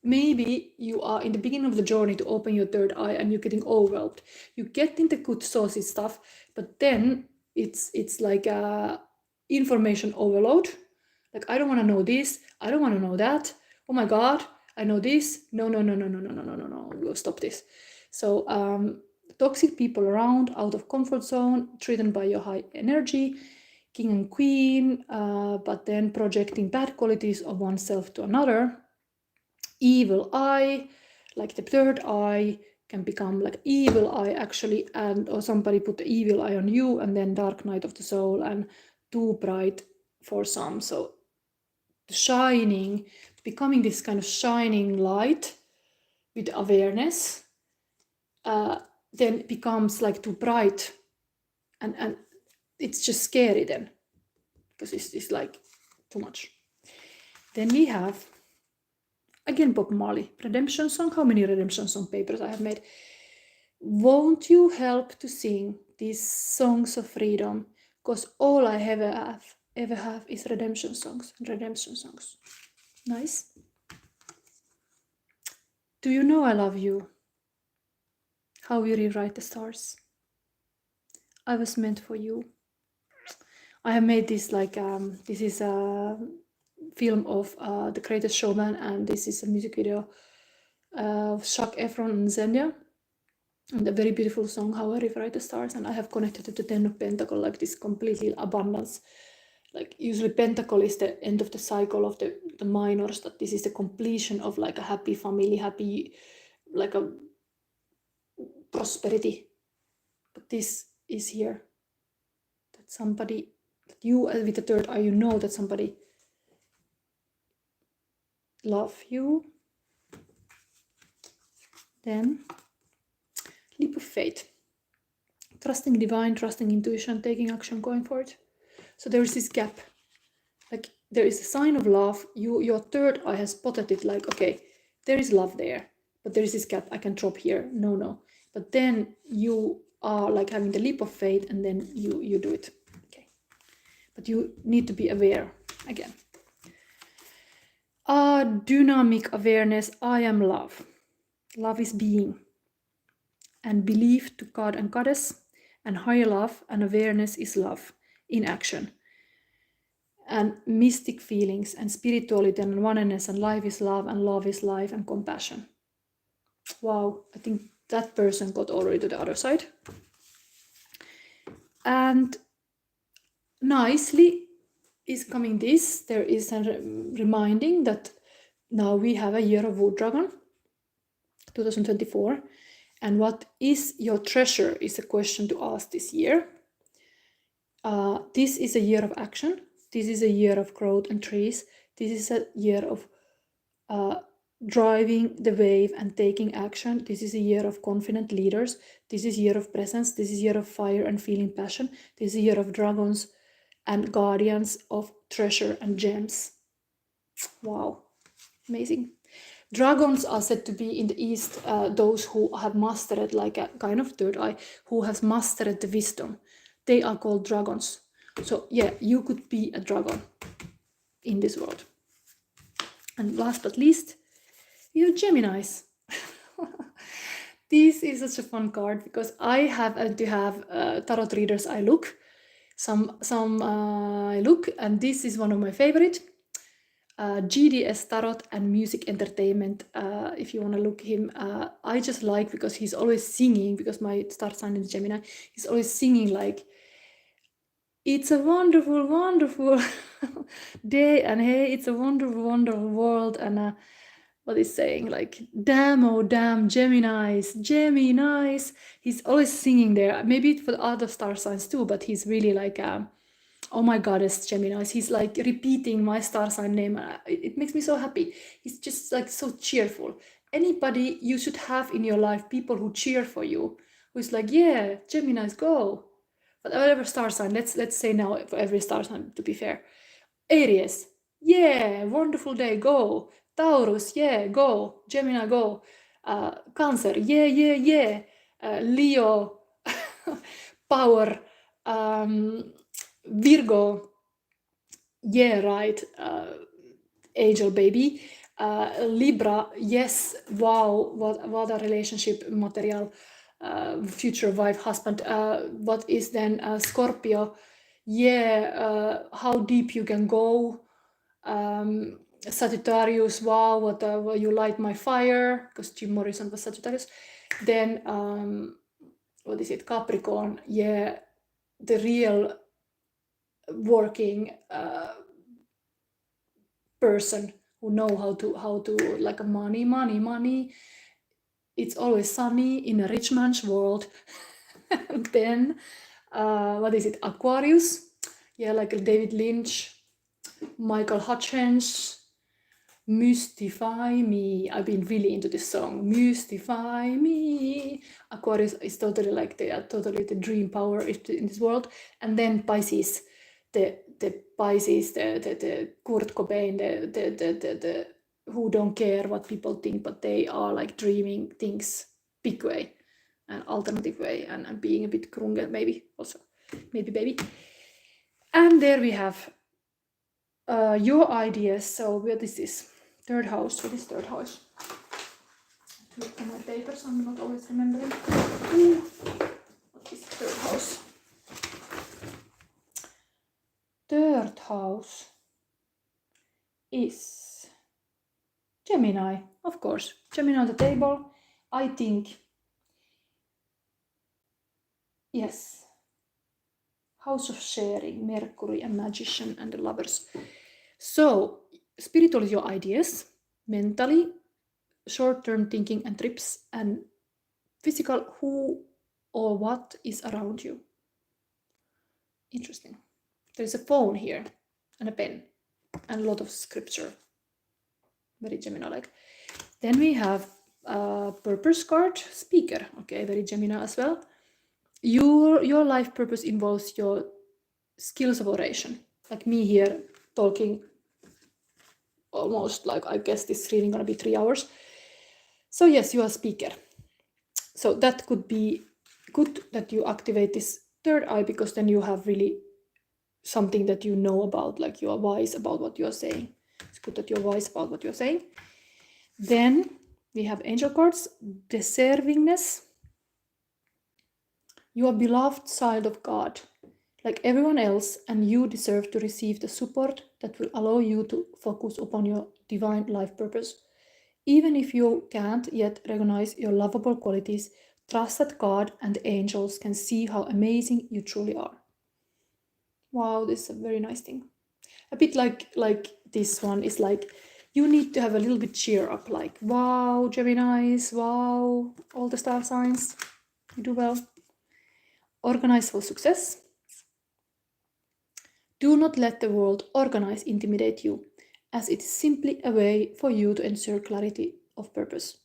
maybe you are in the beginning of the journey to open your third eye and you're getting overwhelmed. You get into good saucy stuff, but then it's like information overload. Like, I don't want to know this, I don't want to know that. Oh my God, I know this. No, we'll stop this. So toxic people around, out of comfort zone, threatened by your high energy, king and queen, but then projecting bad qualities of oneself to another. Evil eye, like the third eye can become like evil eye actually, and or somebody put the evil eye on you, and then dark night of the soul and too bright for some. So shining, becoming this kind of shining light with awareness, then becomes like too bright, and it's just scary then, because it's like too much. Then we have again Bob Marley, redemption song. How many redemption song papers I have made? Won't you help to sing these songs of freedom? Because all I ever have is redemption songs. Nice. Do you know I love you? How we rewrite the stars. I was meant for you. I have made this like this is a film of The Greatest Showman, and this is a music video of Shaq Efron and Zendaya, and a very beautiful song, How I Rewrite the Stars. And I have connected to the 10 of Pentacle, like this completely abundance. Like usually Pentacle is the end of the cycle of the minors, that this is the completion of like a happy family, happy, like a prosperity. But this is here, that somebody, that you with the third eye, you know that somebody love you. Then leap of faith, trusting divine, trusting intuition, taking action, going for it. So there is this gap, like there is a sign of love. Your third eye has spotted it, like, okay, there is love there, but there is this gap. I can drop here. No. But then you are like having the leap of faith, and then you do it. Okay, but you need to be aware again. Dynamic awareness. I am love. Love is being, and belief to God and Goddess, and higher love and awareness is love in action. And mystic feelings and spirituality and oneness, and life is love, and love is life, and compassion. Wow, I think that person got already to the other side. And nicely is coming this. There is a reminding that now we have a year of Wood Dragon, 2024. And what is your treasure is a question to ask this year. This is a year of action. This is a year of growth and trees. This is a year of driving the wave and taking action. This is a year of confident leaders. This is a year of presence. This is a year of fire and feeling passion. This is a year of dragons and guardians of treasure and gems. Wow, amazing. Dragons are said to be in the East those who have mastered, like a kind of third eye, who has mastered the wisdom. They are called dragons. So yeah, you could be a dragon in this world. And last but least, you have Geminis. This is such a fun card, because I have to have tarot readers I look. Some I look, and this is one of my favorite. GDS Tarot and Music Entertainment, if you want to look him. I just like, because he's always singing, because my star sign is Gemini, he's always singing like, it's a wonderful, wonderful day, and hey, it's a wonderful, wonderful world, and what is saying, like, damn, oh damn, Geminis. He's always singing there, maybe for the other star signs too, but he's really like, oh my goddess, Geminis. He's like repeating my star sign name. It makes me so happy. He's just like so cheerful. Anybody you should have in your life, people who cheer for you, who's like, yeah, Geminis, go. But whatever star sign, let's say now for every star sign, to be fair. Aries, yeah, wonderful day, go. Taurus, yeah, go. Gemini, go. Cancer, yeah. Leo, power. Virgo, yeah, right. Angel baby. Libra, yes, wow, what a relationship material. Future wife, husband. What is then Scorpio? how deep you can go. Sagittarius, wow, what you light my fire, because Jim Morrison was Sagittarius. Then what is it, Capricorn, the real working person who know how to like money. It's always sunny in a rich man's world. And then what is it, Aquarius, like David Lynch, Michael Hutchins, Mystify Me. I've been really into this song, Mystify Me. Aquarius is totally like totally the dream power in this world. And then Pisces, the Pisces, the Kurt Cobain, the who don't care what people think, but they are like dreaming things big way, an alternative way, and being a bit krunger maybe also, maybe baby. And there we have your ideas. So what is this? Third house. What is third house? To look at my papers, I'm not always remembering. What is third house? Third house is Gemini, of course. Gemini on the table. I think, yes. House of sharing, Mercury and Magician and the Lovers. So, spiritual is your ideas, mentally, short-term thinking and trips, and physical, who or what is around you. Interesting. There's a phone here, and a pen, and a lot of scripture. Very Gemini-like. Then we have a purpose card, speaker. Okay, very Gemini as well. Your life purpose involves your skills of oration. Like me here talking almost like, I guess this reading gonna be 3 hours. So yes, you are a speaker. So that could be good that you activate this third eye, because then you have really something that you know about, like you are wise about what you are saying. It's good that you're wise about what you're saying. Then we have angel cards, deservingness. You are beloved child of God, like everyone else, and you deserve to receive the support that will allow you to focus upon your divine life purpose. Even if you can't yet recognize your lovable qualities, trust that God and the angels can see how amazing you truly are. Wow, this is a very nice thing. A bit like this one is like, you need to have a little bit cheer up, like, wow, Geminis, wow, all the star signs, you do well. Organize for success. Do not let the world organize intimidate you, as it is simply a way for you to ensure clarity of purpose.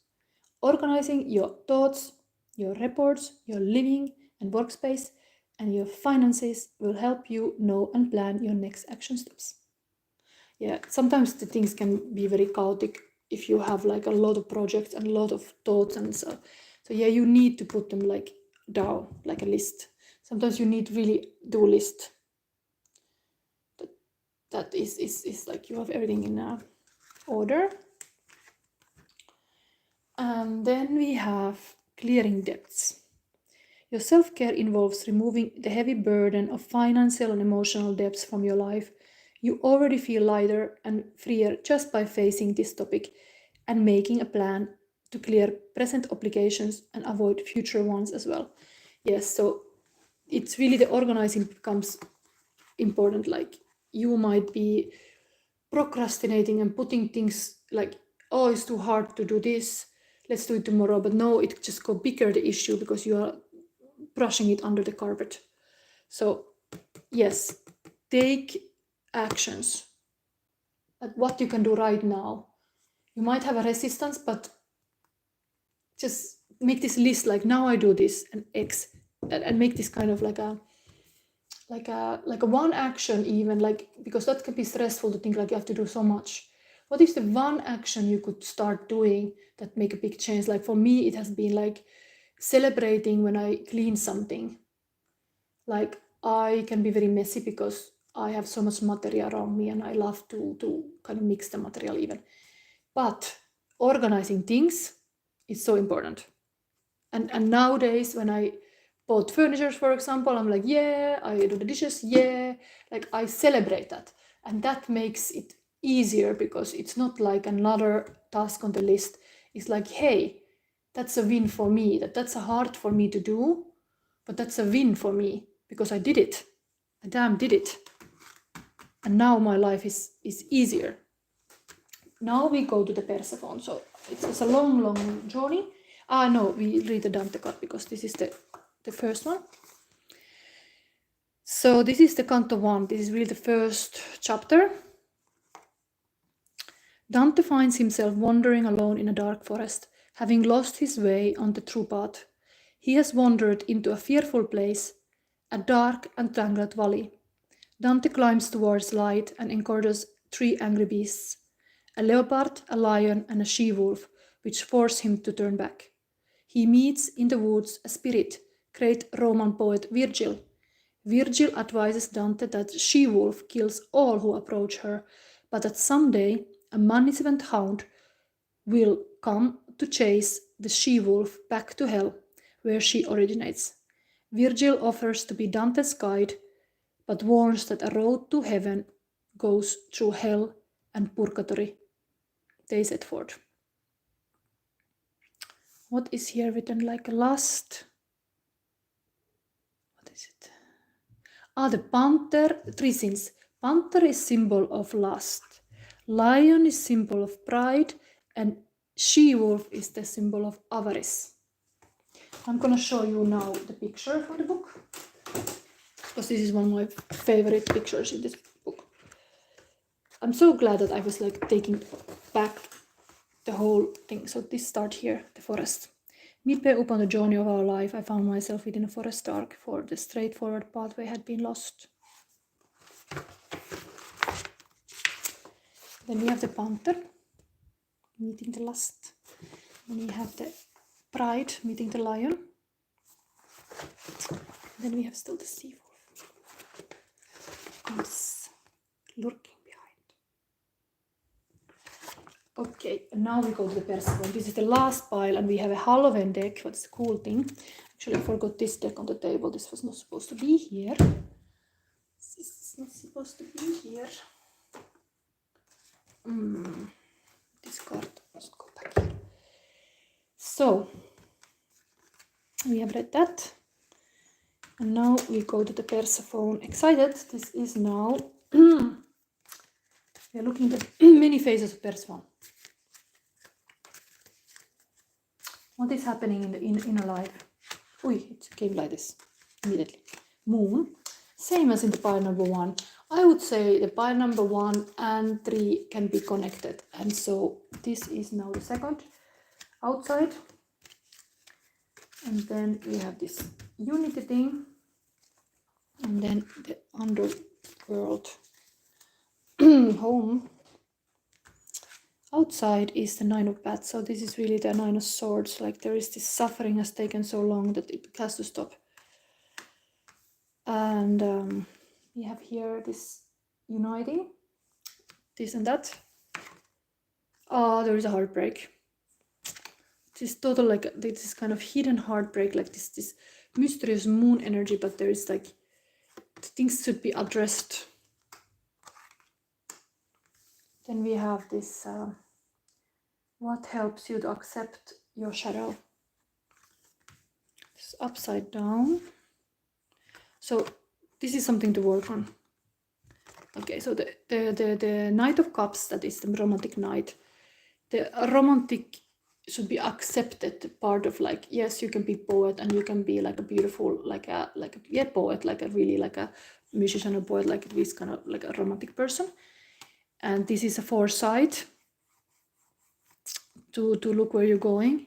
Organizing your thoughts, your reports, your living and workspace, and your finances will help you know and plan your next action steps. Yeah, sometimes the things can be very chaotic if you have like a lot of projects and a lot of thoughts and so yeah, you need to put them like down, like a list. Sometimes you need really do a list that is like you have everything in order. And then we have clearing debts. Your self-care involves removing the heavy burden of financial and emotional debts from your life. You already feel lighter and freer just by facing this topic and making a plan to clear present obligations and avoid future ones as well. Yes, so it's really the organizing becomes important. Like you might be procrastinating and putting things like, oh, it's too hard to do this, let's do it tomorrow. But no, it just go bigger, the issue, because you are brushing it under the carpet. So yes, take actions at what you can do right now. You might have a resistance, but just make this list, like now I do this and X, and make this kind of like a one action, even, like, because that can be stressful to think like you have to do so much. What is the one action you could start doing that make a big change? Like for me, it has been like celebrating when I clean something. Like I can be very messy because I have so much material around me and I love to kind of mix the material even. But organizing things is so important. And nowadays when I bought furniture, for example, I'm like, yeah, I do the dishes, yeah, like I celebrate that. And that makes it easier because it's not like another task on the list. It's like, hey, that's a win for me. That's a hard for me to do, but that's a win for me because I did it. I damn did it. And now my life is easier. Now we go to the Persephone. So it's a long journey. No, we read the Dante card because this is the first one. So this is the Canto 1. This is really the first chapter. Dante finds himself wandering alone in a dark forest, having lost his way on the true path. He has wandered into a fearful place, a dark and tangled valley. Dante climbs towards light and encounters 3 angry beasts, a leopard, a lion, and a she-wolf, which force him to turn back. He meets in the woods a spirit, great Roman poet Virgil. Virgil advises Dante that she-wolf kills all who approach her, but that someday a magnificent hound will come to chase the she-wolf back to hell, where she originates. Virgil offers to be Dante's guide, but warns that a road to heaven goes through hell and purgatory. They set forth. What is here written like lust? What is it? The panther, 3 sins. Panther is symbol of lust. Lion is symbol of pride, and she-wolf is the symbol of avarice. I'm gonna show you now the picture for the book, because this is one of my favorite pictures in this book. I'm so glad that I was like taking back the whole thing. So this start here, the forest. Midway upon the journey of our life, I found myself within a forest dark, for the straightforward pathway had been lost. Then we have the panther meeting the lust. Then we have the pride meeting the lion. Then we have still the sea-wolf. Comes lurking behind. Okay, and now we go to the Persephone. This is the last pile, and we have a Halloween deck. What's the cool thing? Actually, I forgot this deck on the table. This was not supposed to be here. This is not supposed to be here. This card must go back here. So, we have read that. And now we go to the Persephone. Excited. This is now... we are looking at many phases of Persephone. What is happening in the inner life? It came like this immediately. Moon. Same as in the pile number 1. I would say the pile number 1 and 3 can be connected. And so this is now the second outside. And then we have this unity thing. And then the underworld home. Outside is the 9 of Bats. So this is really the 9 of Swords. Like there is this suffering has taken so long that it has to stop. And we have here this uniting, this and that. There is a heartbreak. This total like this is kind of hidden heartbreak, like this mysterious moon energy, but there is like things should be addressed. Then we have this what helps you to accept your shadow. It's upside down. So this is something to work on. Okay, so the Knight of Cups, that is the romantic knight. The romantic should be accepted part of like, yes, you can be poet and you can be like a beautiful, like a poet, like a really like a musician or poet, like this kind of like a romantic person. And this is a foresight to look where you're going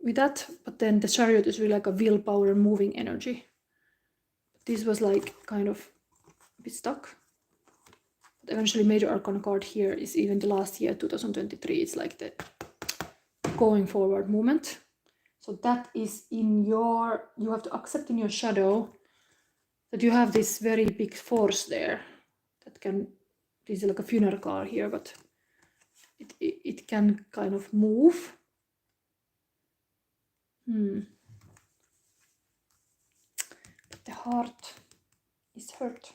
with that. But then the Chariot is really like a willpower moving energy. This was like kind of a bit stuck. But eventually Major Arcana card here is even the last year, 2023. It's like the going forward movement. So that is in your, you have to accept in your shadow that you have this very big force there that can, this is like a funeral card here, but it can kind of move. The heart is hurt.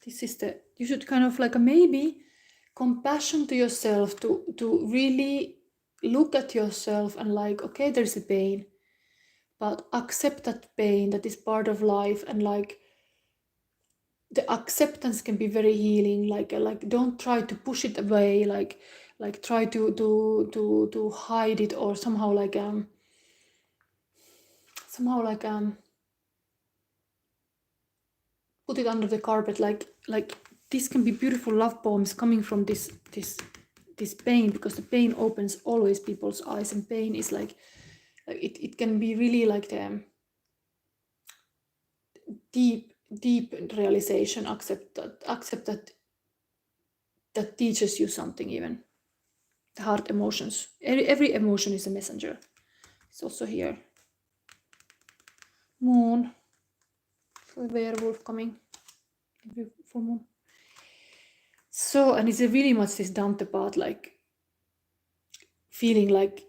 This is you should kind of like maybe compassion to yourself, to really look at yourself and like, okay, there's a pain, but accept that pain, that is part of life, and like the acceptance can be very healing. Like don't try to push it away, like try to hide it, or somehow put it under the carpet. Like this can be beautiful love poems coming from this pain, because the pain opens always people's eyes, and pain is like it can be really like the deep realization. Accept that teaches you something. Even the heart emotions, every emotion is a messenger. It's also here. Moon, so a werewolf coming every full moon. So, and it's really much this Dante part, like feeling like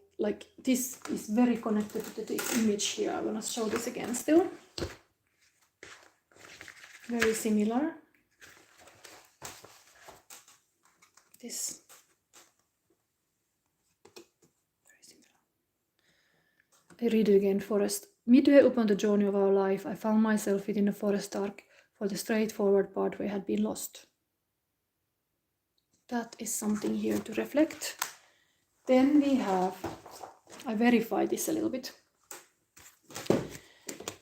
this is very connected to this image here. I'm gonna show this again still. Very similar. This. Very similar. I read it again. Forest. Midway upon the journey of our life, I found myself within a forest dark, for the straightforward pathway had been lost. That is something here to reflect. Then we have, I verify this a little bit.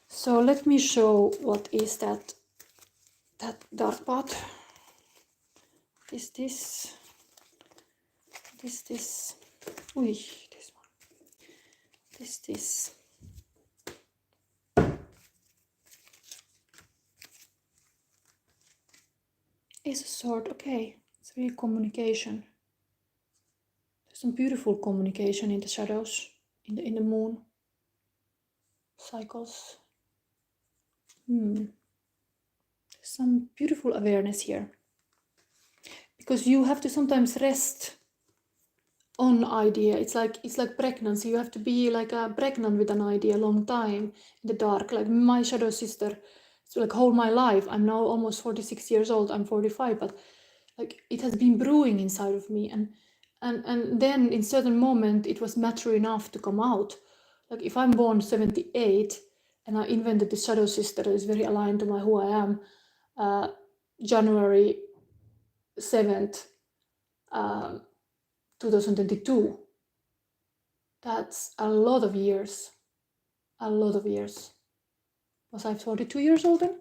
So let me show what is that dark part. This. Ui, this one. This. Is a sword. Okay, it's really communication. There's some beautiful communication in the shadows, in the moon cycles. There's some beautiful awareness here, because you have to sometimes rest on idea. It's like pregnancy. You have to be like pregnant with an idea a long time in the dark. Like my shadow sister, it's like whole my life. I'm now almost 46 years old. I'm 45, but like it has been brewing inside of me, and then in certain moment it was mature enough to come out. Like if I'm born 78 and I invented the shadow sister that is very aligned to who I am, January 7th, 2022. That's a lot of years. Was I 42 years old then?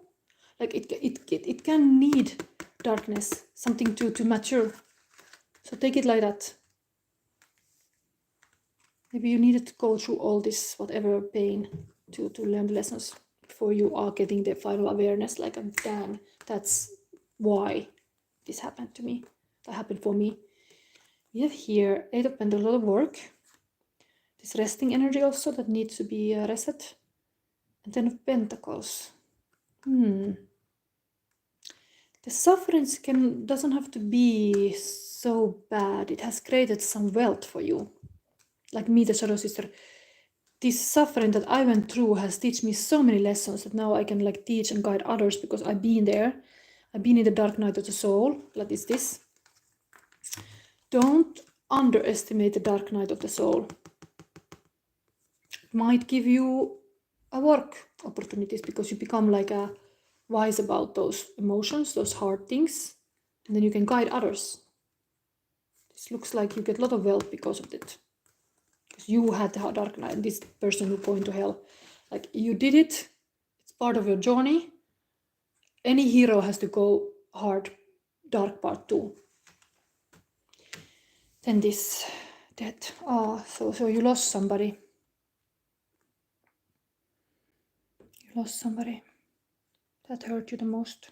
Like it can need darkness, something to mature. So take it like that. Maybe you needed to go through all this, whatever pain, to learn the lessons before you are getting the final awareness, like, damn, that's why this happened to me. That happened for me. We have here 8 of Pentacles, a lot of work. This resting energy also that needs to be reset. And 10 of Pentacles. The sufferings doesn't have to be so bad. It has created some wealth for you. Like me, the shadow sister. This suffering that I went through has taught me so many lessons that now I can like teach and guide others, because I've been there. I've been in the dark night of the soul. Like this. Don't underestimate the dark night of the soul. It might give you a work opportunities, because you become like wise about those emotions, those hard things, and then you can guide others. This looks like you get a lot of wealth because of it. Because you had the dark night, this person who going to hell. Like you did it, it's part of your journey. Any hero has to go hard, dark part too. Then this death. So you lost somebody. You lost somebody. That hurt you the most.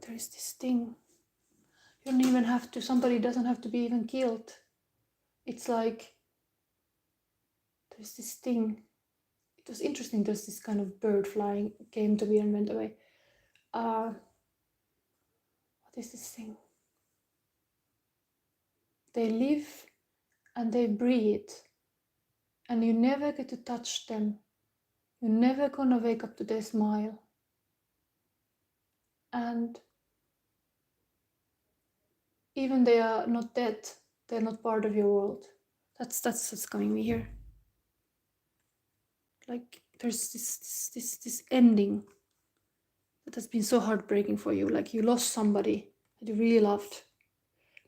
There is this thing. You don't even have to, somebody doesn't have to be even killed. It's like, there's this thing. It was interesting, there's this kind of bird flying, came to me and went away. What is this thing? they live and they breathe, and you never get to touch them. You're never gonna wake up to their smile. And even they are not dead, they're not part of your world. That's what's coming me here. Like there's this ending that has been so heartbreaking for you. Like you lost somebody that you really loved.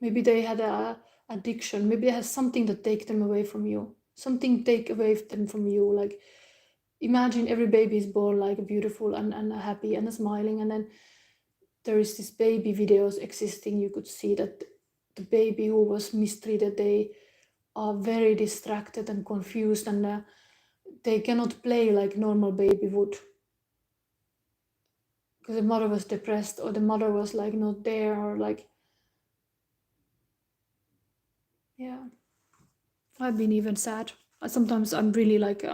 Maybe they had a addiction. Maybe they had something that take them away from you. Something take away them from you. Like imagine every baby is born like beautiful and happy and smiling, and then there is this baby videos existing. You could see that the baby who was mistreated, they are very distracted and confused, and they cannot play like normal baby would, because the mother was depressed, or the mother was like not there, or like, yeah. I've been even sad. Sometimes I'm really like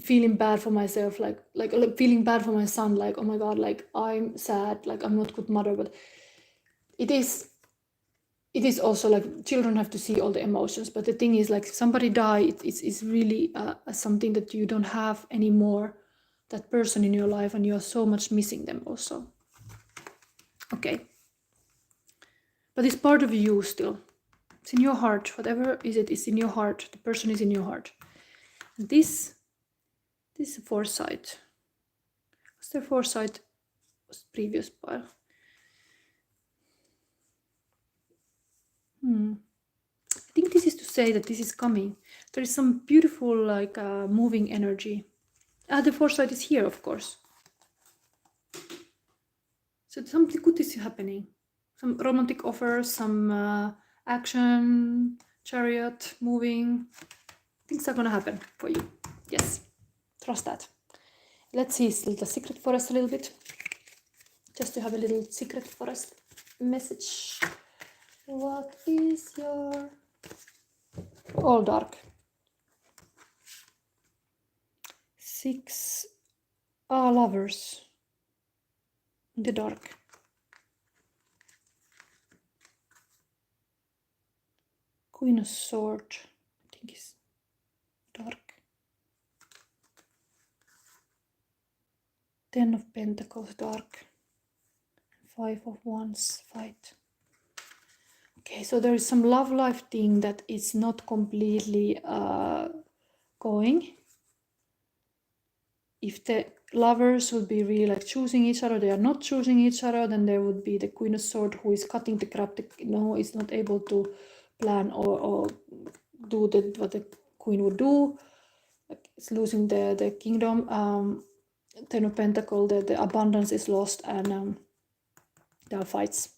feeling bad for myself, like feeling bad for my son, like, oh my god, like I'm sad, like I'm not good mother. But it is also like children have to see all the emotions. But the thing is, like, somebody die, it's really something that you don't have anymore, that person in your life, and you're so much missing them also. Okay, but it's part of you still. It's in your heart. Whatever is it, it's in your heart. The person is in your heart. And this foresight. What's the foresight? Was the previous pile? I think this is to say that this is coming. There is some beautiful, like, moving energy. The foresight is here, of course. So something good is happening. Some romantic offers, some action, chariot, moving. Things are gonna happen for you. Yes, trust that. Let's see the secret forest a little bit. Just to have a little secret forest message. What is your... all dark. 6 lovers in the dark. Queen of Swords, I think is dark. 10 of Pentacles, dark. 5 of Wands, fight. Okay, so there is some love life thing that is not completely going. If the lovers would be really like choosing each other, they are not choosing each other, then there would be the Queen of Swords who is cutting the crap, is not able to plan or do what the Queen would do. Like it's losing the kingdom. 10 of Pentacles, the abundance is lost, and there are fights.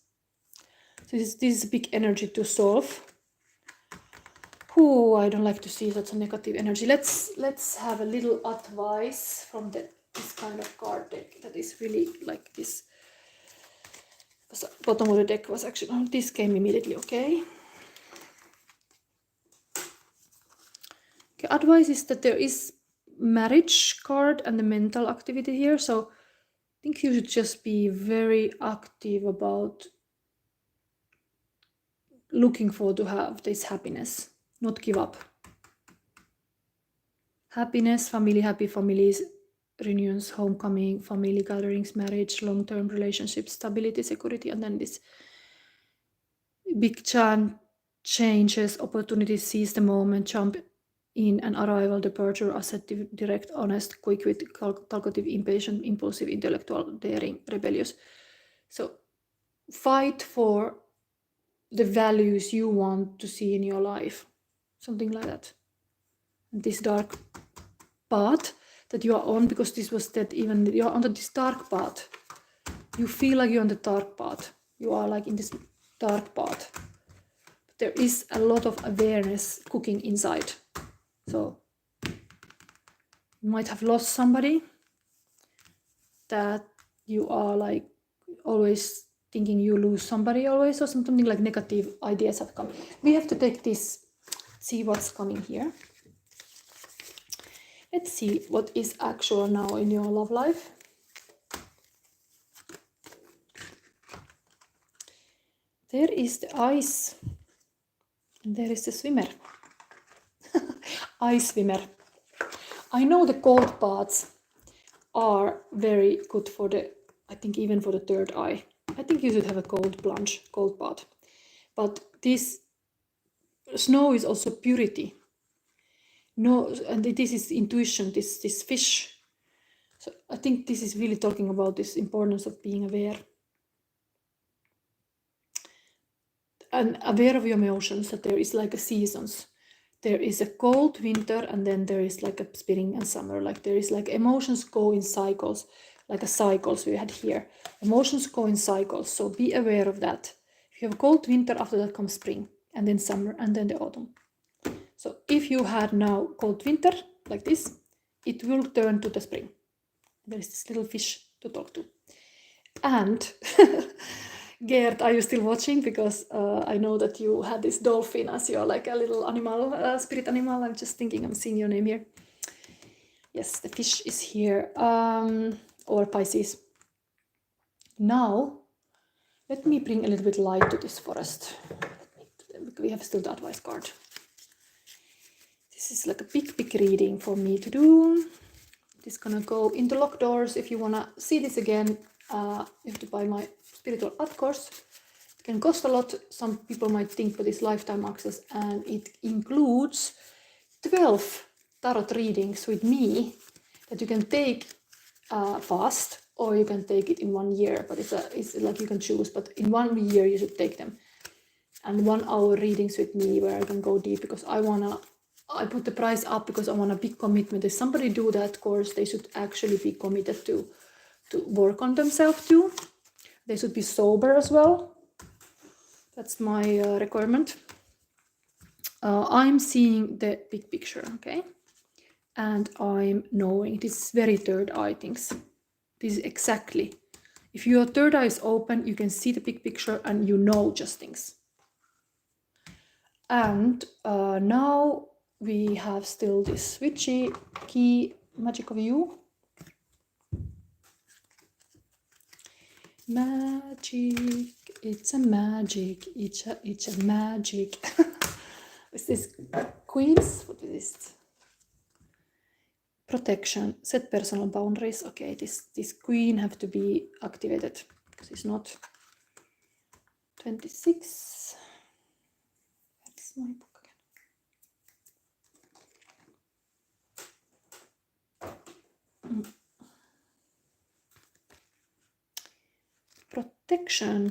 So this is a big energy to solve. I don't like to see such a negative energy. Let's have a little advice from this kind of card deck that is really like this. The bottom of the deck was actually, this came immediately. Okay, advice is that there is marriage card and the mental activity here. So I think you should just be very active about looking for to have this happiness. Not give up. Happiness, family, happy families, reunions, homecoming, family gatherings, marriage, long-term relationships, stability, security, and then this big changes, opportunities, seize the moment, jump in and arrival, departure, assertive, direct, honest, quick-witted, talkative, impatient, impulsive, intellectual, daring, rebellious. So fight for the values you want to see in your life. Something like that. And this dark path that you are on, because this was that even you're on this dark path. You feel like you're on the dark path. You are like in this dark path. But there is a lot of awareness cooking inside. So you might have lost somebody that you are like always thinking you lose somebody always, or something like negative ideas have come. We have to take this, see what's coming here. Let's see what is actual now in your love life. There is the ice And there is the swimmer. Eye swimmer. I know the cold baths are very good for the, I think even for the third eye. I think you should have a cold plunge, cold bath. But this snow is also purity. No, and this is intuition, this fish. So I think this is really talking about this importance of being aware. And aware of your emotions, that there is like a seasons. There is a cold winter and then there is like a spring and summer. Like there is like emotions go in cycles, like a cycles we had here. Emotions go in cycles, so be aware of that. If you have a cold winter, after that comes spring and then summer and then the autumn. So if you had now cold winter like this, it will turn to the spring. There is this little fish to talk to. And Gert, are you still watching? Because I know that you had this dolphin as your like a little animal, spirit animal. I'm just thinking, I'm seeing your name here. Yes, the fish is here. Or Pisces. Now, let me bring a little bit light to this forest. We have still the advice card. This is like a big reading for me to do. This is gonna go into locked doors. If you wanna see this again, you have to buy my spiritual art course. It can cost a lot. Some people might think, but it's lifetime access, and it includes 12 tarot readings with me that you can take fast, or you can take it in 1 year. But it's like you can choose. But in 1 year you should take them, and 1 hour readings with me where I can go deep, because I put the price up because I want a big commitment. If somebody do that course, they should actually be committed to work on themselves too. They should be sober as well. That's my requirement. I'm seeing the big picture, okay? And I'm knowing this is very third eye things. This is exactly. If your third eye is open, you can see the big picture and you know just things. And now we have still this switchy key magic of you. Magic, it's a magic, it's a magic. Is this queens? What is this? Protection, set personal boundaries. Okay, this queen have to be activated because it's not 26. That's my book again.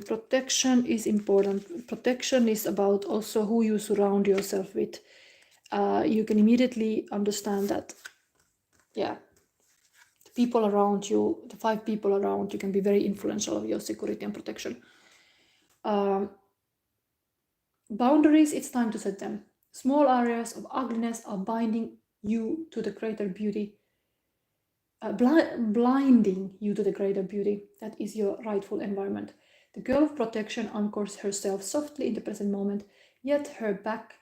Protection is important. Protection is about also who you surround yourself with. You can immediately understand that, yeah, the people around you, the 5 people around you can be very influential of your security and protection. Boundaries, it's time to set them. Small areas of ugliness are binding you to the greater beauty, blinding you to the greater beauty that is your rightful environment. The girl of protection anchors herself softly in the present moment, yet her back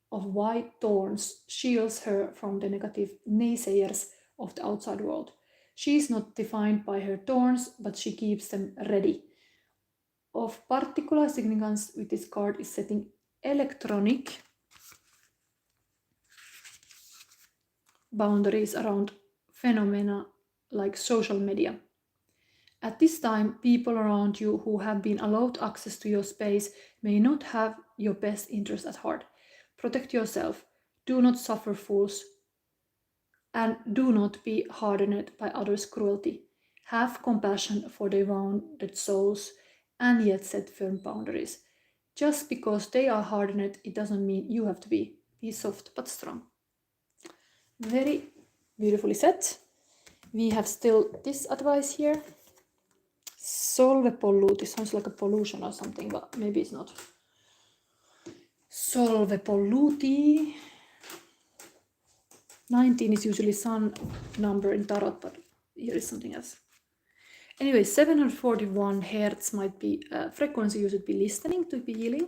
of white thorns shields her from the negative naysayers of the outside world. She is not defined by her thorns, but she keeps them ready. Of particular significance with this card is setting electronic boundaries around phenomena like social media. At this time, people around you who have been allowed access to your space may not have your best interest at heart. Protect yourself. Do not suffer fools. And do not be hardened by others' cruelty. Have compassion for their wounded souls and yet set firm boundaries. Just because they are hardened, it doesn't mean you have to be. Be soft but strong. Very beautifully said. We have still this advice here. Solve polluti. Sounds like a pollution or something, but maybe it's not. Solve polluti. 19 is usually sun number in tarot, but here is something else. Anyway, 741 hertz might be a frequency you should be listening to be healing.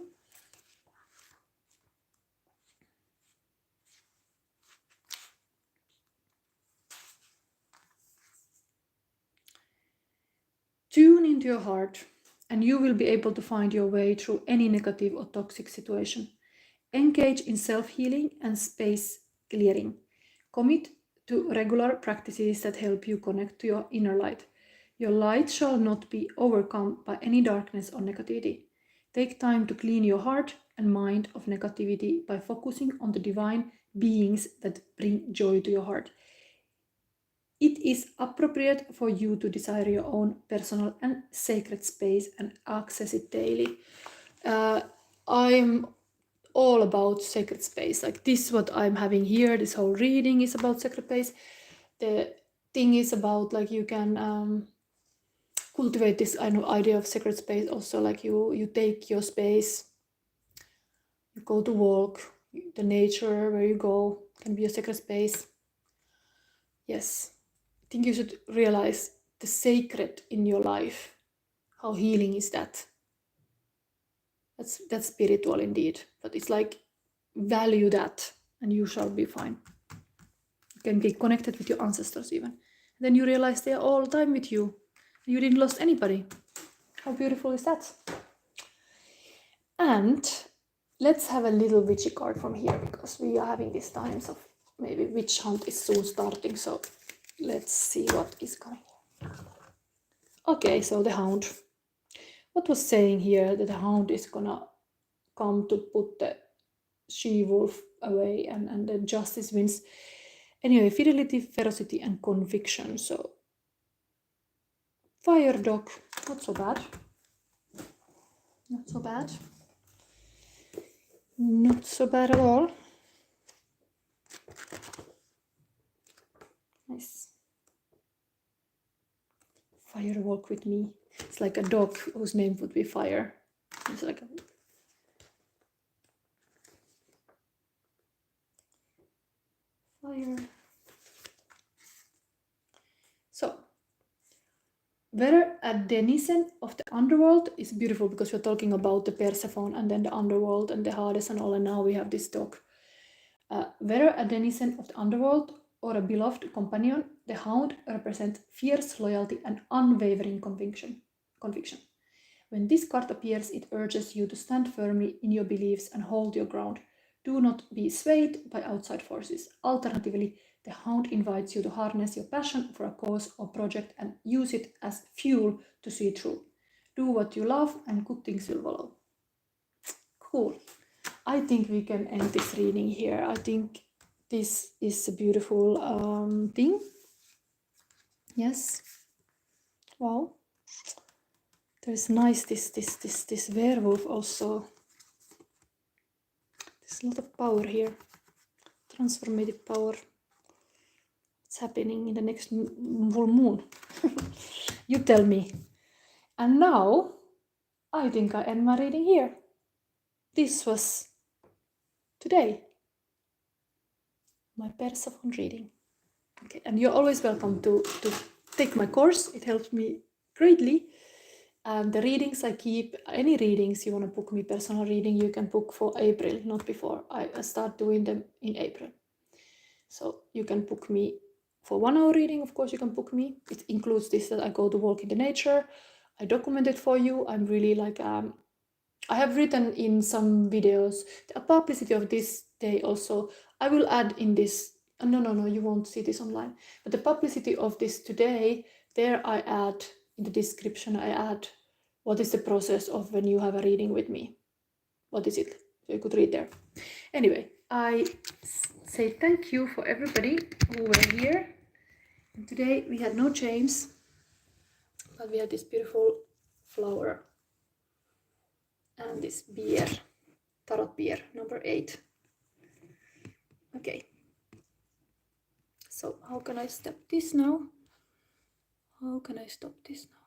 Tune into your heart and you will be able to find your way through any negative or toxic situation. Engage in self-healing and space clearing. Commit to regular practices that help you connect to your inner light. Your light shall not be overcome by any darkness or negativity. Take time to clean your heart and mind of negativity by focusing on the divine beings that bring joy to your heart. It is appropriate for you to desire your own personal and sacred space and access it daily. I'm all about sacred space. Like this, what I'm having here, this whole reading is about sacred space. The thing is about like you can cultivate this idea of sacred space also, like you take your space, you go to walk, the nature where you go can be a sacred space. Yes, I think you should realize the sacred in your life. How healing is that? That's spiritual indeed, but it's like value that and you shall be fine. You can be connected with your ancestors even. Then you realize they are all the time with you. You didn't lose anybody. How beautiful is that? And let's have a little witchy card from here because we are having these times of maybe witch hunt is soon starting. So let's see what is coming. Okay, so the hound. What was saying here that the hound is gonna come to put the she-wolf away and then justice wins. Anyway, fidelity, ferocity, and conviction. So fire dog, not so bad. Not so bad. Not so bad at all. Nice. Fire walk with me. It's like a dog whose name would be Fire. It's like a... Fire. So, whether a denizen of the underworld is beautiful because we're talking about the Persephone and then the underworld and the Hades and all, and now we have this dog. Whether a denizen of the underworld or a beloved companion, the hound represents fierce loyalty and unwavering conviction. When this card appears, it urges you to stand firmly in your beliefs and hold your ground. Do not be swayed by outside forces. Alternatively, the hound invites you to harness your passion for a cause or project and use it as fuel to see it through. Do what you love and good things will follow. Cool. I think we can end this reading here. I think this is a beautiful thing. Yes. Wow. There's nice this werewolf also. There's a lot of power here. Transformative power. What's happening in the next full moon? You tell me. And now I think I end my reading here. This was today my Persephone reading. Okay, and you're always welcome to take my course. It helps me greatly. And the readings I keep, any readings you want to book me, personal reading, you can book for April, not before. I start doing them in April. So you can book me for 1 hour reading, of course you can book me. It includes this, that I go to walk in the nature. I document it for you. I'm really like, I have written in some videos, the publicity of this day also, I will add in this, no, you won't see this online. But the publicity of this today, there I add, in the description, I add what is the process of when you have a reading with me. What is it? So you could read there. Anyway, I say thank you for everybody who were here. And today we had no James, but we had this beautiful flower and this beer, tarot beer, number 8. Okay. So how can I stop this now? How can I stop this now?